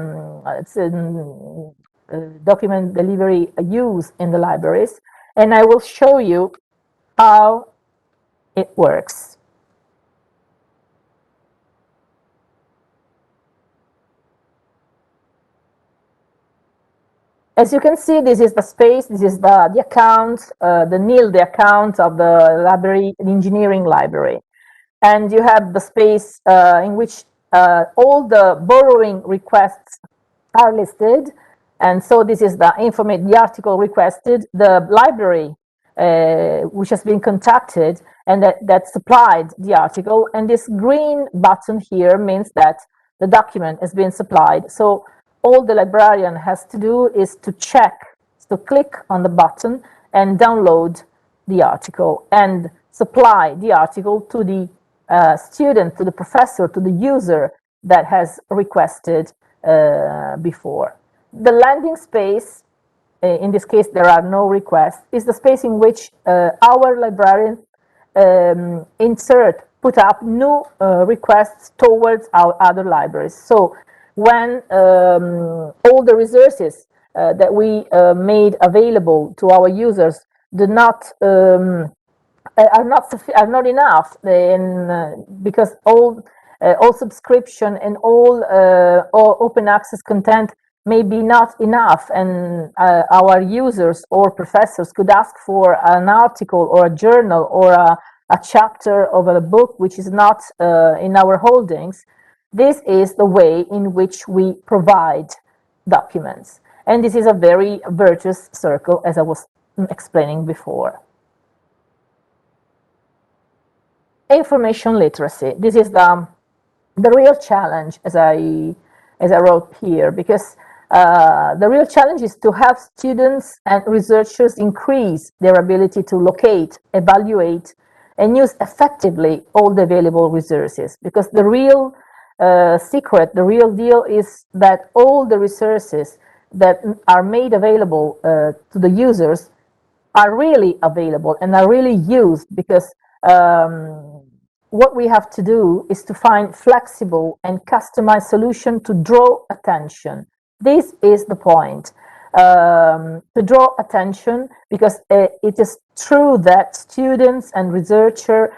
document delivery, use in the libraries, and I will show you how it works. As you can see, this is the space, this is the account, the account of the library, the engineering library. And you have the space in which all the borrowing requests are listed. And so this is the article requested, the library which has been contacted and that supplied the article. And this green button here means that the document has been supplied. So all the librarian has to do is to click on the button and download the article and supply the article to the student, to the professor, to the user that has requested before. The landing space, in this case there are no requests, is the space in which our librarian put up new requests towards our other libraries. So when all the resources that we made available to our users are not enough, because all subscription and all open access content may be not enough, and our users or professors could ask for an article or a journal or a chapter of a book which is not in our holdings. This is the way in which we provide documents. And this is a very virtuous circle, as I was explaining before. Information literacy. This is the real challenge, as I wrote here, because the real challenge is to have students and researchers increase their ability to locate, evaluate, and use effectively all the available resources, because the real secret, the real deal is that all the resources that are made available to the users are really available and are really used, because what we have to do is to find flexible and customized solution to draw attention. This is the point, to draw attention, because it is true that students and researchers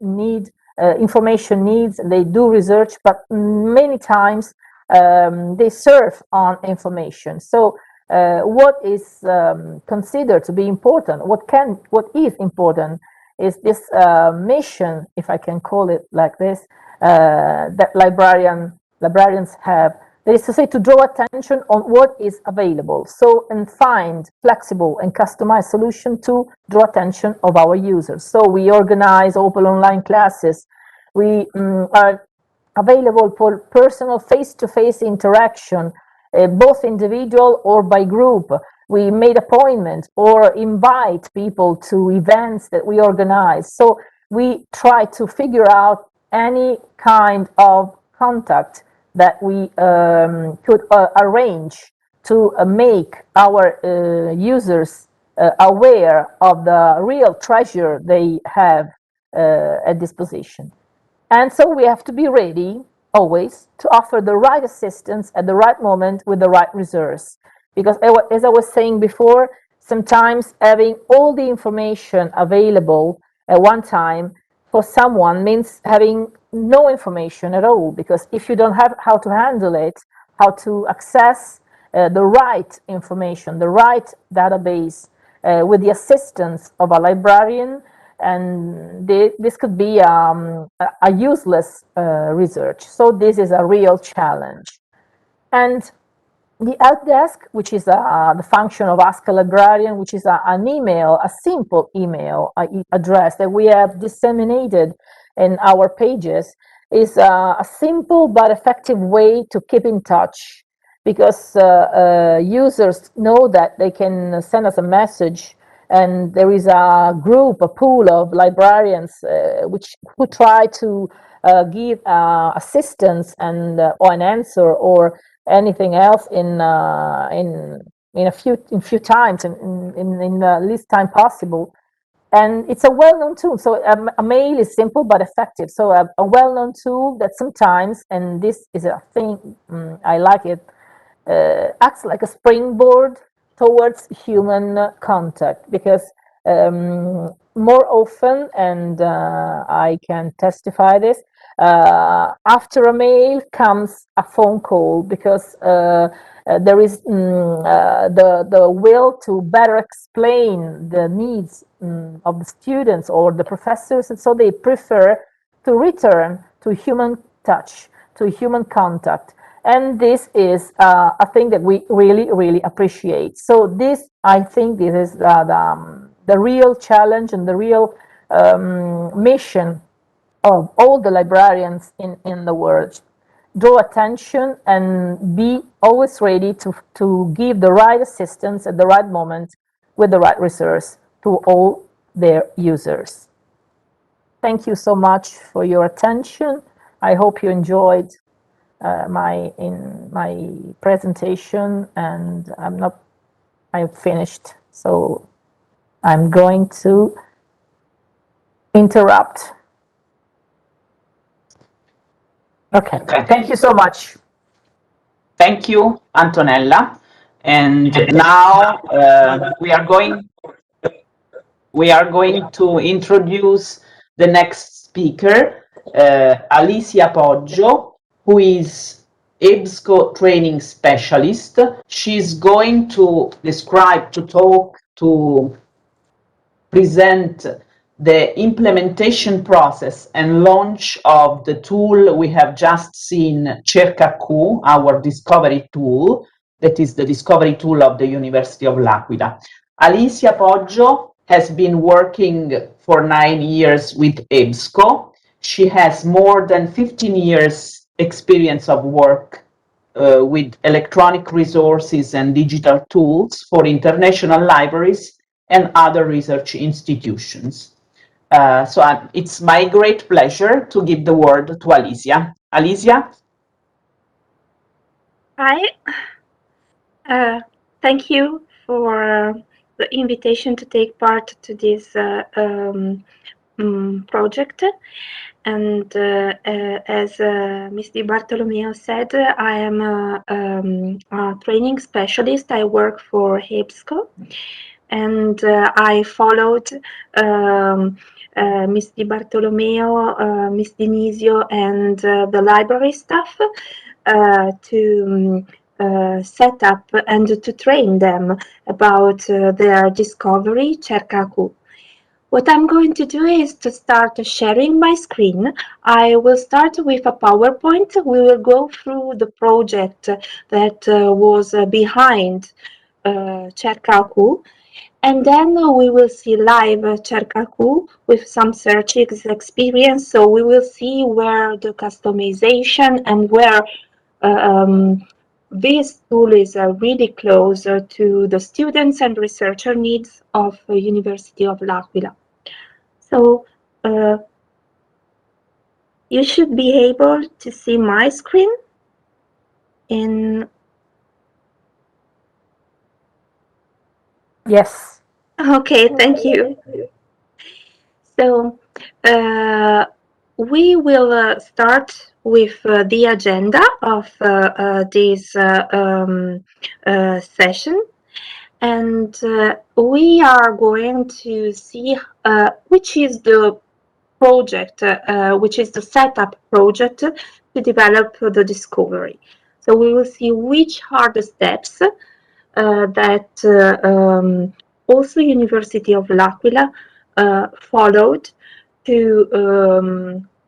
need information needs, they do research, but many times they surf on information. So what is considered to be important, what is important, is this mission, if I can call it like this, that librarians have. That is to say, to draw attention on what is available, and find flexible and customized solution to draw attention of our users. So we organize open online classes. We are available for personal face-to-face interaction, both individual or by group. We made appointments or invite people to events that we organize. So we try to figure out any kind of contact that we could arrange to make our users aware of the real treasure they have at disposition. And so we have to be ready always to offer the right assistance at the right moment with the right resource. Because as I was saying before, sometimes having all the information available at one time for someone means having no information at all, because if you don't have how to handle it, how to access the right information, the right database with the assistance of a librarian, and this could be a useless research. So this is a real challenge. And the help desk, which is the function of Ask a Librarian, which is an email, a simple email address that we have disseminated in our pages, is a simple but effective way to keep in touch, because users know that they can send us a message, and there is a group, a pool of librarians who try to give assistance and or an answer or anything else in a few times, in the least time possible. And it's a well-known tool. So a mail is simple but effective. So a well-known tool that sometimes, and this is a thing, I like it, acts like a springboard towards human contact, because more often, and I can testify this, after a mail comes a phone call, because there is the will to better explain the needs of the students or the professors, and so they prefer to return to human touch, to human contact. And this is a thing that we really, really appreciate. So this, I think, this is the real challenge and the real mission of all the librarians in the world. Draw attention and be always ready to give the right assistance at the right moment with the right resource to all their users. Thank you so much for your attention. I hope you enjoyed my presentation, and I've finished, so I'm going to interrupt. Okay, thank you so much. Thank you, Antonella. And now we are going to introduce the next speaker, Alicia Poggio, who is EBSCO training specialist. She's going to present the implementation process and launch of the tool we have just seen, CercaQ, our discovery tool, that is the discovery tool of the University of L'Aquila. Alicia Poggio has been working for 9 years with EBSCO. She has more than 15 years experience of work with electronic resources and digital tools for international libraries and other research institutions. It's my great pleasure to give the word to Alicia. Alicia? Hi. Thank you for the invitation to take part to this project. And as Ms. Di Bartolomeo said, I am a training specialist. I work for EBSCO, and I followed Ms. Di Bartolomeo, Ms. Dinisio, and the library staff to set up and to train them about their discovery, CercaQ. What I'm going to do is to start sharing my screen. I will start with a PowerPoint. We will go through the project that was behind CercaQ, and then we will see live CercaQ with some search experience. So we will see where the customization and where this tool is really close to the students and researcher needs of the University of L'Aquila. So you should be able to see my screen in. Yes. Okay, thank you. So we will start with the agenda of this session, and we are going to see which is the project, which is the setup project to develop the discovery. So we will see which are the steps that also University of L'Aquila followed to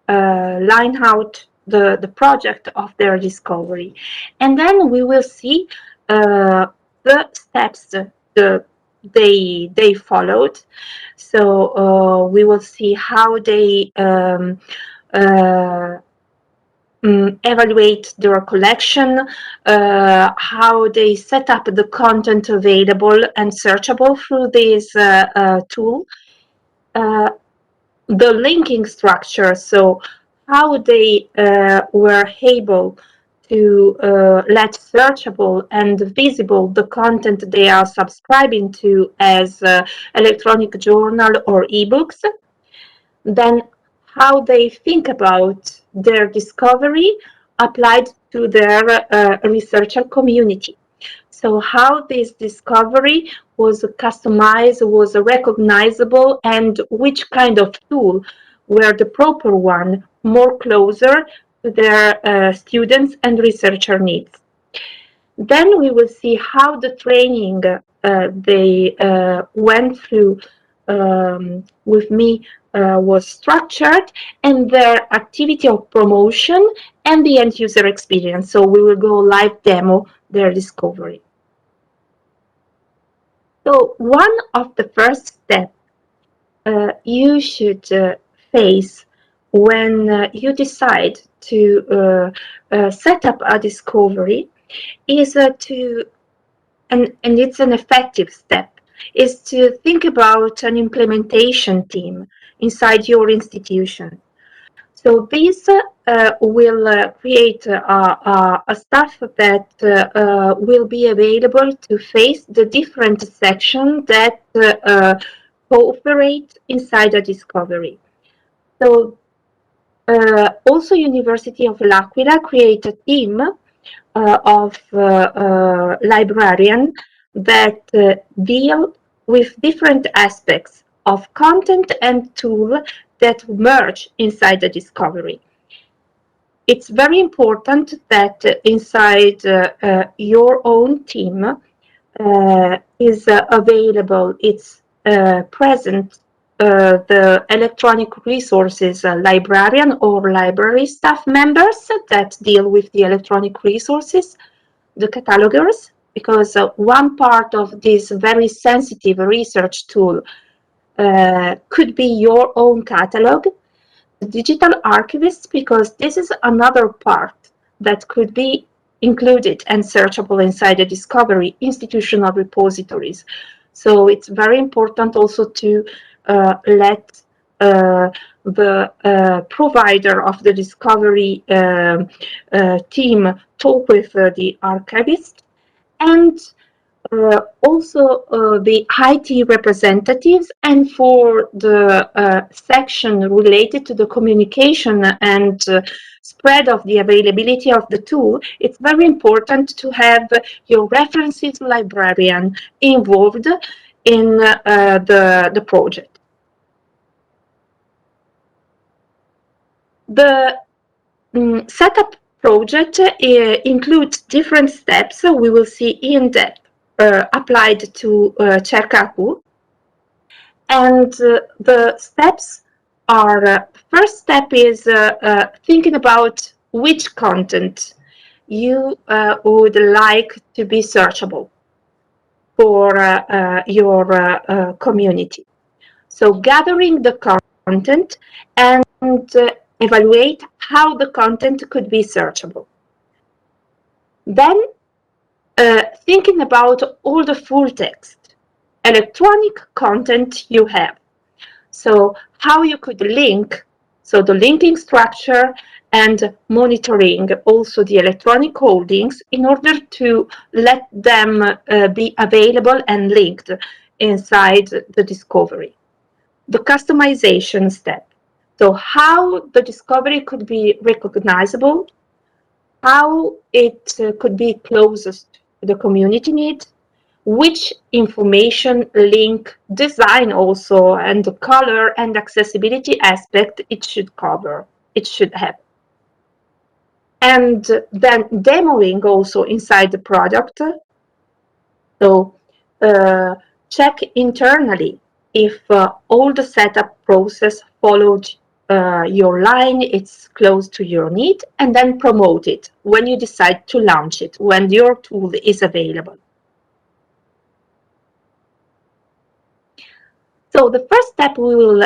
line out the project of their discovery. And then we will see the steps they followed. So we will see how they evaluate their collection, how they set up the content available and searchable through this tool, the linking structure, so how they were able to let searchable and visible the content they are subscribing to as electronic journal or ebooks, then how they think about their discovery applied to their researcher community. So how this discovery was customized, was recognizable, and which kind of tool were the proper one, more closer to their students and researcher needs. Then we will see how the training they went through with me was structured, and their activity of promotion and the end user experience. So we will go live demo their discovery. So one of the first steps you should face when you decide to set up a discovery is and it's an effective step, is to think about an implementation team inside your institution. So this will create a staff that will be available to face the different sections that cooperate inside a discovery. So also University of L'Aquila create a team of librarians that deal with different aspects of content and tool that merge inside the discovery. It's very important that inside your own team is available, it's present the electronic resources librarian or library staff members that deal with the electronic resources, the catalogers, because one part of this very sensitive research tool could be your own catalog, the digital archivists, because this is another part that could be included and searchable inside the discovery, institutional repositories. So it's very important also to let the provider of the discovery team talk with the archivist, and also the IT representatives, and for the section related to the communication and spread of the availability of the tool, it's very important to have your references librarian involved in the project. The setup project includes different steps we will see in depth applied to Cercaku. And the steps are, first step is thinking about which content you would like to be searchable for your community. So gathering the content and evaluate how the content could be searchable. Then thinking about all the full text, electronic content you have. So how you could link, so the linking structure and monitoring also the electronic holdings in order to let them be available and linked inside the discovery. The customization step. So how the discovery could be recognizable, how it could be closest to the community need, which information link design also, and the color and accessibility aspect it should cover, it should have. And then demoing also inside the product. So check internally if all the setup process followed your line, it's close to your need, and then promote it when you decide to launch it, when your tool is available. So the first step we will,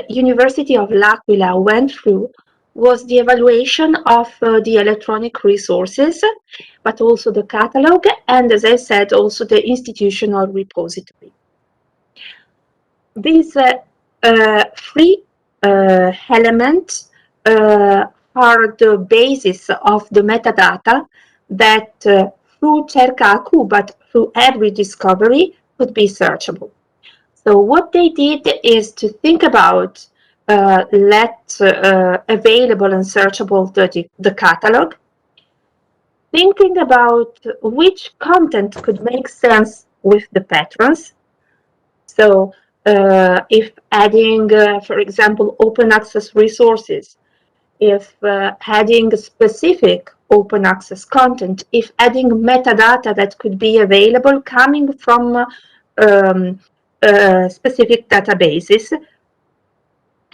University of L'Aquila went through was the evaluation of the electronic resources, but also the catalog, and as I said, also the institutional repository. These three elements are the basis of the metadata that through CercaAQ, but through every discovery, could be searchable. So what they did is to think about available and searchable the catalog, thinking about which content could make sense with the patrons. So if adding, for example, open access resources, if adding specific open access content, if adding metadata that could be available coming from specific databases,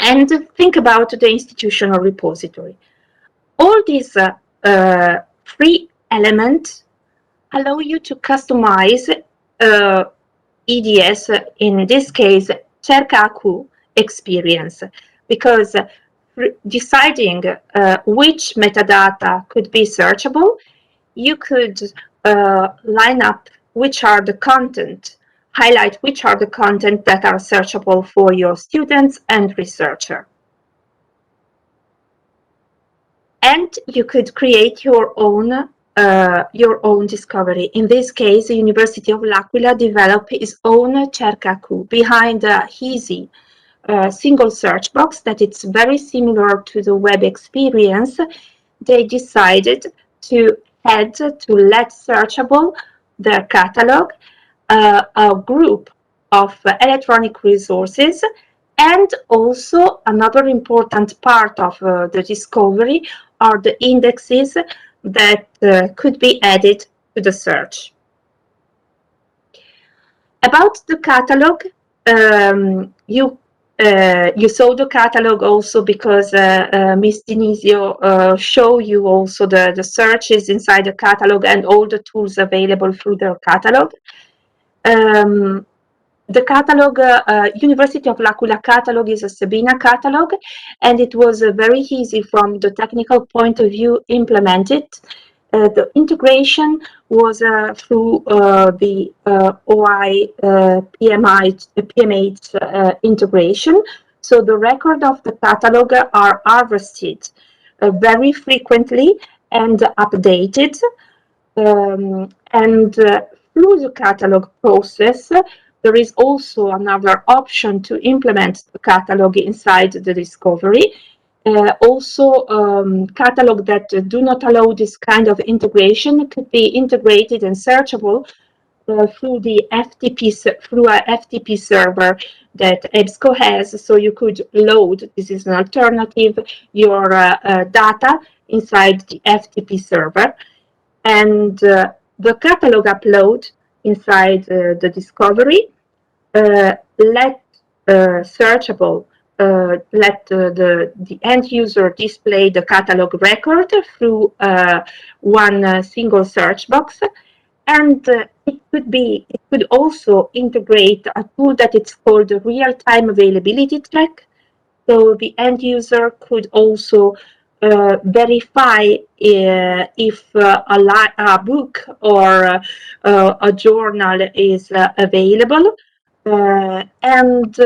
and think about the institutional repository. All these three elements allow you to customize EDS, in this case, CercaAQ experience, because deciding which metadata could be searchable, you could line up which are the content, highlight which are the content that are searchable for your students and researcher. And you could create your own discovery. In this case, the University of L'Aquila developed its own CercaAQ behind a easy single search box that it's very similar to the web experience. They decided to add, to let searchable their catalog, a group of electronic resources, and also another important part of the discovery are the indexes that could be added to the search. About the catalog, you saw the catalog also because Ms. Dinisio showed you also the searches inside the catalog and all the tools available through the catalog. The catalog, University of L'Aquila catalog is a Sbn Catalog, and it was very easy from the technical point of view implemented. The integration was through the OI PMH integration. So the record of the catalog are harvested very frequently and updated. And through the catalog process, there is also another option to implement the catalog inside the discovery. Catalog that do not allow this kind of integration could be integrated and searchable through the through a FTP server that EBSCO has. So you could load, this is an alternative, your data inside the FTP server, and the catalog upload inside the discovery let searchable. Let the end user display the catalog record through one single search box, and it could also integrate a tool that it's called the real-time availability check. So the end user could also verify if a book or a journal is available. And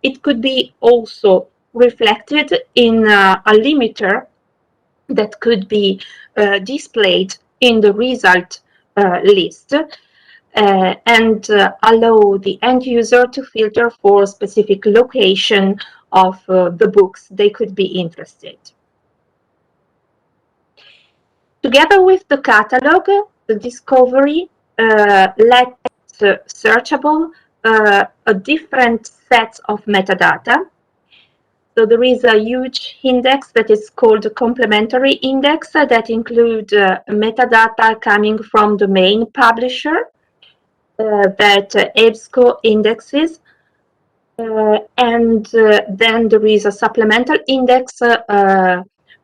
it could be also reflected in a limiter that could be displayed in the result list and allow the end user to filter for specific location of the books they could be interested. Together with the catalog, the discovery lets searchable a different set of metadata. So there is a huge index that is called a complementary index that includes metadata coming from the main publisher that EBSCO indexes. And then there is a supplemental index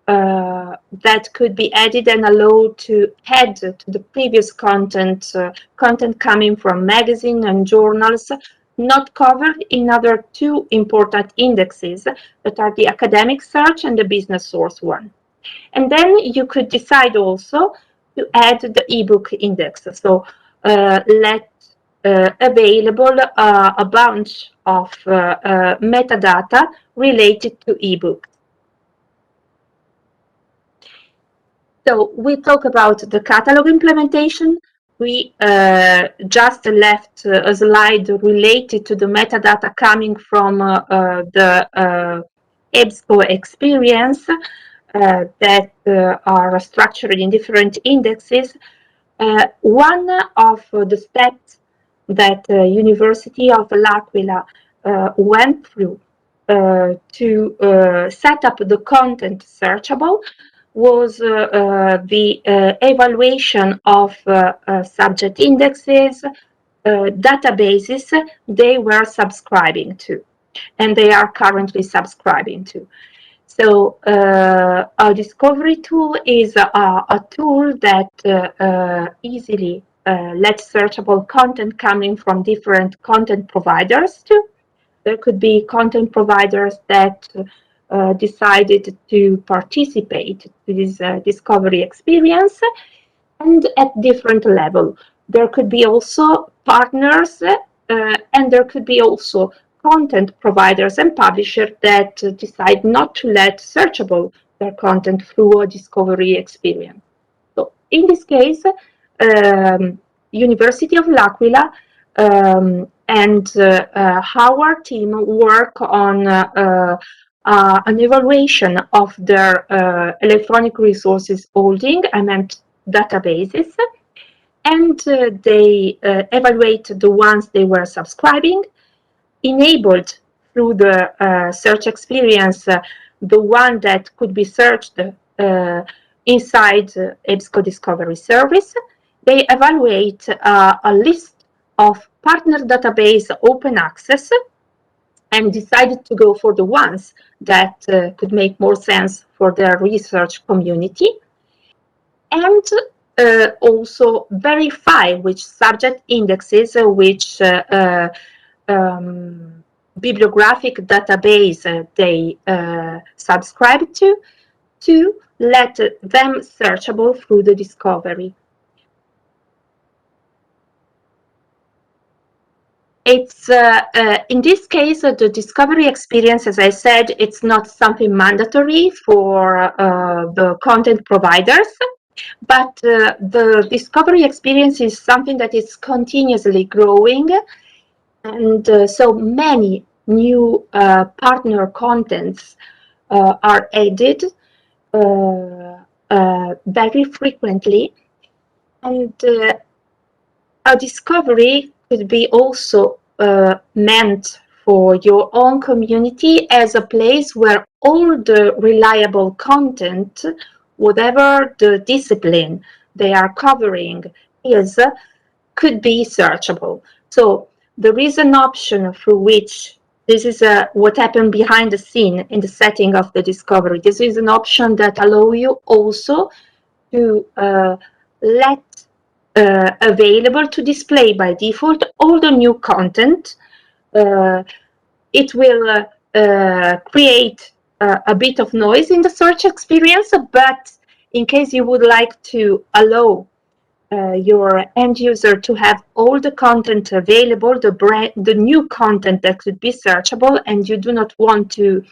that could be added and allowed to add to the previous content, content coming from magazines and journals not covered in other two important indexes that are the academic search and the business source one. And then you could decide also to add the ebook index. So let available a bunch of metadata related to ebooks. So we talk about the catalog implementation. We just left a slide related to the metadata coming from the EBSCO experience that are structured in different indexes. One of the steps that University of L'Aquila went through to set up the content searchable was the evaluation of subject indexes, databases they were subscribing to, and they are currently subscribing to. So a discovery tool is a tool that easily lets searchable content coming from different content providers too. There could be content providers that decided to participate to this discovery experience, and at different level. There could be also partners and there could be also content providers and publishers that decide not to let searchable their content through a discovery experience. So in this case, University of L'Aquila and our team work on an evaluation of their electronic resources holding, I meant databases, and they evaluate the ones they were subscribing, enabled through the search experience the one that could be searched inside EBSCO Discovery Service. They evaluate a list of partner database open access and decided to go for the ones that could make more sense for their research community, and also verify which subject indexes, which bibliographic database they subscribe to let them searchable through the discovery. It's in this case, the discovery experience, as I said, it's not something mandatory for the content providers, but the discovery experience is something that is continuously growing, and so many new partner contents are added very frequently, and a discovery could be also meant for your own community as a place where all the reliable content, whatever the discipline they are covering is, could be searchable. So there is an option through which this is what happened behind the scene in the setting of the discovery. This is an option that allows you also to let available to display by default all the new content. It will create a bit of noise in the search experience, but in case you would like to allow your end user to have all the content available, the new content that could be searchable, and you do not want to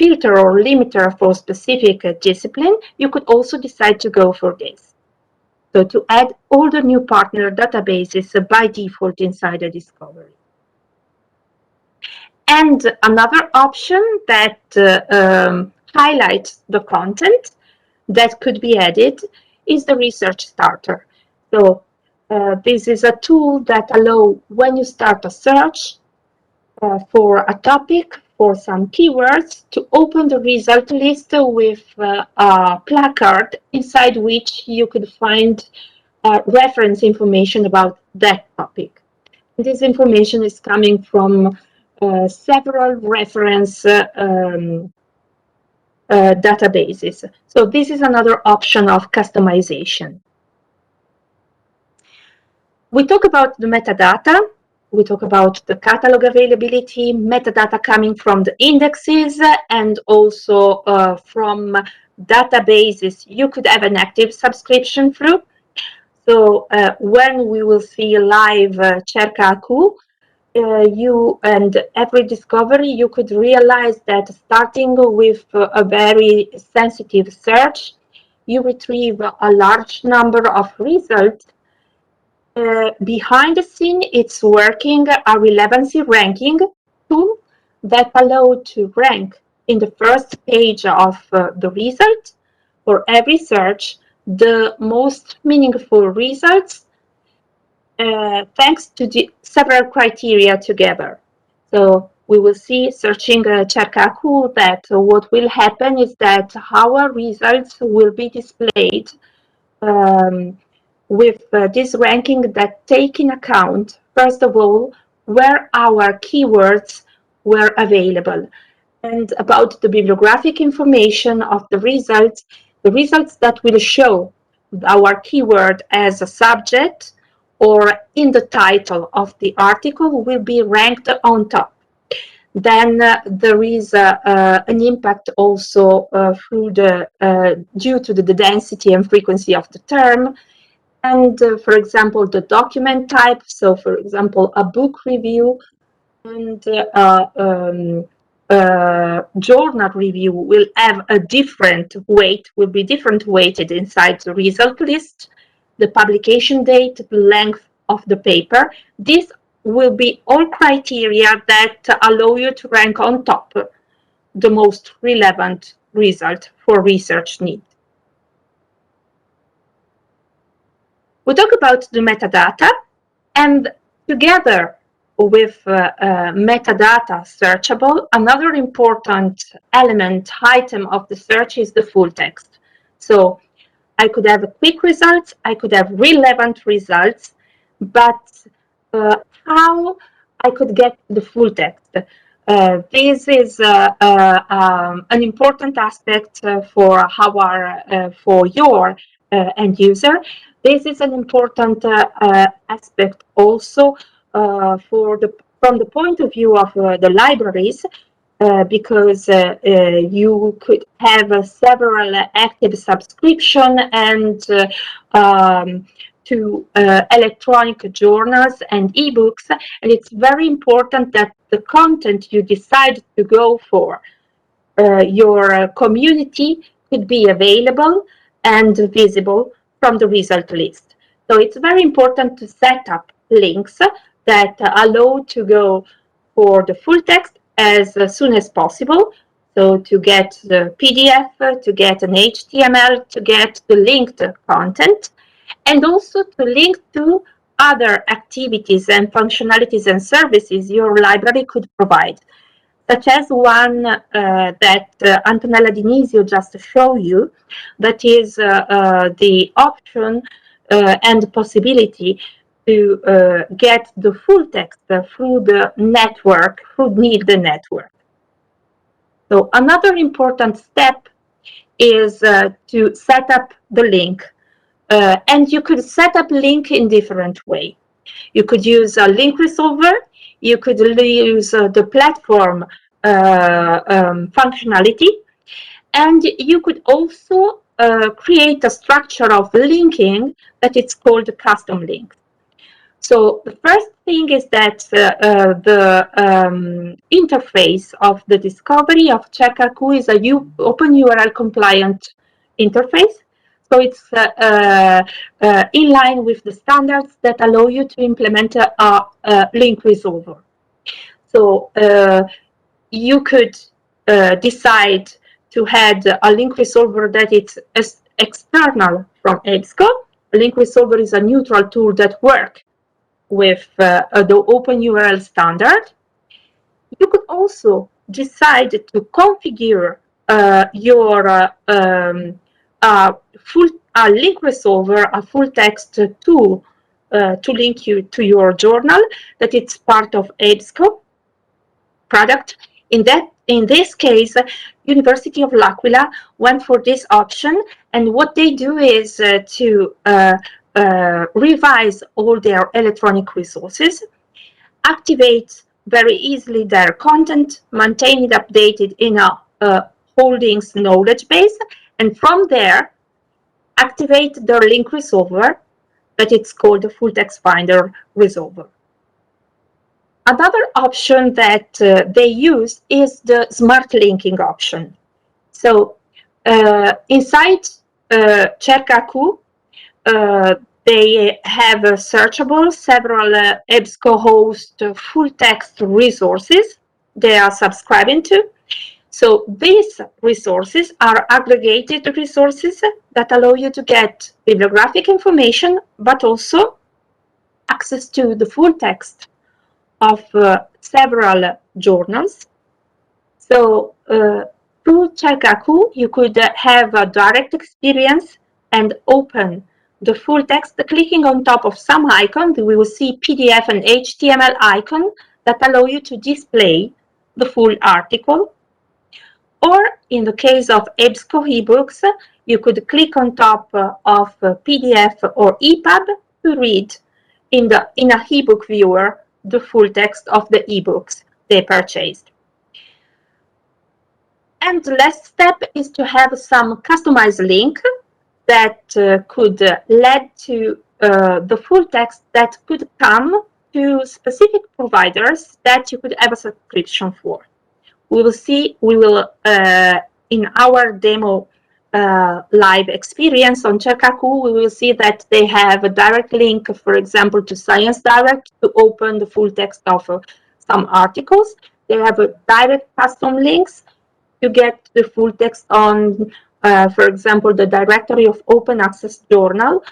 filter or limit for specific discipline, you could also decide to go for this. So to add all the new partner databases by default inside the discovery. And another option that highlights the content that could be added is the research starter. So this is a tool that allows, when you start a search for a topic, for some keywords, to open the result list with a placard inside which you could find reference information about that topic. This information is coming from several reference databases. So this is another option of customization. We talk about the metadata. we talk about the catalog availability, metadata coming from the indexes, and also from databases you could have an active subscription through. So when we will see live Cerca AQ, you and every discovery, you could realize that starting with a very sensitive search, you retrieve a large number of results. Behind the scene, it's working a relevancy ranking tool that allows to rank in the first page of the result for every search the most meaningful results thanks to the several criteria together. So we will see searching Cerca AQ that what will happen is that our results will be displayed with this ranking that take in account, first of all, where our keywords were available, and about the bibliographic information of the results that will show our keyword as a subject or in the title of the article will be ranked on top. Then there is an impact also through due to the density and frequency of the term. And for example, the document type, so for example, a book review and journal review will have a different weight, will be different weighted inside the result list, the publication date, the length of the paper. These will be all criteria that allow you to rank on top the most relevant result for research needs. We talk about the metadata, and together with metadata searchable, another important item of the search is the full text. So I could have quick results, I could have relevant results, but how I could get the full text? This is an important aspect for your end user. This is an important aspect also from the point of view of the libraries, because you could have several active subscription and to electronic journals and ebooks, and it's very important that the content you decide to go for your community could be available and visible from the result list. So it's very important to set up links that allow to go for the full text as soon as possible. So to get the PDF, to get an HTML, to get the linked content, and also to link to other activities and functionalities and services your library could provide, such as one that Antonella Dinisio just showed you, that is the option and the possibility to get the full text through the network, through the network. So another important step is to set up the link. And you could set up link in different way. You could use a link resolver. You could use the platform functionality, and you could also create a structure of linking that it's called custom link. So the first thing is that the interface of the discovery of Cerca AQ is a open URL compliant interface. So it's in line with the standards that allow you to implement a link resolver. So you could decide to add a link resolver that is external from EBSCO. A link resolver is a neutral tool that works with the open URL standard. You could also decide to configure your link resolver, a full text tool to link you to your journal, that it's part of EBSCO product. In this case, University of L'Aquila went for this option, and what they do is to revise all their electronic resources, activate very easily their content, maintain it updated in a holdings knowledge base, and from there activate their link resolver that it's called the full text finder resolver. Another option that they use is the smart linking option. So inside CercaQ, they have searchable several EBSCO-host full-text resources they are subscribing to. So these resources are aggregated resources that allow you to get bibliographic information, but also access to the full text of several journals. So through CercaQ, you could have a direct experience and open the full text, clicking on top of some icon. We will see PDF and HTML icon that allow you to display the full article. Or in the case of EBSCO ebooks, you could click on top of PDF or EPUB to read in a ebook viewer the full text of the ebooks they purchased. And the last step is to have some customized link that could lead to the full text that could come to specific providers that you could have a subscription for. We will in our demo live experience on CercaQ, we will see that they have a direct link, for example, to Science Direct to open the full text of some articles. They have a direct custom links to get the full text on, for example, the directory of Open Access Journal,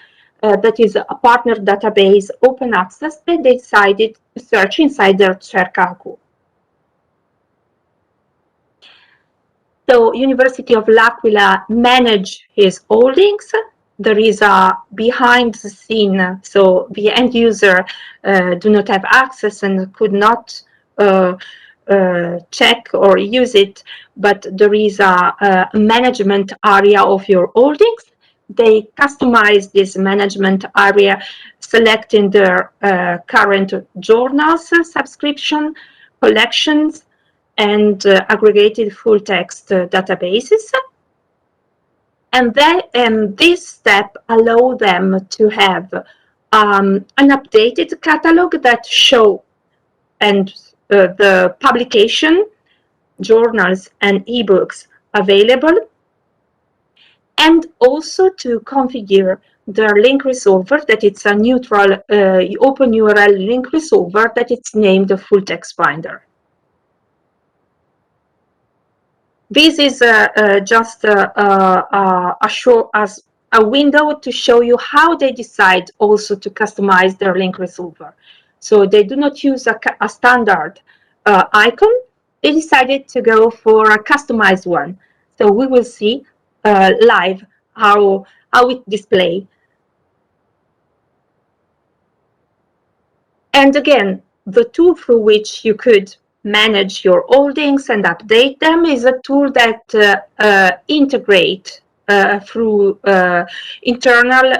that is a partner database, Open Access, they decided to search inside their CercaQ. So University of L'Aquila manage his holdings. There is a behind the scene, so the end user do not have access and could not check or use it, but there is a management area of your holdings. They customize this management area, selecting their current journals, subscription, collections, and aggregated full text databases. And this step allows them to have an updated catalog that show and the publication, journals, and ebooks available, and also to configure their link resolver, that it's a neutral open URL link resolver that it's named the full text finder. This is just a window to show you how they decide also to customize their link resolver. So they do not use a standard icon. They decided to go for a customized one. So we will see live how it displays. And again, the tool through which you could manage your holdings and update them is a tool that integrate through internal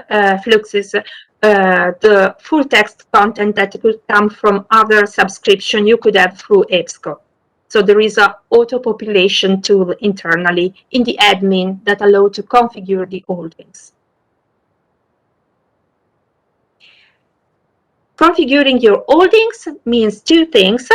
fluxes the full text content that could come from other subscription you could have through EBSCO. So there is an auto-population tool internally in the admin that allow to configure the holdings. Configuring your holdings means two things.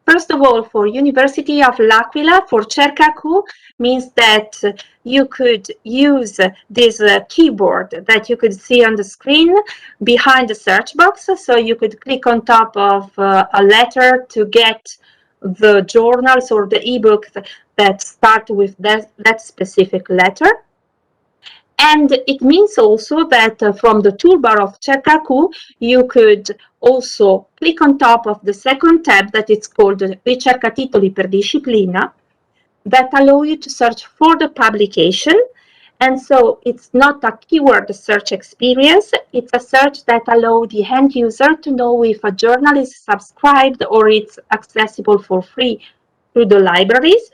First of all, for University of L'Aquila, for CercaQ, means that you could use this keyboard that you could see on the screen behind the search box. So you could click on top of a letter to get the journals or the ebooks that start with that specific letter. And it means also that from the toolbar of CercaQ, you could also click on top of the second tab that it's called Ricerca titoli per disciplina, that allow you to search for the publication. And so it's not a keyword search experience, it's a search that allows the end user to know if a journal is subscribed or it's accessible for free through the libraries.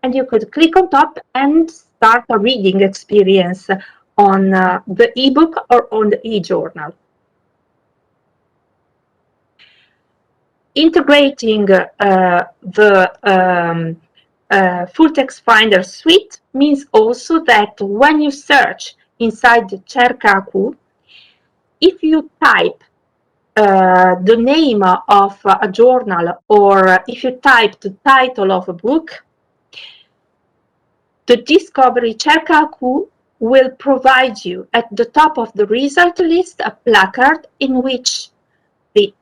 And you could click on top and start a reading experience on the ebook or on the e-journal. integrating the full text finder suite means also that when you search inside the Cerca-Q, if you type the name of a journal, or if you type the title of a book, the Discovery Cerca-Q will provide you at the top of the result list a placard in which the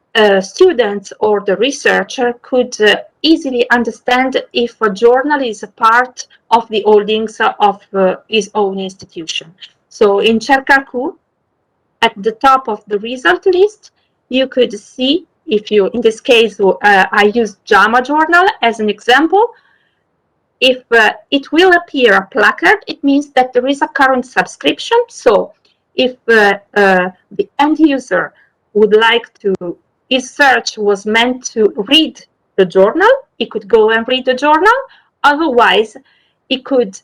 students or the researcher could easily understand if a journal is a part of the holdings of his own institution. So in Cerca-Q, at the top of the result list, you could see, if you, in this case, I use JAMA Journal as an example. If it will appear a placard, it means that there is a current subscription. So if the end user would like to, his search was meant to read the journal, he could go and read the journal. Otherwise, he could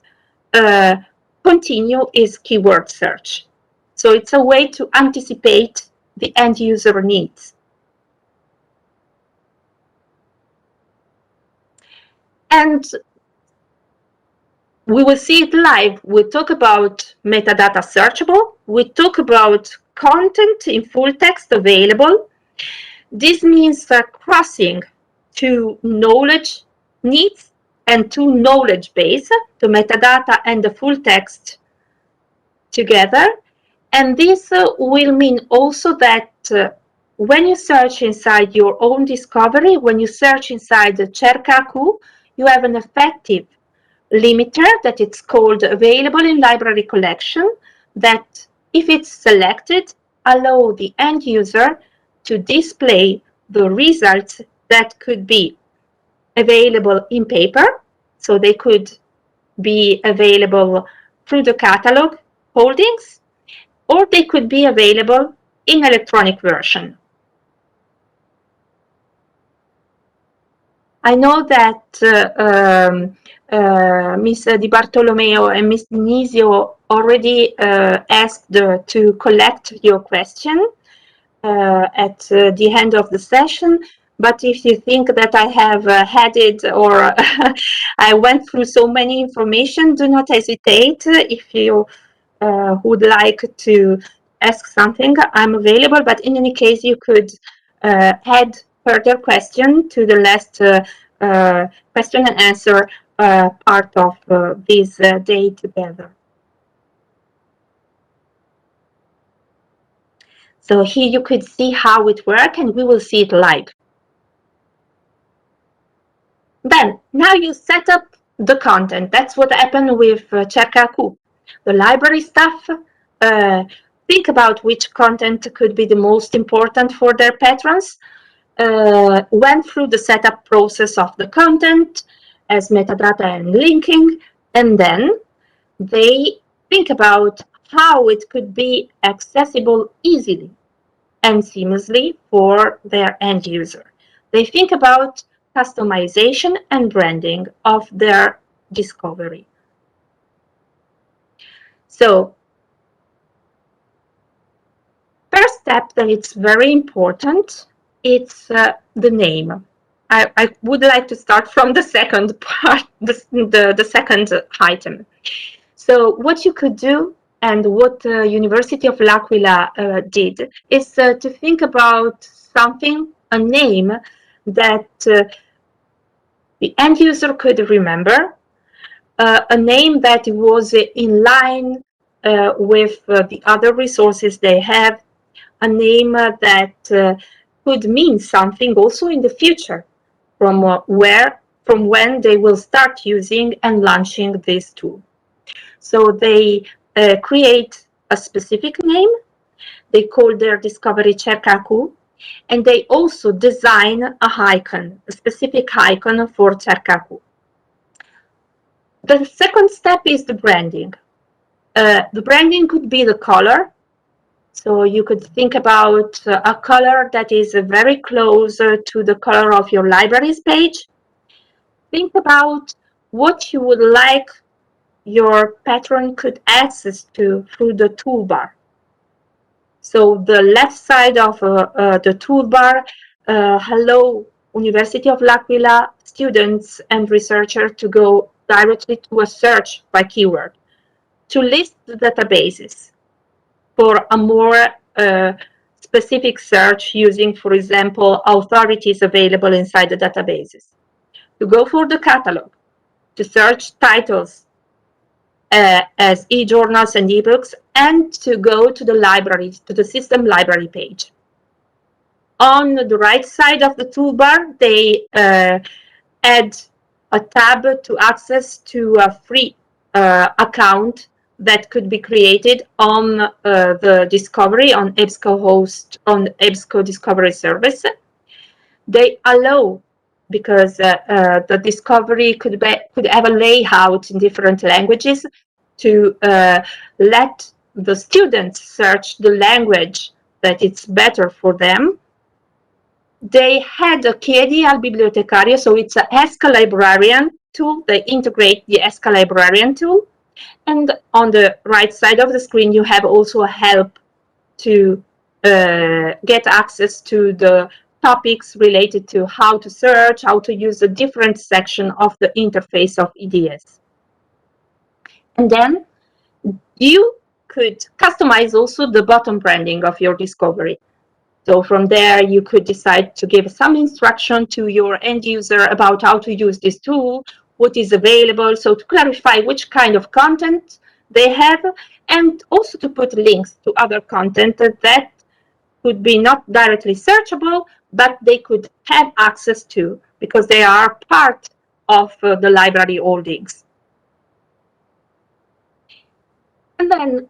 continue his keyword search. So it's a way to anticipate the end user needs. And we will see it live. We talk about metadata searchable. We talk about content in full text available. This means crossing to knowledge needs and to knowledge base, the metadata and the full text together. And this will mean also that when you search inside your own discovery, when you search inside the Cerca-Q, you have an effective limiter that it's called available in library collection, that if it's selected, allow the end user to display the results that could be available in paper. So they could be available through the catalog holdings, or they could be available in electronic version. I know that Ms. Di Bartolomeo and Ms. Dinisio already asked to collect your question at the end of the session, but if you think that I have had it, or I went through so many information, do not hesitate. If you would like to ask something, I'm available, but in any case, you could add further question to the last question and answer part of this day together. So here you could see how it works, and we will see it live. Then, now you set up the content. That's what happened with Cerca-Q. The library staff think about which content could be the most important for their patrons, went through the setup process of the content as metadata and linking, and then they think about how it could be accessible easily and seamlessly for their end user. They think about customization and branding of their discovery. So, first step that it's very important, it's the name. I would like to start from the second part, the second item. So what you could do, and what the University of L'Aquila did, is to think about something, a name that the end user could remember, a name that was in line with the other resources they have, a name that could mean something also in the future, from when they will start using and launching this tool. So they create a specific name, they call their discovery Cerca-Q, and they also design a icon, a specific icon for Cerca-Q. The second step is the branding. The branding could be the color. So you could think about a color that is very close to the color of your library's page. Think about what you would like your patron could access to through the toolbar. So the left side of the toolbar allow University of L'Aquila students and researchers to go directly to a search by keyword, to list the databases for a more specific search using, for example, authorities available inside the databases, to go for the catalog, to search titles as e-journals and ebooks, and to go to the library, to the system library page. On the right side of the toolbar, they add a tab to access to a free account that could be created on the Discovery, on EBSCO on EBSCO Discovery Service. They allow, because the Discovery could have a layout in different languages, to let the students search the language that it's better for them. They had a Chiedi al bibliotecario, so it's an ESCA librarian tool. They integrate the ESCA librarian tool. And on the right side of the screen, you have also a help to get access to the topics related to how to search, how to use a different section of the interface of EDS. And then you could customize also the bottom branding of your discovery. So from there, you could decide to give some instruction to your end user about how to use this tool, what is available, so to clarify which kind of content they have, and also to put links to other content that could be not directly searchable, but they could have access to because they are part of the library holdings. And then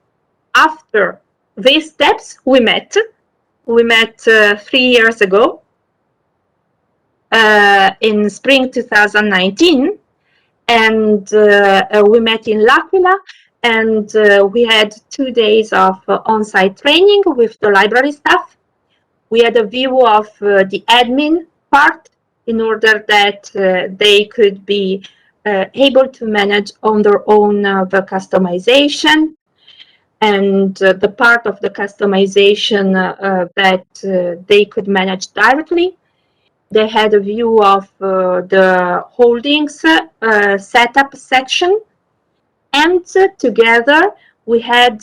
after these steps, we met 3 years ago in spring 2019, and we met in L'Aquila, and we had 2 days of on-site training with the library staff. We had a view of the admin part in order that they could be able to manage on their own the customization, and the part of the customization that they could manage directly. They had a view of the holdings setup section, and together we had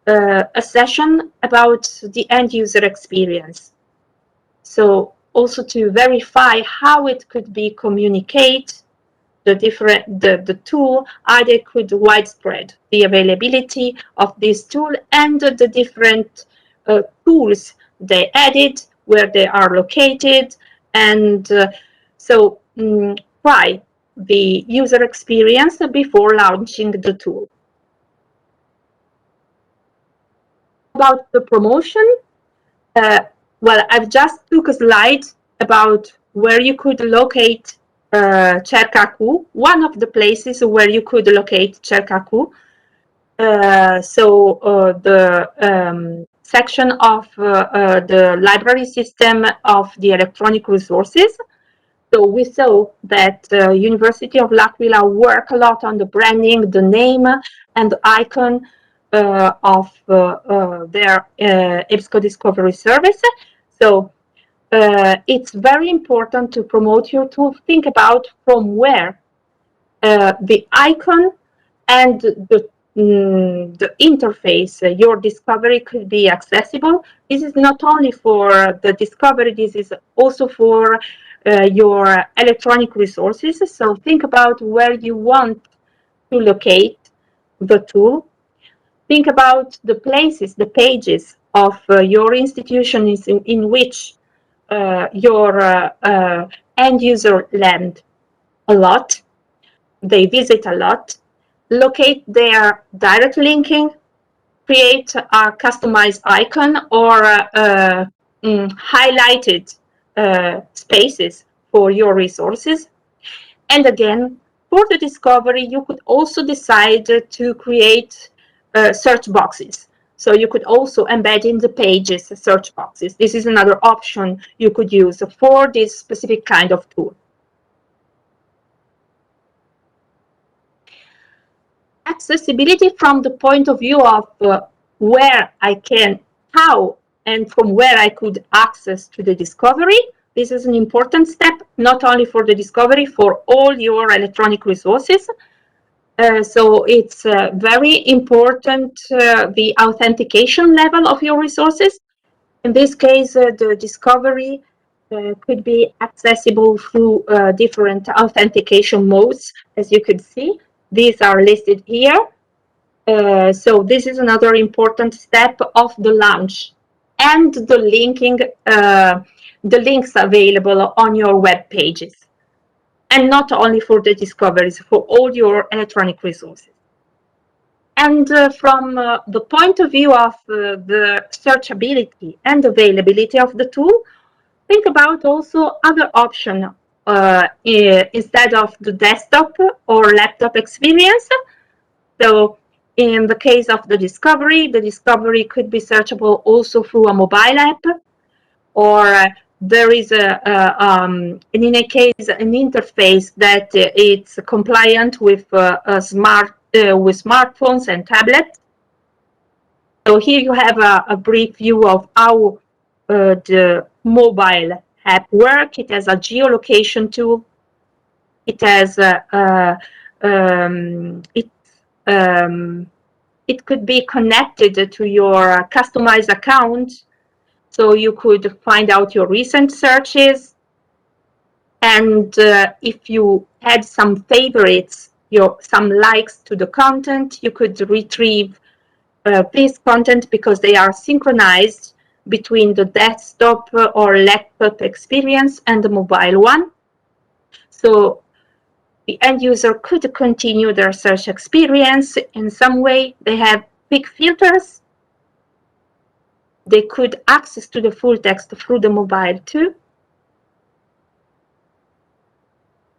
a session about the end user experience. So also to verify how it could be communicate the tool, how they could widespread the availability of this tool and the different tools they added, where they are located, and so try the user experience before launching the tool. About the promotion, well, I've just took a slide about where you could locate Cercacu, one of the places where you could locate Cercacu. The section of the library system of the electronic resources. So we saw that University of L'Aquila work a lot on the branding, the name, and the icon of their EBSCO Discovery Service. So it's very important to promote your tool. Think about from where the icon and the interface, your discovery could be accessible. This is not only for the discovery, this is also for your electronic resources. So think about where you want to locate the tool. Think about the places, the pages of your institution in which your end user land a lot, they visit a lot. Locate their direct linking, create a customized icon or highlighted spaces for your resources. And again, for the discovery, you could also decide to create search boxes. So you could also embed in the pages search boxes. This is another option you could use for this specific kind of tool. Accessibility from the point of view of where I can, how, and from where I could access to the discovery. This is an important step, not only for the discovery, for all your electronic resources. So it's very important, the authentication level of your resources. In this case, the discovery could be accessible through different authentication modes, as you could see. These are listed here. So this is another important step of the launch, and the linking, the links available on your web pages, and not only for the discoveries, for all your electronic resources. And from the point of view of the searchability and availability of the tool, think about also other options instead of the desktop or laptop experience. So in the case of the discovery could be searchable also through a mobile app, or there is in any case an interface that it's compliant with with smartphones and tablets. So here you have a brief view of how the mobile app works. It has a geolocation tool. It has it could be connected to your customized account, so you could find out your recent searches. And if you had some favorites, some likes to the content, you could retrieve this content because they are synchronized between the desktop or laptop experience and the mobile one. So the end user could continue their search experience in some way. They have quick filters. They could access to the full text through the mobile too.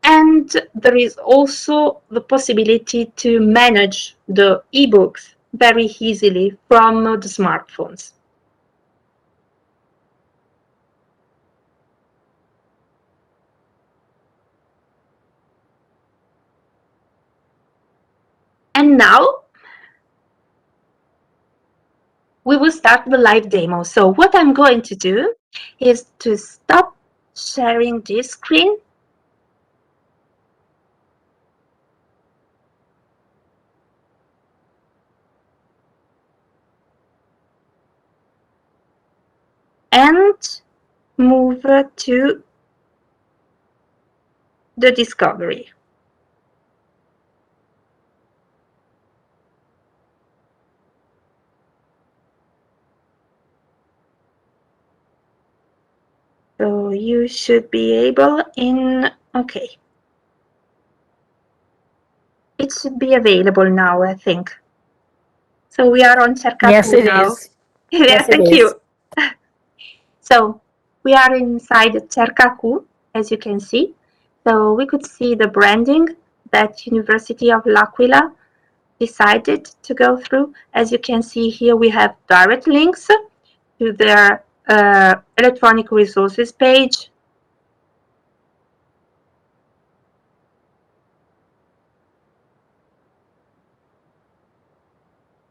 And there is also the possibility to manage the ebooks very easily from the smartphones. And now we will start the live demo. So what I'm going to do is to stop sharing this screen. And move to the discovery. So you should be able okay. It should be available now, I think. So we are on Cercato Yes, it now. is. Yeah, Yes, it thank is. you. So we are inside Cercato, as you can see. So we could see the branding that University of L'Aquila decided to go through. As you can see here, we have direct links to their electronic resources page.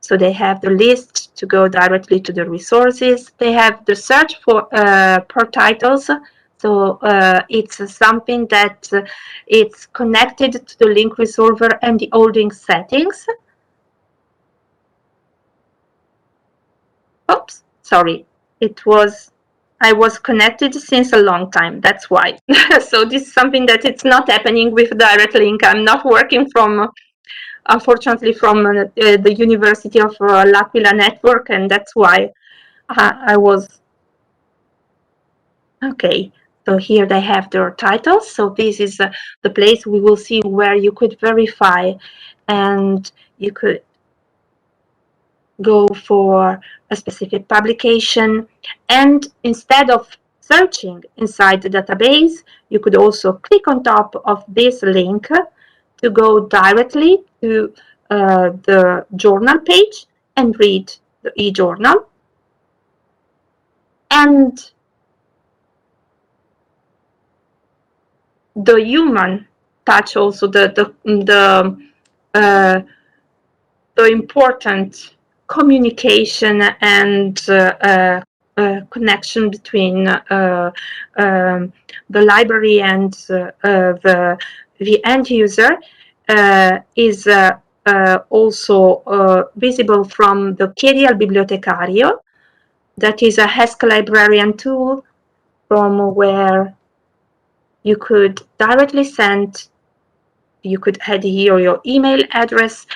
So they have the list to go directly to the resources. They have the search for per titles. So it's something that it's connected to the link resolver and the holding settings. Oops, sorry. I was connected since a long time. That's why. So this is something that it's not happening with direct link. I'm not working from unfortunately from the University of L'Aquila network, and that's why I was okay. So here they have their titles. So this is the place we will see where you could verify, and you could go for a specific publication, and instead of searching inside the database, you could also click on top of this link to go directly to the journal page and read the e-journal. And the human touch, also the important communication and connection between the library and the end user is also visible from the Chiedi al Bibliotecario. That is a Ask Librarian tool from where you could directly send, you could add here your email address,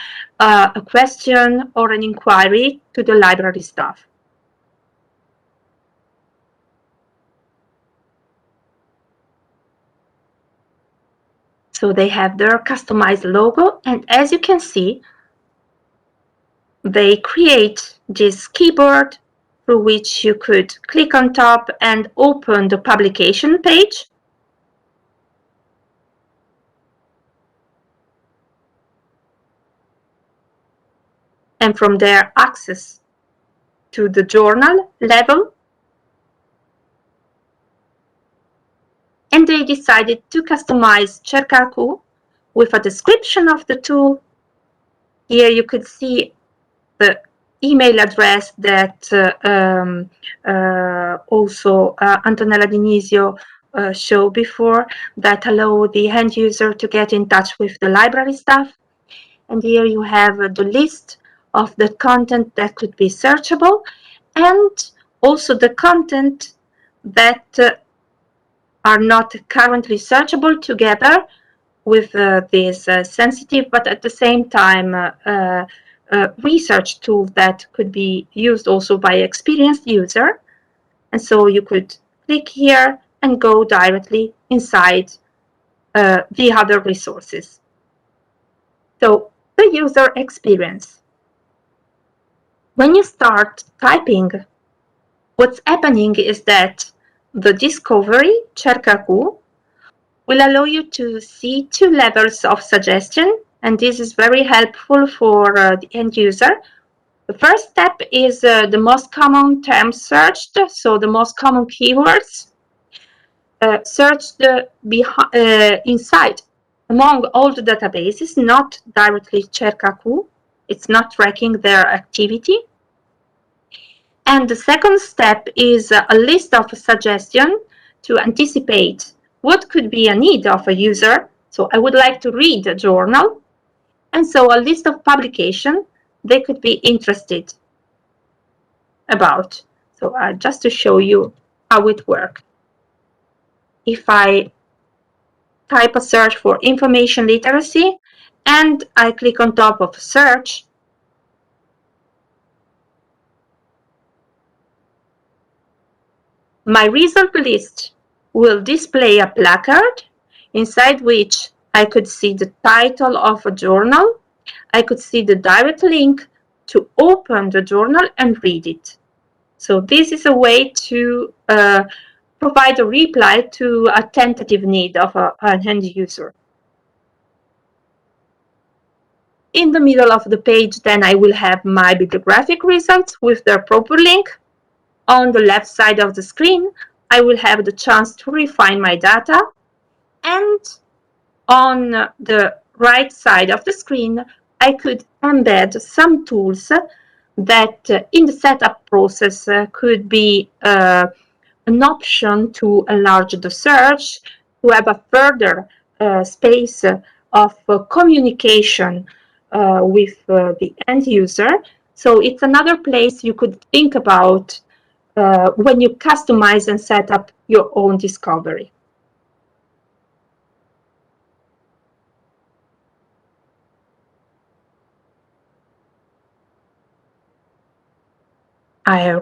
a question or an inquiry to the library staff. So they have their customized logo, and as you can see, they create this keyboard through which you could click on top and open the publication page. And from there, access to the journal level. And they decided to customize Cerca-Q with a description of the tool. Here you could see the email address that also Antonella Dinisio showed before, that allow the end user to get in touch with the library staff. And here you have the list of the content that could be searchable, and also the content that are not currently searchable, together with this sensitive but at the same time research tool that could be used also by experienced user. And so you could click here and go directly inside the other resources. So the user experience. When you start typing, what's happening is that the discovery, Cerca-Q, will allow you to see two levels of suggestion, and this is very helpful for the end user. The first step is the most common terms searched, so the most common keywords searched inside among all the databases, not directly Cerca-Q. It's not tracking their activity. And the second step is a list of suggestions to anticipate what could be a need of a user. So I would like to read a journal, and so a list of publications they could be interested about. So just to show you how it works. If I type a search for information literacy and I click on top of search, my result list will display a placard inside which I could see the title of a journal. I could see the direct link to open the journal and read it. So this is a way to provide a reply to a tentative need of an end user. In the middle of the page, then I will have my bibliographic results with their proper link. On the left side of the screen, I will have the chance to refine my data. And on the right side of the screen, I could embed some tools that in the setup process could be an option to enlarge the search, to have a further space of communication with the end user. So it's another place you could think about when you customize and set up your own discovery. I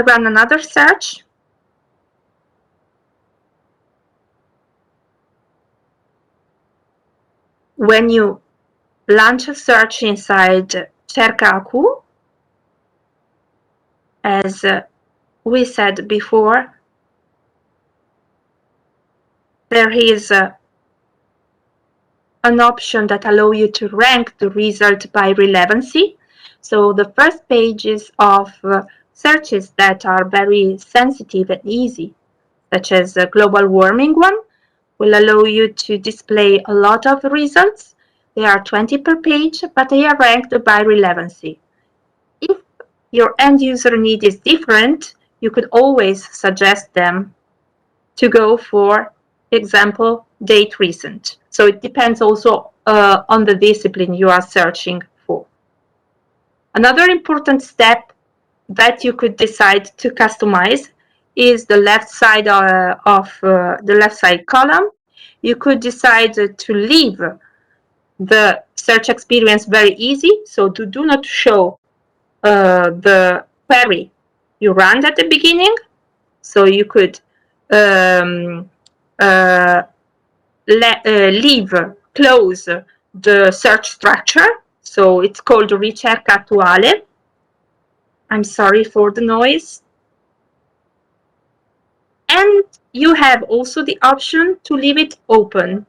run another search. When you launch a search inside Cerca-Q, as we said before, there is an option that allows you to rank the result by relevancy. So the first pages of searches that are very sensitive and easy, such as the global warming one, will allow you to display a lot of results. There are 20 per page, but they are ranked by relevancy. If your end user need is different, you could always suggest them to go for example date recent. So it depends also on the discipline you are searching for. Another important step that you could decide to customize is the left side of the left side column. You could decide to leave the search experience very easy, so to do not show the query you ran at the beginning. So you could close the search structure. So it's called ricerca attuale. I'm sorry for the noise. And you have also the option to leave it open.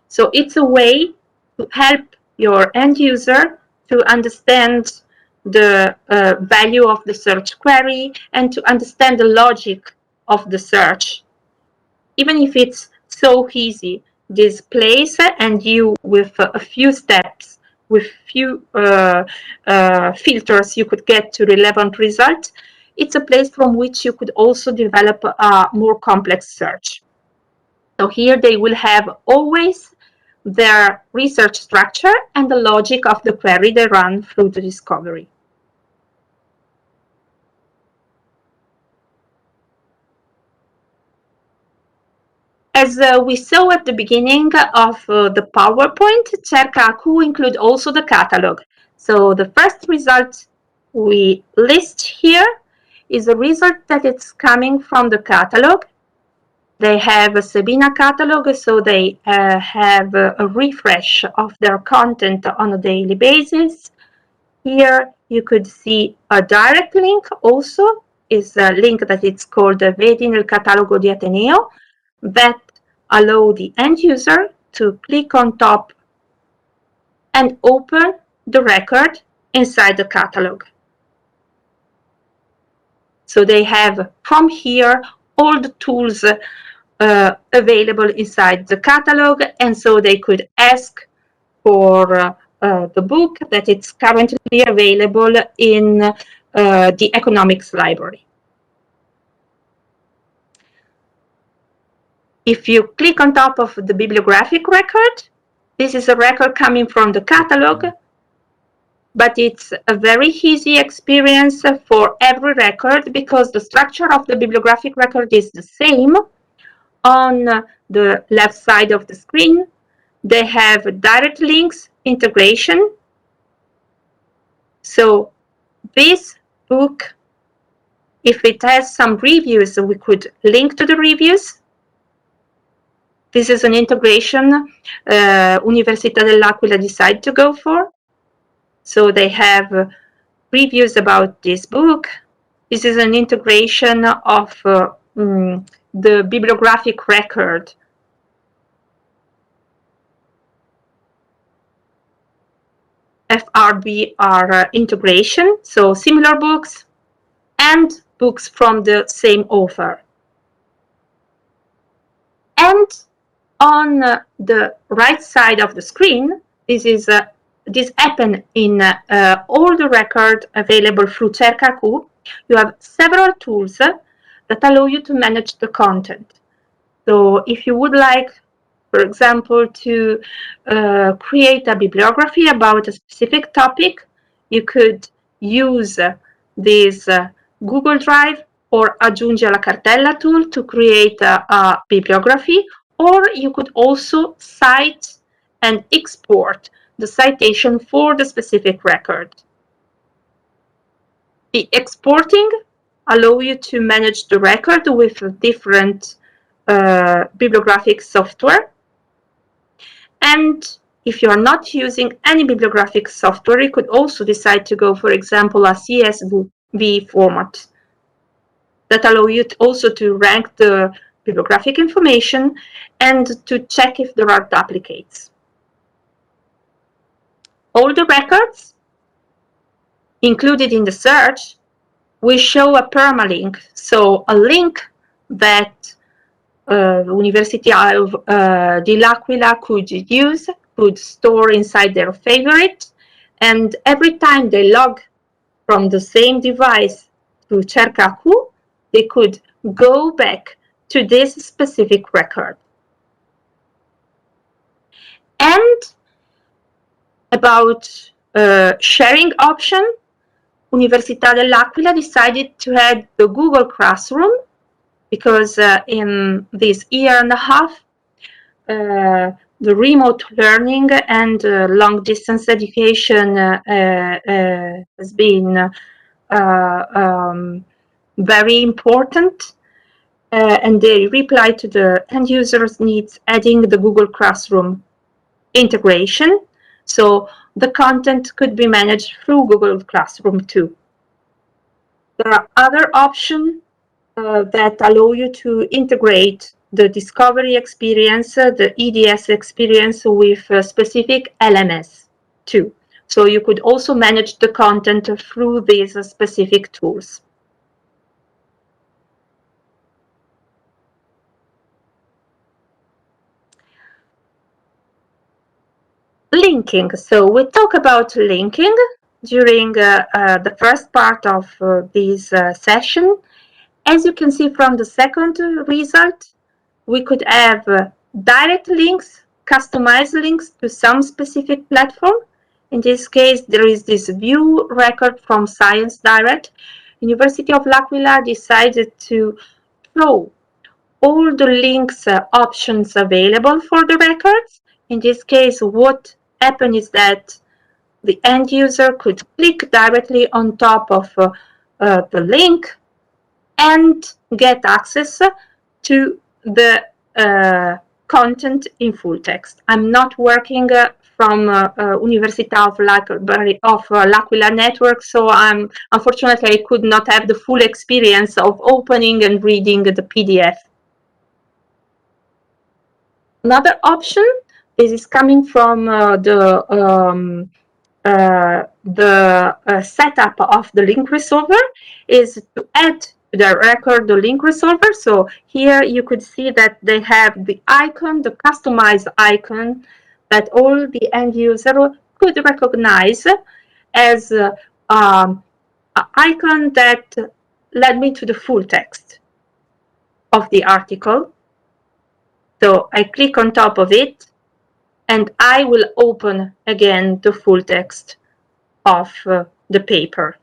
So it's a way to help your end user to understand the value of the search query and to understand the logic of the search. Even if it's so easy, this place, and you with a few steps, with few filters, you could get to relevant results. It's a place from which you could also develop a more complex search. So here they will have always their research structure and the logic of the query they run through the discovery. As we saw at the beginning of the PowerPoint, Cerca AQ include also the catalog. So the first result we list here is a result that it's coming from the catalog. They have a Sbn Catalog, so they have a refresh of their content on a daily basis. Here you could see a direct link also, is a link that it's called Vedi nel catalogo di Ateneo, that allow the end user to click on top and open the record inside the catalog. So they have from here all the tools available inside the catalog, and so they could ask for the book that it's currently available in the economics library. If you click on top of the bibliographic record, this is a record coming from the catalog, but it's a very easy experience for every record because the structure of the bibliographic record is the same. On the left side of the screen, they have direct links, integration. So this book, if it has some reviews, we could link to the reviews. This is an integration Università dell'Aquila decided to go for. So they have reviews about this book. This is an integration of the bibliographic record. FRBR integration, so similar books and books from the same author. And on the right side of the screen, this happens in all the records available through Cerca AQ. You have several tools that allow you to manage the content. So if you would like, for example, to create a bibliography about a specific topic, you could use this Google Drive or Aggiungi alla cartella tool to create a bibliography, or you could also cite and export the citation for the specific record. The exporting allows you to manage the record with different bibliographic software. And if you are not using any bibliographic software, you could also decide to go, for example, a CSV format that allow you also to rank the bibliographic information and to check if there are duplicates. All the records included in the search will show a permalink, so a link that Università dell'Aquila could use, could store inside their favorite, and every time they log from the same device to Cerca-Q, they could go back to this specific record. And about sharing option, Università dell'Aquila decided to add the Google Classroom because in this year and a half, the remote learning and long-distance education has been very important, and they reply to the end users' needs, adding the Google Classroom integration, so the content could be managed through Google Classroom too. There are other options that allow you to integrate the discovery experience, the EDS experience with specific LMS too. So you could also manage the content through these specific tools. Linking. So we talk about linking during the first part of this session. As you can see from the second result, we could have direct links, customized links to some specific platform. In this case, there is this view record from Science Direct. University of L'Aquila decided to throw all the links options available for the records. In this case, what happened is that the end user could click directly on top of the link and get access to the content in full text. I'm not working from Università of L'Aquila network, so unfortunately I could not have the full experience of opening and reading the PDF. Another option, this is coming from the setup of the link resolver, is to add the record the link resolver. So here you could see that they have the icon, the customized icon that all the end user could recognize as an icon that led me to the full text of the article. So I click on top of it and I will open again the full text of the paper.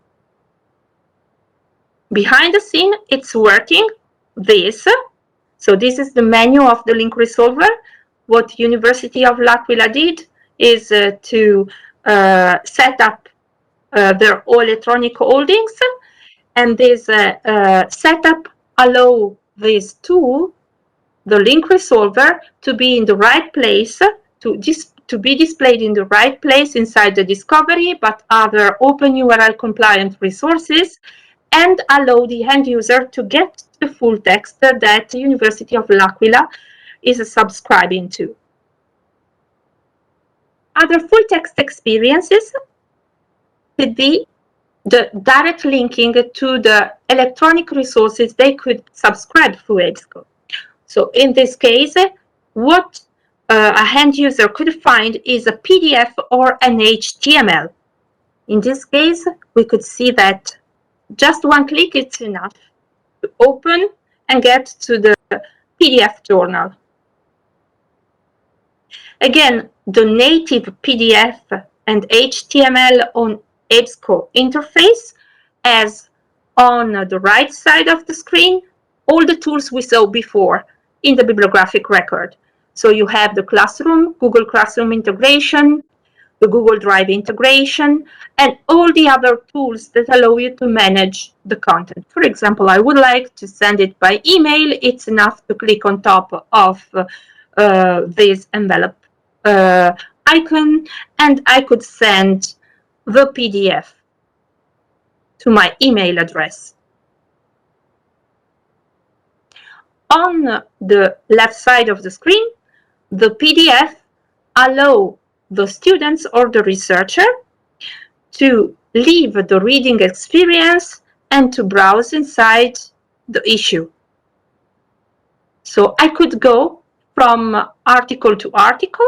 Behind the scene, it's working this. So this is the menu of the link resolver. What University of L'Aquila did is to set up their electronic holdings, and this setup allow this tool, the link resolver, to be in the right place, to be displayed in the right place inside the discovery, but other open URL compliant resources, and allow the end user to get the full text that the University of L'Aquila is subscribing to. Other full text experiences could be the direct linking to the electronic resources they could subscribe through EBSCO. So in this case, what a end user could find is a PDF or an HTML. In this case, we could see that just one click is enough to open and get to the PDF journal. Again, the native PDF and HTML on EBSCO interface has on the right side of the screen all the tools we saw before in the bibliographic record. So you have the Classroom, Google Classroom integration, the Google Drive integration, and all the other tools that allow you to manage the content. For example, I would like to send it by email. It's enough to click on top of this envelope icon, and I could send the PDF to my email address. On the left side of the screen, the PDF allows the students or the researcher to leave the reading experience and to browse inside the issue. So I could go from article to article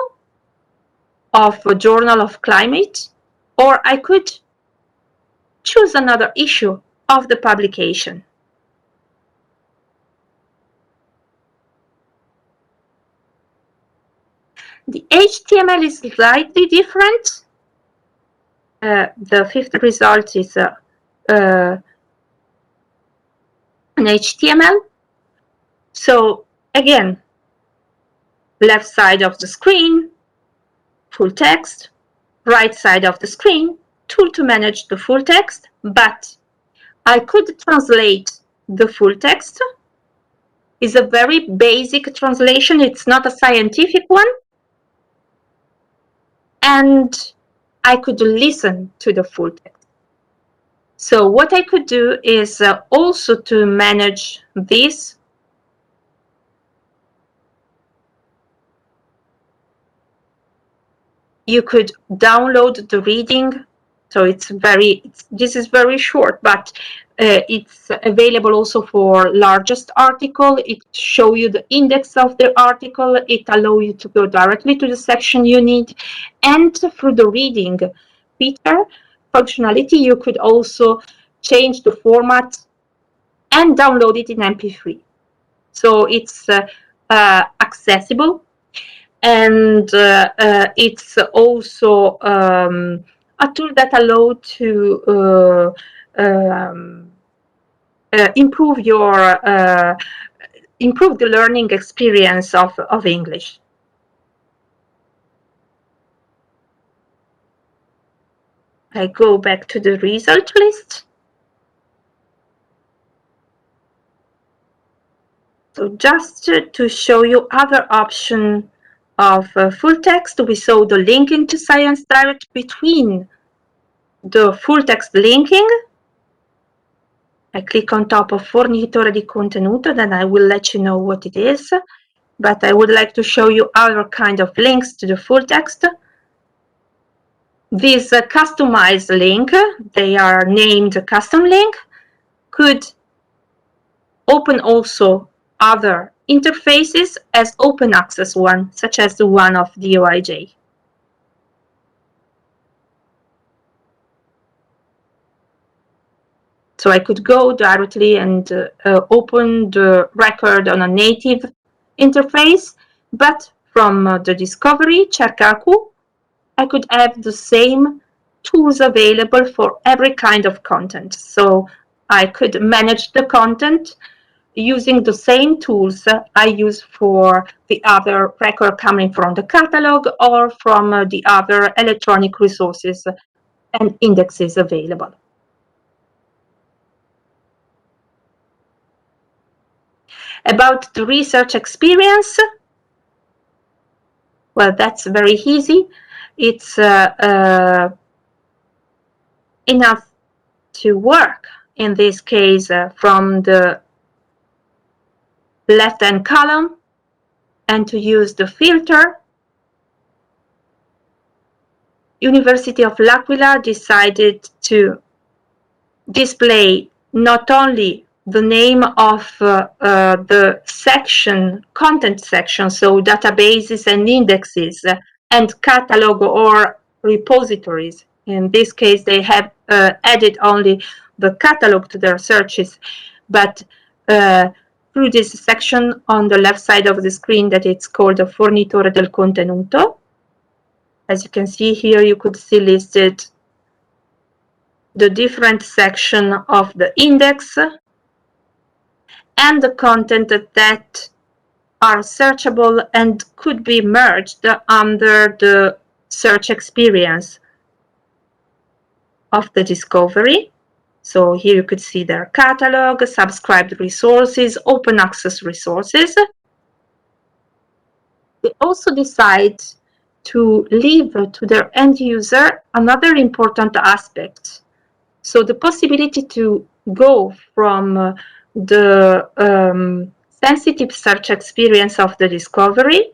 of a Journal of Climate, or I could choose another issue of the publication. The HTML is slightly different. The fifth result is an HTML. So again, left side of the screen, full text, right side of the screen, tool to manage the full text, but I could translate the full text. It's a very basic translation. It's not a scientific one. And I could listen to the full text. So what I could do is also to manage this. You could download the reading. So this is very short, but it's available also for largest article. It shows you the index of the article. It allows you to go directly to the section you need. And through the reading feature functionality, you could also change the format and download it in MP3. So it's accessible. And it's also a tool that allows to improve the learning experience of English. I go back to the result list. So just to show you other options of full text, we saw the linking to Science Direct between the full text linking. I click on top of fornitore di contenuto, then I will let you know what it is. But I would like to show you other kind of links to the full text. This customized link, they are named custom link, could open also other interfaces as open access one, such as the one of DOIJ. So I could go directly and open the record on a native interface, but from the discovery, Cercaku, I could have the same tools available for every kind of content. So I could manage the content using the same tools I use for the other record coming from the catalog or from the other electronic resources and indexes available. About the research experience, well, that's very easy. It's enough to work, in this case, from the left-hand column and to use the filter. University of L'Aquila decided to display not only the name of the section, content section, so databases and indexes and catalog or repositories. In this case, they have added only the catalog to their searches, but through this section on the left side of the screen that it's called the fornitore del contenuto. As you can see here, you could see listed the different section of the index and the content that are searchable and could be merged under the search experience of the discovery. So here you could see their catalog, subscribed resources, open access resources. They also decide to leave to their end user another important aspect. So the possibility to go from the sensitive search experience of the discovery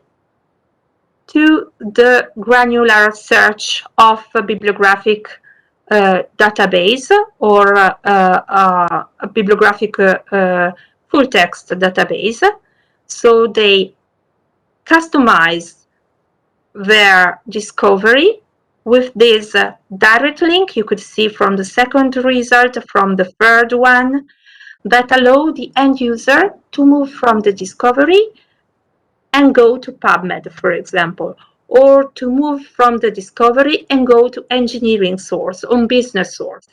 to the granular search of a bibliographic database or a bibliographic full text database. So they customize their discovery with this direct link, you could see from the second result, from the third one, that allow the end user to move from the discovery and go to PubMed, for example, or to move from the discovery and go to engineering source or business source.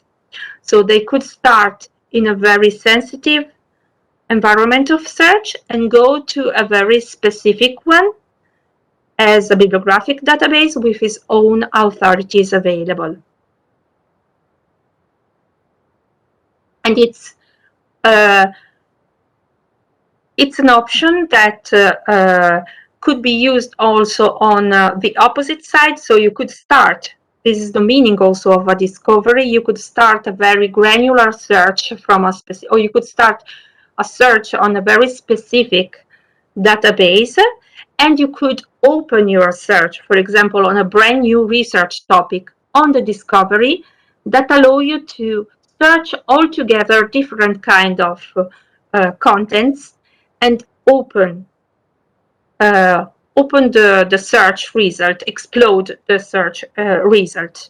So they could start in a very sensitive environment of search and go to a very specific one as a bibliographic database with its own authorities available. And it's an option that could be used also on the opposite side. So you could start, this is the meaning also of a discovery, you could start a very granular search from a specific, or you could start a search on a very specific database, and you could open your search, for example, on a brand new research topic on the discovery that allow you to search altogether different kind of contents and open the search result, explode the search result.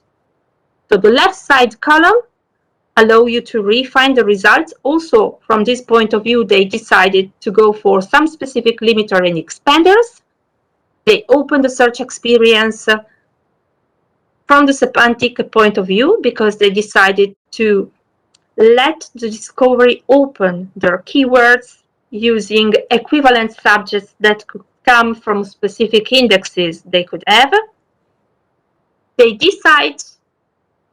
So the left side column allow you to refine the results. Also, from this point of view, they decided to go for some specific limiter and expanders. They open the search experience from the semantic point of view because they decided to let the discovery open their keywords using equivalent subjects that could come from specific indexes they could have. They decide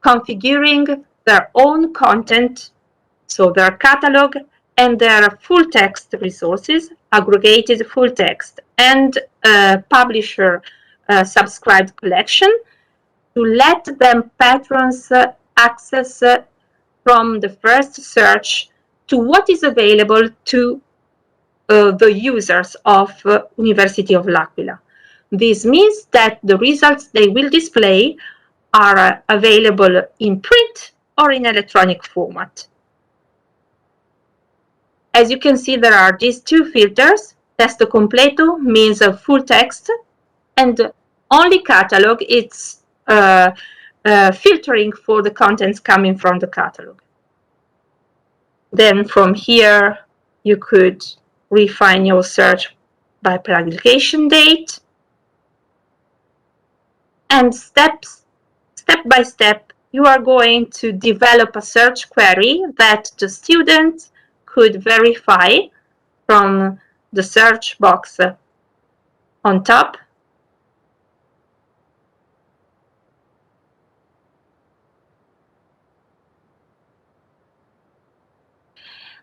configuring their own content, so their catalog and their full text resources, aggregated full text and publisher subscribed collection, to let them patrons access from the first search to what is available to the users of University of L'Aquila. This means that the results they will display are available in print or in electronic format. As you can see, there are these two filters. Testo completo means a full text, and only catalog, it's filtering for the contents coming from the catalog. Then from here, you could refine your search by publication date. And step by step, you are going to develop a search query that the student could verify from the search box on top.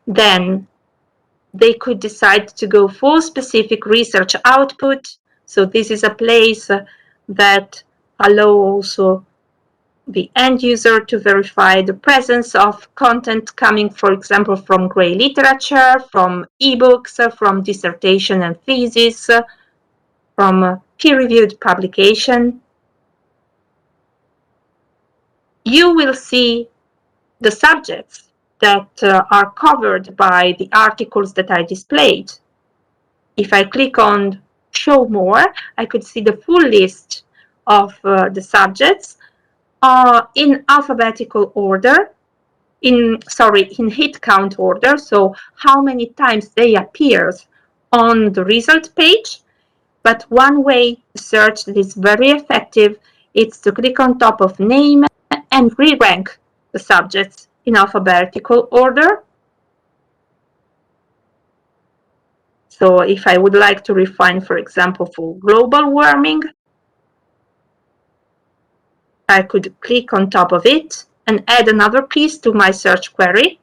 Then they could decide to go for specific research output. So this is a place that allows also the end user to verify the presence of content coming, for example, from grey literature, from ebooks, from dissertation and thesis, from peer-reviewed publication. You will see the subjects that are covered by the articles that I displayed. If I click on Show More, I could see the full list of the subjects in alphabetical order, in hit count order, so how many times they appear on the result page. But one way to search that is very effective is to click on top of name and re-rank the subjects in alphabetical order. So if I would like to refine, for example, for global warming, I could click on top of it and add another piece to my search query.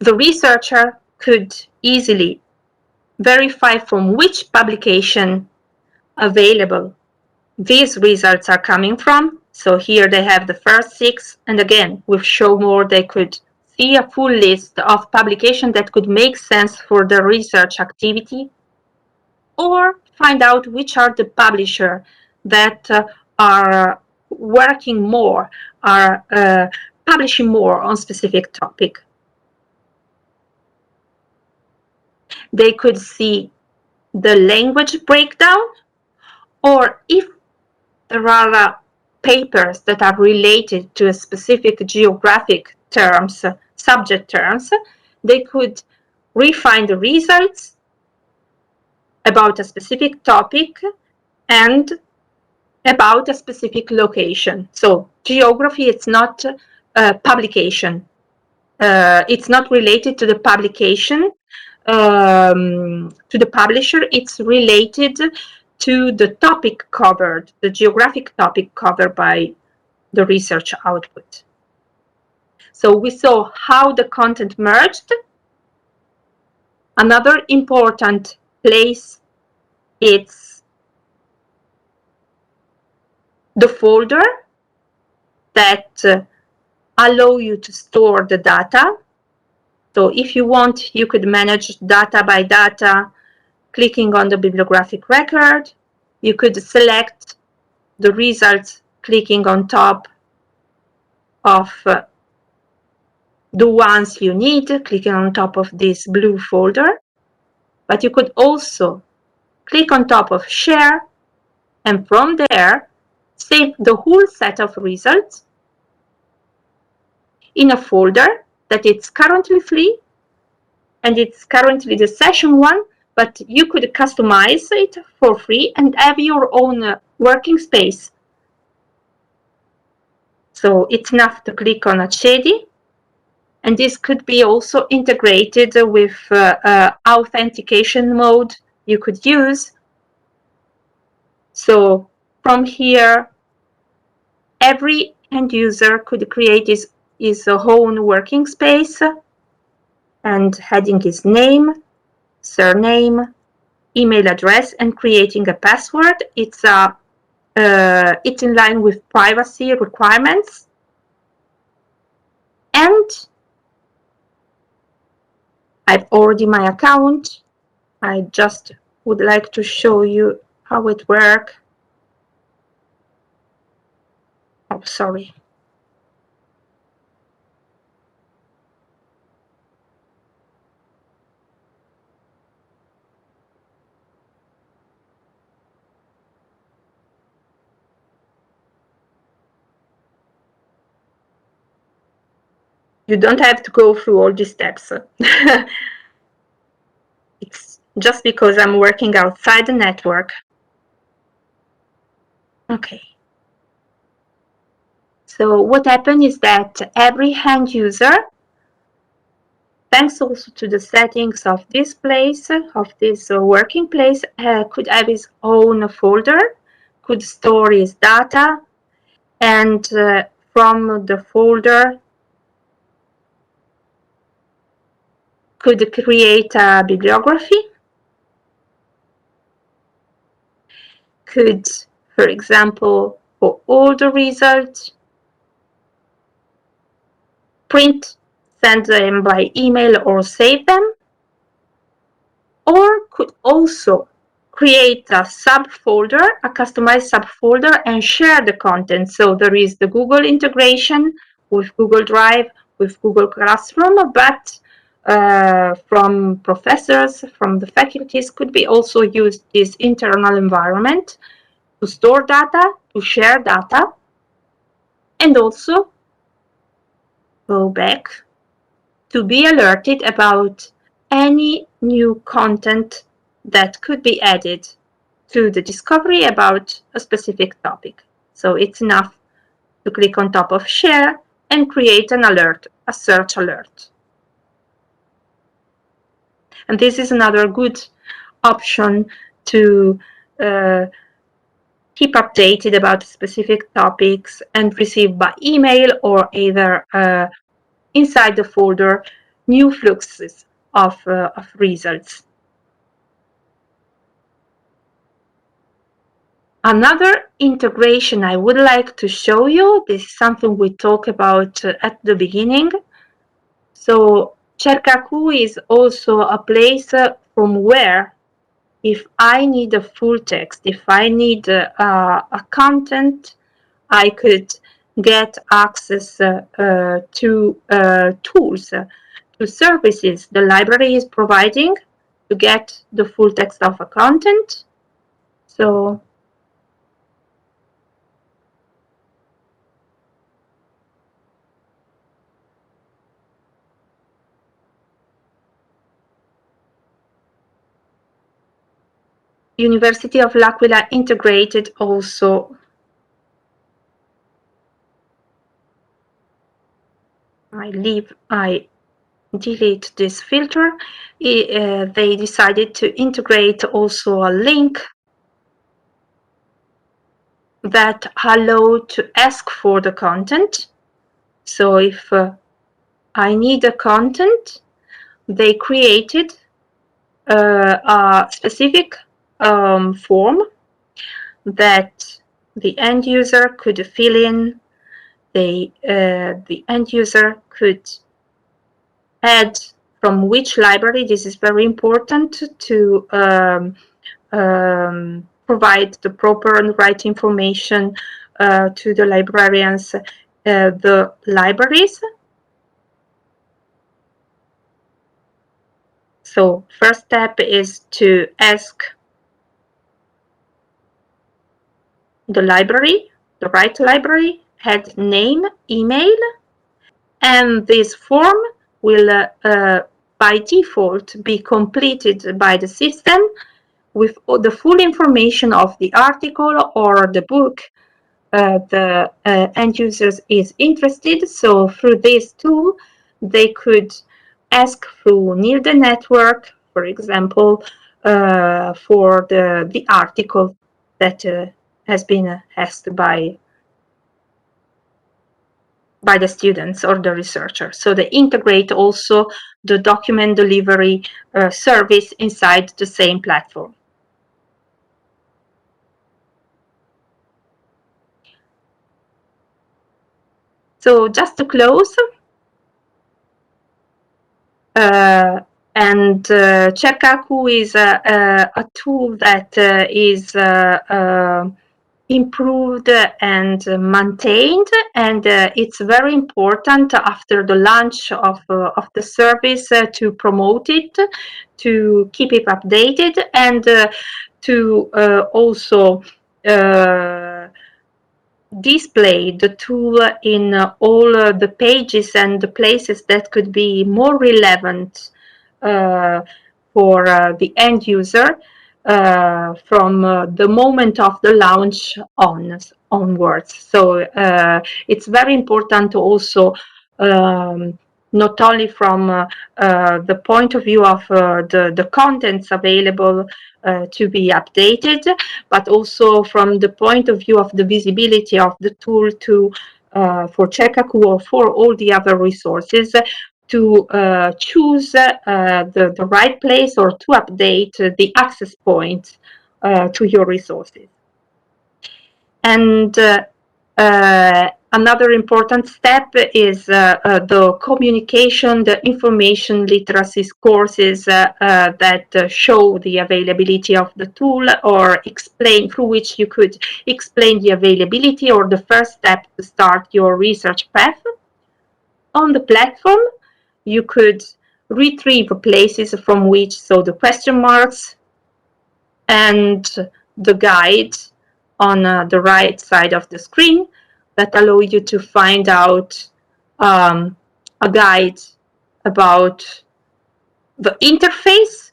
The researcher could easily verify from which publication available these results are coming from. So here they have the first 6, and again, with Show More, they could see a full list of publications that could make sense for the research activity, or find out which are the publishers that are working more, are publishing more on specific topic. they could see the language breakdown, or if there are papers that are related to a specific geographic terms, subject terms, they could refine the results about a specific topic and about a specific location. So geography, it's not publication. It's not related to the publication, to the publisher. It's related to the topic covered, the geographic topic covered by the research output. So we saw how the content merged. Another important place, it's the folder that allow you to store the data. So if you want, you could manage data by data, clicking on the bibliographic record. You could select the results, clicking on top of the ones you need, clicking on top of this blue folder. But you could also click on top of share, and from there, save the whole set of results in a folder that it's currently free, and it's currently the session one, but you could customize it for free and have your own working space. So it's enough to click on Accedi, and this could be also integrated with authentication mode you could use. So from here, every end user could create his own working space and adding his name, surname, email address, and creating a password. It's in line with privacy requirements. And I've already my account. I just would like to show you how it works. Oh, sorry. You don't have to go through all these steps. It's just because I'm working outside the network. Okay. So what happened is that every end user, thanks also to the settings of this place, of this working place, could have his own folder, could store his data, and from the folder could create a bibliography, could, for example, for all the results, print, send them by email or save them, or could also create a subfolder, a customized subfolder, and share the content. So there is the Google integration with Google Drive, with Google Classroom, but from professors, from the faculties, could be also used this internal environment to store data, to share data, and also go back to be alerted about any new content that could be added to the discovery about a specific topic. So it's enough to click on top of share and create an alert, a search alert. And this is another good option to keep updated about specific topics and receive by email or either inside the folder new fluxes of results. Another integration I would like to show you, this is something we talked about at the beginning. So Cercaku is also a place from where, if I need a full text, if I need a content, I could get access to tools, to services the library is providing to get the full text of a content. So University of L'Aquila integrated also I delete this filter. They decided to integrate also a link that allow to ask for the content. So if I need a content, they created a specific form that the end user could fill in. The end user could add from which library. This is very important to provide the proper and right information to the librarians, the libraries. So first step is to ask the library, the right library, add name, email, and this form will by default be completed by the system with the full information of the article or the book the end users is interested. So through this tool, they could ask through near the network, for example, for the article that has been asked by the students or the researcher. So they integrate also the document delivery service inside the same platform. So just to close, Cercaku is a tool that is improved and maintained, and it's very important after the launch of the service to promote it, to keep it updated, and to also display the tool in all the pages and the places that could be more relevant for the end user from the moment of the launch onwards. So it's very important to also not only from the point of view of the contents available to be updated, but also from the point of view of the visibility of the tool to for Cercaku or for all the other resources to choose the right place or to update the access points to your resources. And another important step is the communication, the information literacy courses that show the availability of the tool or explain through which you could explain the availability or the first step to start your research path. On the platform, you could retrieve places from which, so the question marks and the guide on the right side of the screen that allow you to find out a guide about the interface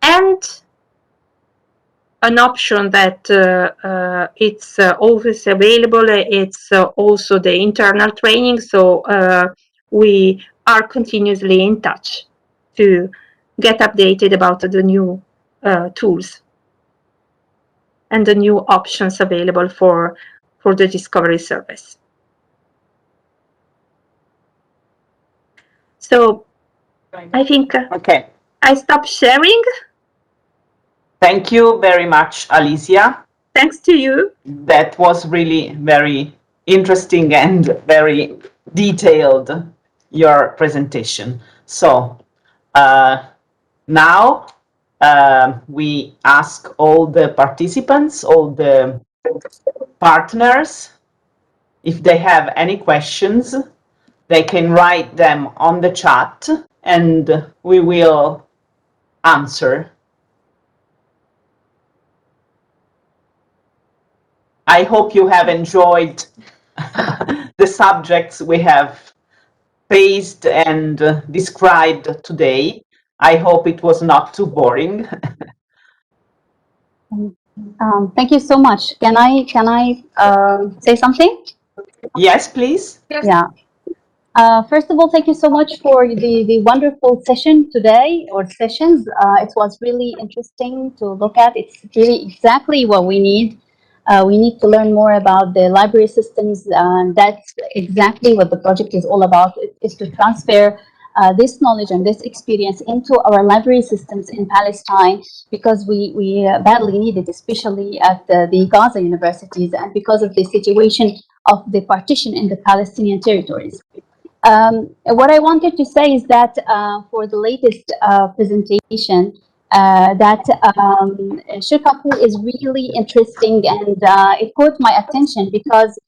and an option that it's always available. It's also the internal training. So we are continuously in touch to get updated about the new tools and the new options available for the discovery service. So I think Okay. I stop sharing. Thank you very much, Alicia. Thanks to you. That was really very interesting and very detailed, your presentation. So now we ask all the participants, all the partners, if they have any questions, they can write them on the chat and we will answer. I hope you have enjoyed the subjects we have faced and described today. I hope it was not too boring. Thank you so much. Can I say something? Yes, please. Yeah. First of all, thank you so much for the wonderful session today, or sessions. It was really interesting to look at. It's really exactly what we need. We need to learn more about the library systems, and that's exactly what the project is all about, is to transfer this knowledge and this experience into our library systems in Palestine, because we badly need it, especially at the Gaza universities, and because of the situation of the partition in the Palestinian territories. What I wanted to say is that for the latest presentation, that Shirkaku is really interesting, and it caught my attention because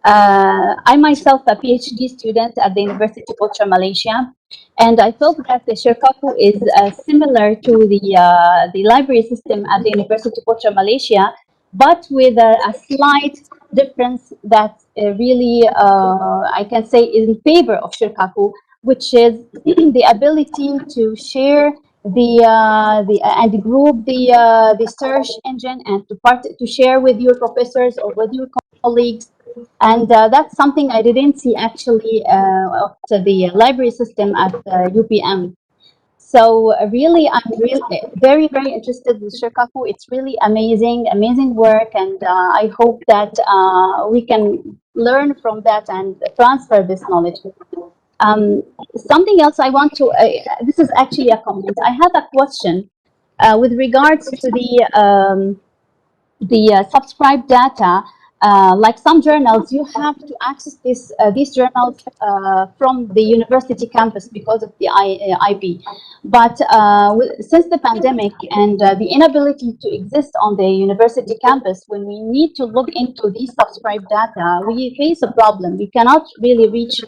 I myself a PhD student at the University of Ultra Malaysia, and I felt that the Shirkaku is similar to the library system at the University of Ultra Malaysia, but with a slight difference that really I can say is in favor of Shirkaku, which is the ability to share and group the search engine, and to share with your professors or with your colleagues. And that's something I didn't see actually of the library system at UPM. So really, I'm really very, very interested with Shirkaku. It's really amazing work, and I hope that we can learn from that and transfer this knowledge. Something else I want to, this is actually a comment. I have a question with regards to the subscribed data. Like some journals, you have to access these journals from the university campus because of the IP. But since the pandemic and the inability to exist on the university campus, when we need to look into these subscribed data, we face a problem. We cannot really reach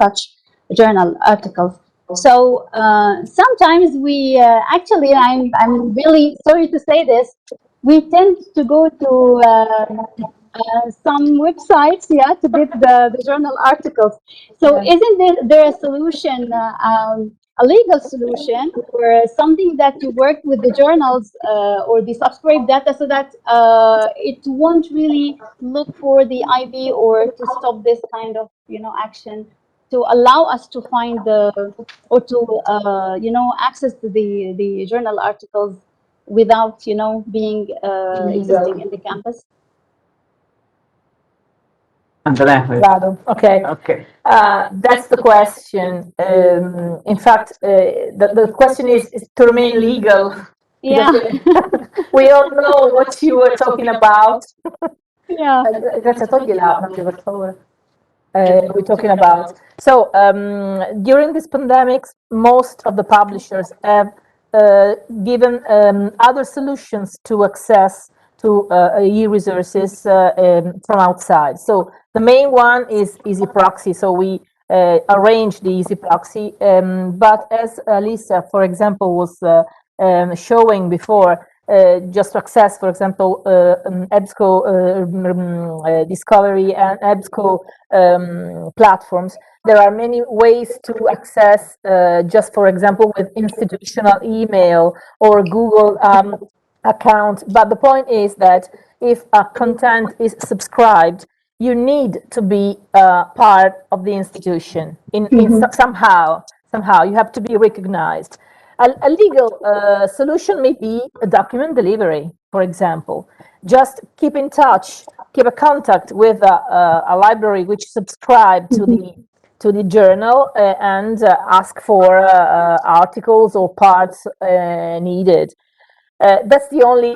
such journal articles. So sometimes we actually, I'm really sorry to say this, we tend to go to some websites, yeah, to get the journal articles. So isn't there a solution, a legal solution, or something that you work with the journals or the subscribed data, so that it won't really look for the IP, or to stop this kind of action, to allow us to find or to access the journal articles without being existing in the campus? Vado. Okay. Okay. That's the question. In fact, the question is to remain legal. Yeah. We all know what you were talking about. Yeah. Grazie, toglila, per favore. We're talking about. So during this pandemic, most of the publishers have given other solutions to access to e-resources from outside. So the main one is Easy Proxy. So we arrange the Easy Proxy, but as Lisa, for example, was showing before, just to access, for example, EBSCO Discovery and EBSCO platforms, there are many ways to access, just for example, with institutional email or Google account. But the point is that if a content is subscribed, you need to be part of the institution somehow you have to be recognized. A legal solution may be a document delivery, for example. Just keep in touch, keep a contact with a library which subscribe to the journal and ask for articles or parts needed. That's the only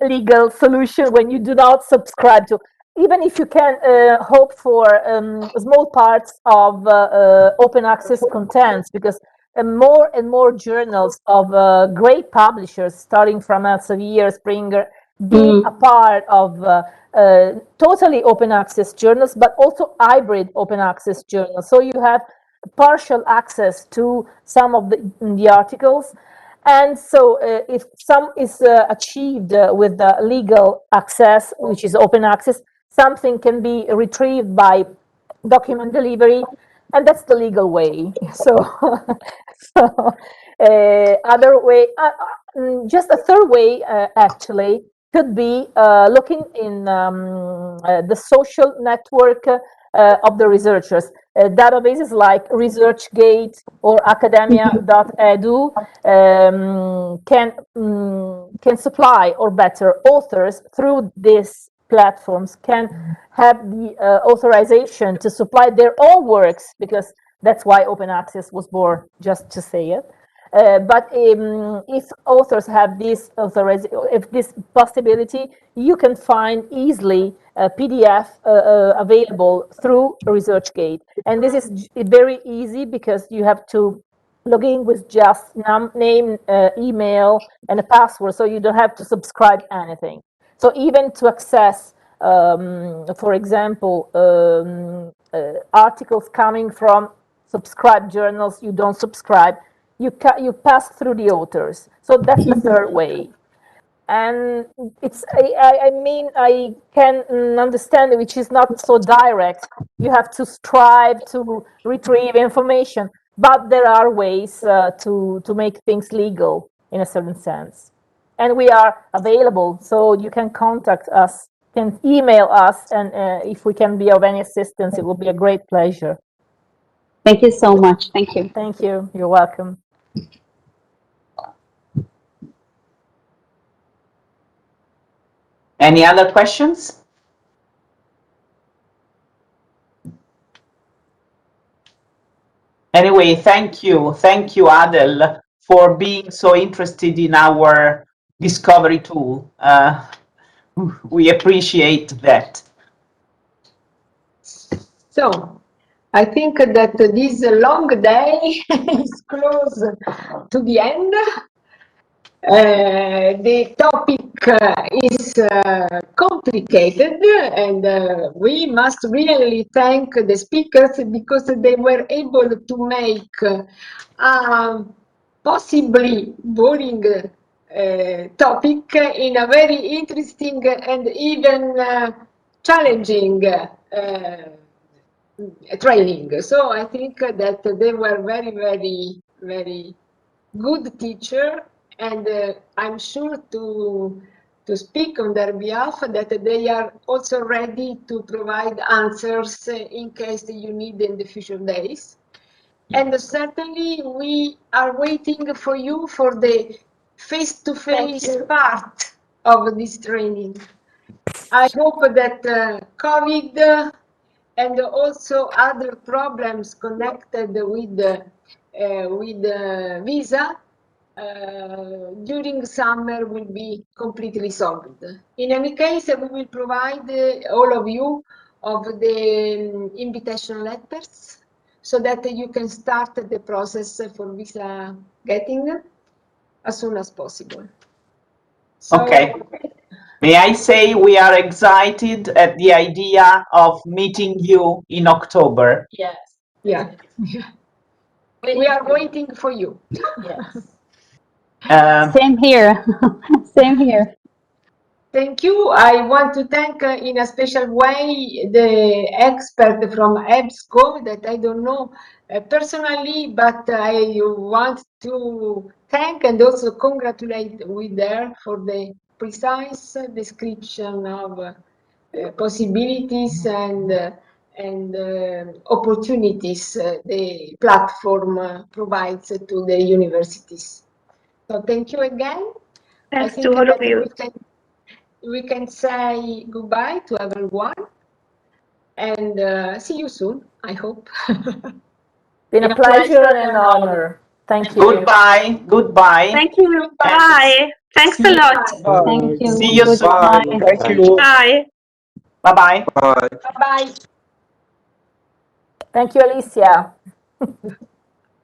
legal solution when you do not subscribe to. Even if you can hope for small parts of open access contents, because more and more journals of great publishers, starting from Elsevier, Springer, being a part of totally open access journals, but also hybrid open access journals. So you have partial access to some of the articles. And so if some is achieved with the legal access, which is open access, something can be retrieved by document delivery, and that's the legal way. So, other way, just a third way actually could be looking in the social network of the researchers. Databases like ResearchGate or academia.edu can supply, or better, authors through these platforms can have the authorization to supply their own works, because that's why open access was born, just to say it. But if authors have this authorization, if this possibility, you can find easily a PDF available through ResearchGate. And this is very easy because you have to log in with just name, email, and a password, so you don't have to subscribe anything. So even to access, for example, articles coming from subscribed journals you don't subscribe, you pass through the authors. So that's the third way. And it's, I mean, I can understand it, which is not so direct. You have to strive to retrieve information, but there are ways to make things legal in a certain sense. And we are available, so you can contact us, can email us, and if we can be of any assistance, it will be a great pleasure. Thank you so much. Thank you. Thank you. You're welcome. Any other questions? Anyway, thank you, Adel, for being so interested in our discovery tool. We appreciate that. So, I think that this long day is close to the end. The topic is complicated, and we must really thank the speakers because they were able to make a possibly boring topic in a very interesting and even challenging training. So I think that they were very, very, very good teacher, and I'm sure to speak on their behalf that they are also ready to provide answers in case you need in the future days. And certainly we are waiting for you for the face-to-face part of this training. I hope that COVID and also other problems connected with visa during summer will be completely solved. In any case, we will provide all of you of the invitation letters so that you can start the process for visa getting as soon as possible. So, okay. May I say we are excited at the idea of meeting you in October. Yes. Yeah. We are waiting for you. Yes. Same here. Same here. Thank you. I want to thank in a special way the expert from EBSCO that I don't know personally, but I want to thank and also congratulate with her for the precise description of possibilities and opportunities the platform provides to the universities. So thank you again. Thanks to all of you. We can say goodbye to everyone and see you soon, I hope. Been a pleasure and an honor. Thank you. Goodbye. Goodbye. Thank you. Bye. Thanks a lot. Thank you. See you soon. Goodbye. Thank you. Bye. Bye-bye. Bye. Bye. Thank you, Alicia.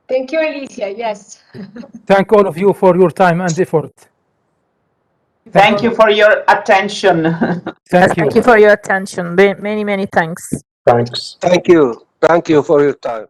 Thank you, Alicia. Yes. Thank all of you for your time and effort. Thank you for your attention. Thank you. Thank you for your attention. Many, many thanks. Thanks. Thank you. Thank you for your time.